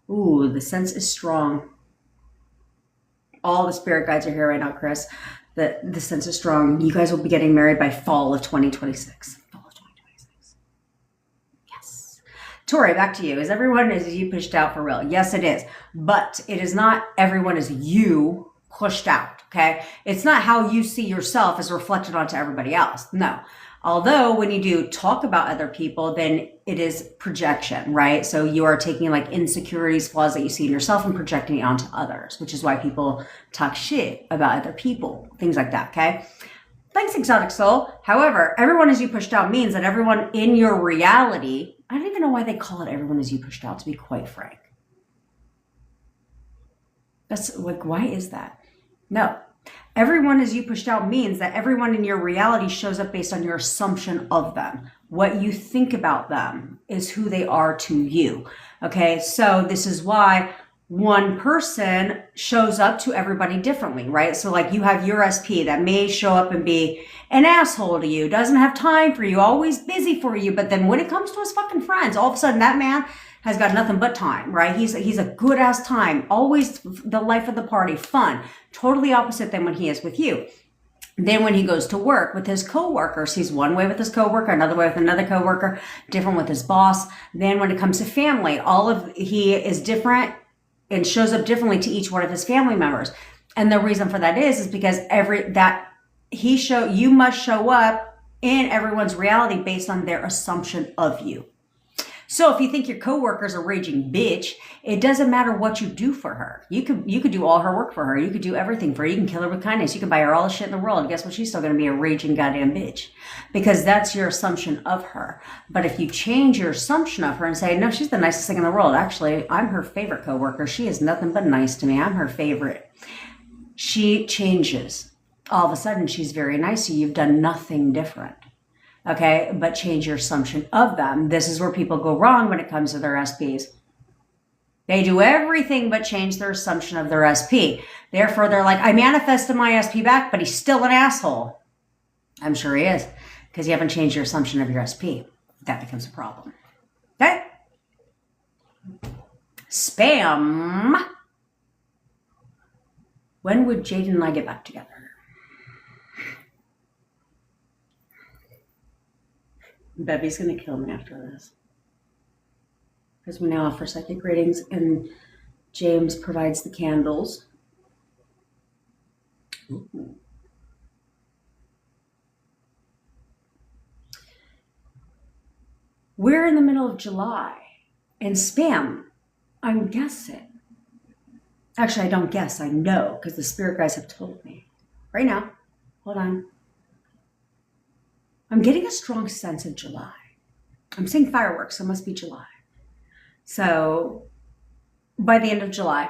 Ooh, the sense is strong. All the spirit guides are here right now, Chris. The sense is strong. You guys will be getting married by fall of 2026. Fall of 2026. Yes. Tori, back to you. Is everyone as you pushed out for real? Yes, it is. But it is not everyone as you pushed out, okay? It's not how you see yourself as reflected onto everybody else. No. Although when you do talk about other people, then it is projection, right? So you are taking like insecurities, flaws that you see in yourself and projecting it onto others, which is why people talk shit about other people, things like that, okay? Thanks, Exotic Soul. However, everyone as you pushed out means that everyone in your reality, I don't even know why they call it everyone as you pushed out, to be quite frank. That's like, why is that? No. Everyone as you pushed out means that everyone in your reality shows up based on your assumption of them. What you think about them is who they are to you. Okay, so this is why one person shows up to everybody differently, right? So like you have your SP that may show up and be an asshole to you, doesn't have time for you, always busy for you, but then when it comes to his fucking friends, all of a sudden that man has got nothing but time, right? He's a good ass time, always the life of the party, fun, totally opposite than when he is with you. Then when he goes to work with his coworkers, he's one way with his coworker, another way with another coworker, different with his boss. Then when it comes to family, he is different and shows up differently to each one of his family members. And the reason for that is because you must show up in everyone's reality based on their assumption of you. So if you think your coworker's a raging bitch, it doesn't matter what you do for her. You could do all her work for her. You could do everything for her. You can kill her with kindness. You can buy her all the shit in the world. And guess what? She's still going to be a raging goddamn bitch because that's your assumption of her. But if you change your assumption of her and say, no, she's the nicest thing in the world. Actually, I'm her favorite coworker. She is nothing but nice to me. I'm her favorite. She changes. All of a sudden, she's very nice to you. You've done nothing different. Okay, but change your assumption of them. This is where people go wrong when it comes to their SPs. They do everything but change their assumption of their SP. Therefore, they're like, I manifested my SP back, but he's still an asshole. I'm sure he is, because you haven't changed your assumption of your SP. That becomes a problem. Okay? Spam. When would Jaden and I get back together? Bevy's going to kill me after this. Because we now offer psychic readings and James provides the candles. Ooh. We're in the middle of July. And spam, I'm guessing. Actually, I don't guess. I know because the spirit guides have told me. Right now. Hold on. I'm getting a strong sense of July. I'm seeing fireworks, so it must be July. So by the end of July.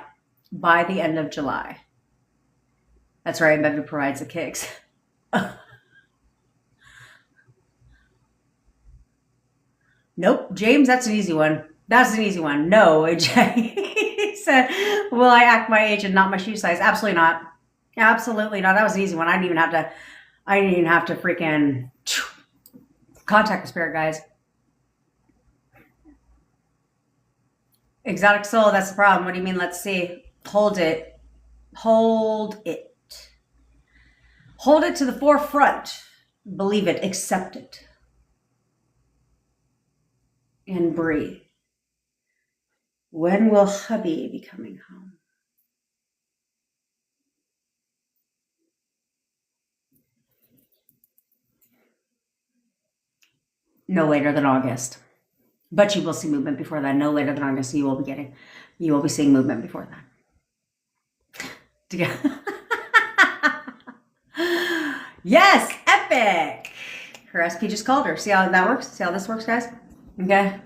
That's right, Bevy provides the kicks. Nope, James, that's an easy one. No, Jay said, will I act my age and not my shoe size? Absolutely not. Absolutely not. That was an easy one. I didn't even have to freaking contact the spirit guys. Exotic soul, that's the problem. What do you mean? Let's see. Hold it. Hold it to the forefront. Believe it. Accept it. And breathe. When will hubby be coming home? No later than August. But you will see movement before that. No later than August. You will be seeing movement before that. Yes, epic. Her SP just called her. See how that works? See how this works, guys? Okay.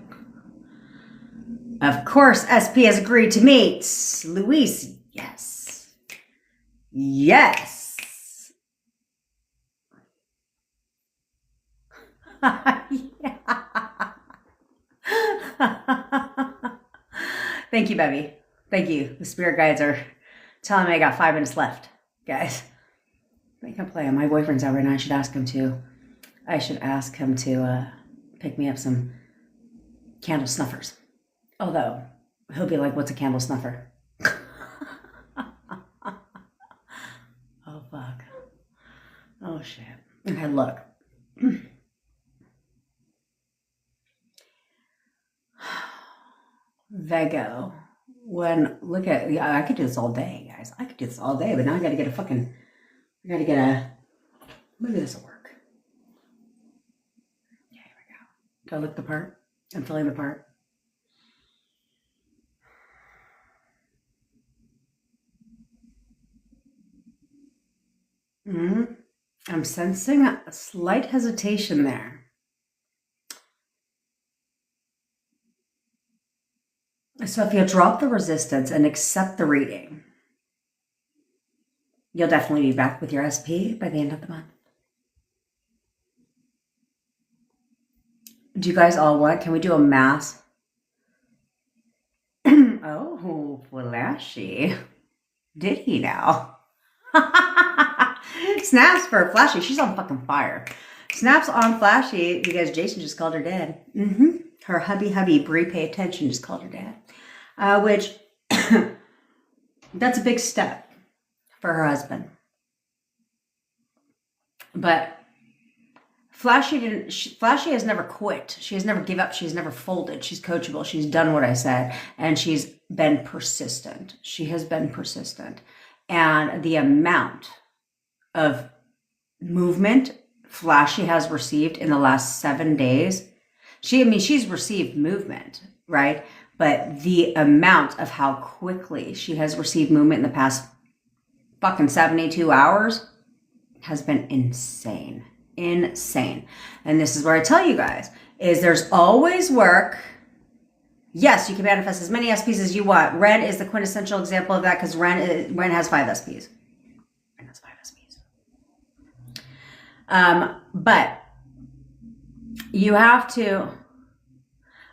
Of course, SP has agreed to meet. Luis, yes. Yes. Thank you, Bevy. Thank you. The spirit guides are telling me I got 5 minutes left, guys. I can play. My boyfriend's out right now. I should ask him to pick me up some candle snuffers. Although he'll be like, "What's a candle snuffer?" Oh fuck. Oh shit. Okay, look. Vego. I could do this all day, guys. I could do this all day, but now I gotta get maybe this will work. Yeah, here we go. Do I look the part? I'm filling the part. I'm sensing a slight hesitation there. So if you drop the resistance and accept the reading, you'll definitely be back with your SP by the end of the month. Do you guys all want? Can we do a mass? Oh, Flashy. Did he now? Snaps for Flashy. She's on fucking fire. Snaps on Flashy because Jason just called her dad. Her hubby, Brie, pay attention, just called her dad. Which, that's a big step for her husband. But Flashy has never quit. She has never given up. She's never folded. She's coachable. She's done what I said. And she's been persistent. She has been persistent. And the amount of movement Flashy has received in the last 7 days, she's received movement, right? But the amount of how quickly she has received movement in the past fucking 72 hours has been insane. Insane. And this is where I tell you guys, is there's always work. Yes, you can manifest as many SPs as you want. Ren is the quintessential example of that because Ren has 5 SPs. Ren has 5 SPs. But you have to.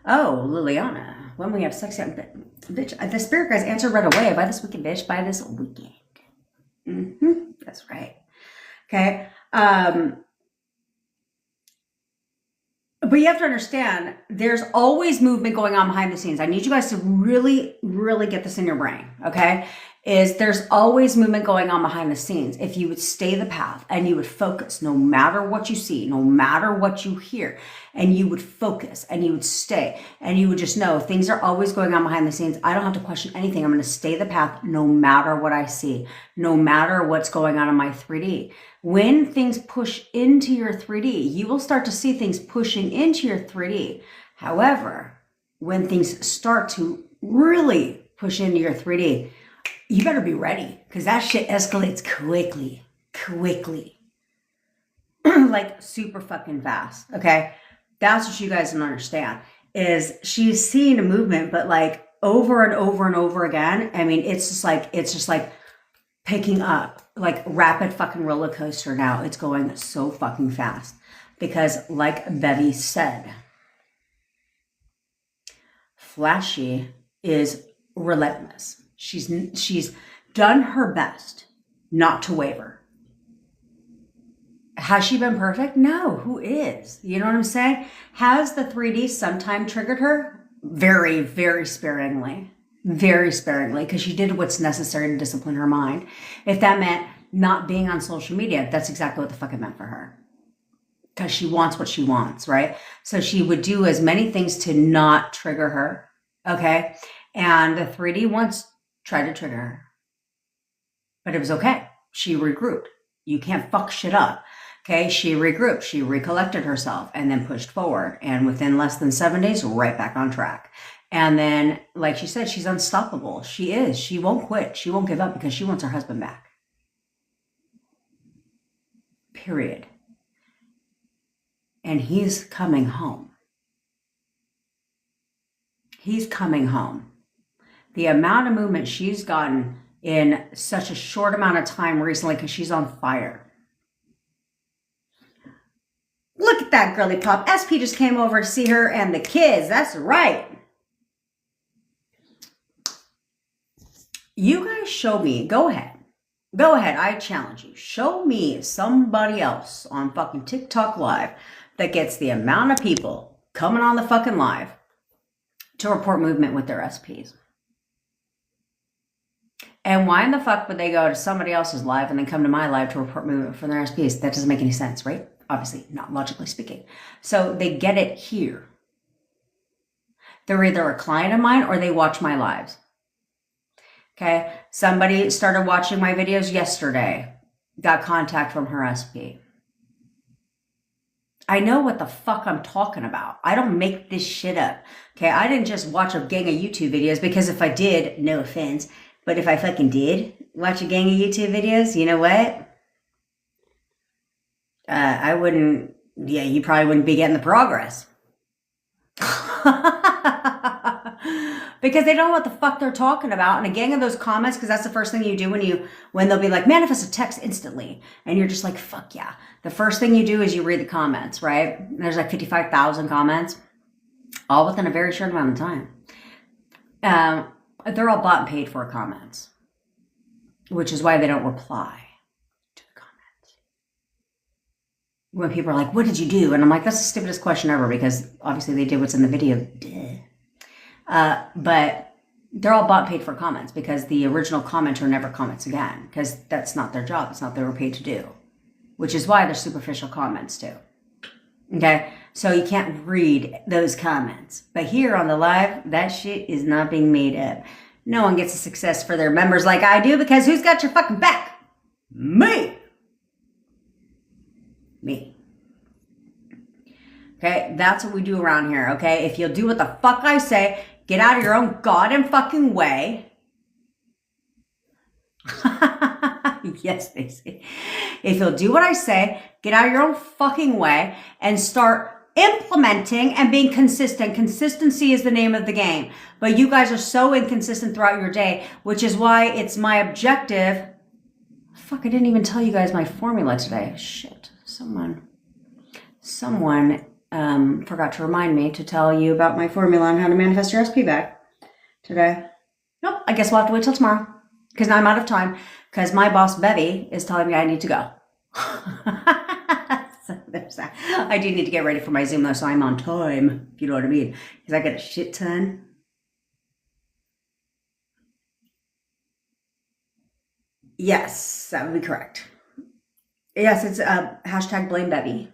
Oh, Liliana, when we have sex, bitch, the spirit guys answer right away. By this weekend, bitch. By this weekend. That's right. Okay. But you have to understand, there's always movement going on behind the scenes. I need you guys to really, really get this in your brain, okay? There's always movement going on behind the scenes. If you would stay the path and you would focus, no matter what you see, no matter what you hear, and you would focus and you would stay and you would just know things are always going on behind the scenes. I don't have to question anything. I'm going to stay the path no matter what I see, no matter what's going on in my 3D. When things push into your 3D, you will start to see things pushing into your 3D. However, when things start to really push into your 3D, you better be ready because that shit escalates quickly. Like super fucking fast, okay? That's what you guys don't understand, is she's seeing a movement, but like over and over and over again. I mean, it's just like picking up, like rapid fucking roller coaster now. It's going so fucking fast because like Betty said, Flashy is relentless. She's done her best not to waver. Has she been perfect? No, who is? You know what I'm saying? Has the 3D sometime triggered her? Very, very sparingly. Very sparingly, because she did what's necessary to discipline her mind. If that meant not being on social media, that's exactly what the fuck it meant for her. Because she wants what she wants, right? So she would do as many things to not trigger her, okay? And the 3D once tried to trigger her. But it was okay. She regrouped. You can't fuck shit up. Okay, she regrouped, she recollected herself and then pushed forward. And within less than 7 days, right back on track. And then, like she said, she's unstoppable. She is. She won't quit. She won't give up because she wants her husband back. Period. And he's coming home. He's coming home. The amount of movement she's gotten in such a short amount of time recently because she's on fire. Look at that girly pop. SP just came over to see her and the kids. That's right. You guys show me. Go ahead. Go ahead. I challenge you. Show me somebody else on fucking TikTok Live that gets the amount of people coming on the fucking live to report movement with their SPs. And why in the fuck would they go to somebody else's live and then come to my live to report movement from their SPs? That doesn't make any sense, right? Obviously, not logically speaking. So they get it here. They're either a client of mine or they watch my lives. Okay? Somebody started watching my videos yesterday. Got contact from her SP. I know what the fuck I'm talking about. I don't make this shit up. Okay? I didn't just watch a gang of YouTube videos because if I did, no offense, but if I fucking did watch a gang of YouTube videos, you know what? I wouldn't, yeah, you probably wouldn't be getting the progress. Because they don't know what the fuck they're talking about. And a gang of those comments, because that's the first thing you do when they'll be like, manifest a text instantly. And you're just like, fuck yeah. The first thing you do is you read the comments, right? And there's like 55,000 comments, all within a very short amount of time. They're all bought and paid for comments, which is why they don't reply to the comments. When people are like, what did you do? And I'm like, that's the stupidest question ever, because obviously they did what's in the video. But they're all bought and paid for comments, because the original commenter never comments again, because that's not their job. It's not what they were paid to do, which is why they're superficial comments too. Okay, so you can't read those comments. But here on the live, that shit is not being made up. No one gets a success for their members like I do, because who's got your fucking back? Me. Me. Okay, that's what we do around here, okay? If you'll do what the fuck I say, get out of your own goddamn fucking way. Yes, Stacey. If you'll do what I say, get out of your own fucking way and start implementing and being consistent. Consistency is the name of the game. But you guys are so inconsistent throughout your day, which is why it's my objective. Fuck, I didn't even tell you guys my formula today. Shit. Someone forgot to remind me to tell you about my formula on how to manifest your SP back today. Nope, I guess we'll have to wait till tomorrow, because now I'm out of time, because my boss, Bevy, is telling me I need to go. So there's that. I do need to get ready for my Zoom, though, so I'm on time, if you know what I mean, because I got a shit ton. Yes, that would be correct. Yes, it's hashtag blame Bevy.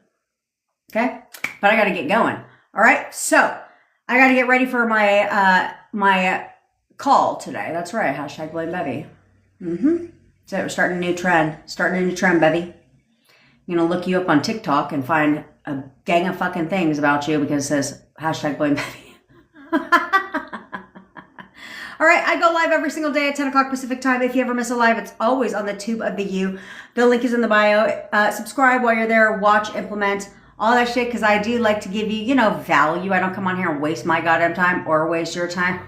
Okay, but I got to get going. All right, so I got to get ready for my my call today. That's right, hashtag blame Bevy. So we're starting a new trend. Bevy. I'm gonna look you up on TikTok and find a gang of fucking things about you because it says hashtag blame Bevy. All right, I go live every single day at 10 o'clock Pacific time. If you ever miss a live, it's always on the Tube of the U. The link is in the bio. Subscribe while you're there. Watch, implement, all that shit, because I do like to give you, value. I don't come on here and waste my goddamn time or waste your time.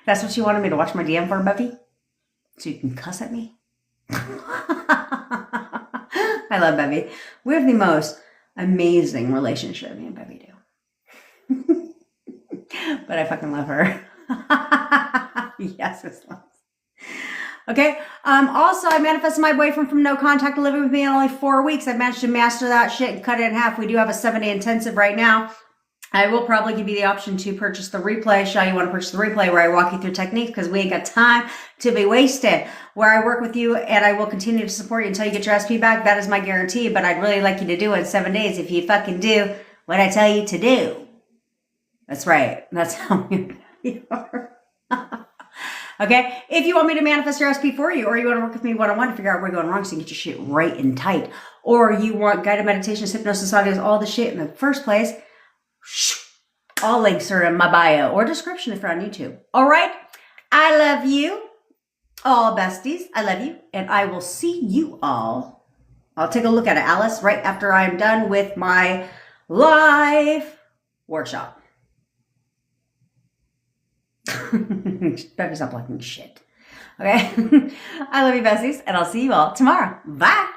That's what you wanted me to watch my DM for, Bevy? So you can cuss at me? I love Bevy. We have the most amazing relationship, me and Bevy do. But I fucking love her. Yes, it's loves. Okay. Also, I manifested my boyfriend from no contact to living with me in only 4 weeks. I've managed to master that shit and cut it in half. We do have a 7-day intensive right now. I will probably give you the option to purchase the replay. Show you want to purchase the replay where I walk you through techniques, because we ain't got time to be wasted. Where I work with you, and I will continue to support you until you get your SP back. That is my guarantee, but I'd really like you to do it in 7 days if you fucking do what I tell you to do. That's right. That's how you are. Okay? If you want me to manifest your SP for you, or you want to work with me one-on-one to figure out where you're going wrong so you can get your shit right and tight, or you want guided meditations, hypnosis, audios, all the shit in the first place, all links are in my bio or description if you're on YouTube. All right? I love you, all besties. I love you, and I will see you all. I'll take a look at it, Alice, right after I'm done with my live workshop. Better stop blocking shit. Okay? I love you, besties, and I'll see you all tomorrow. Bye.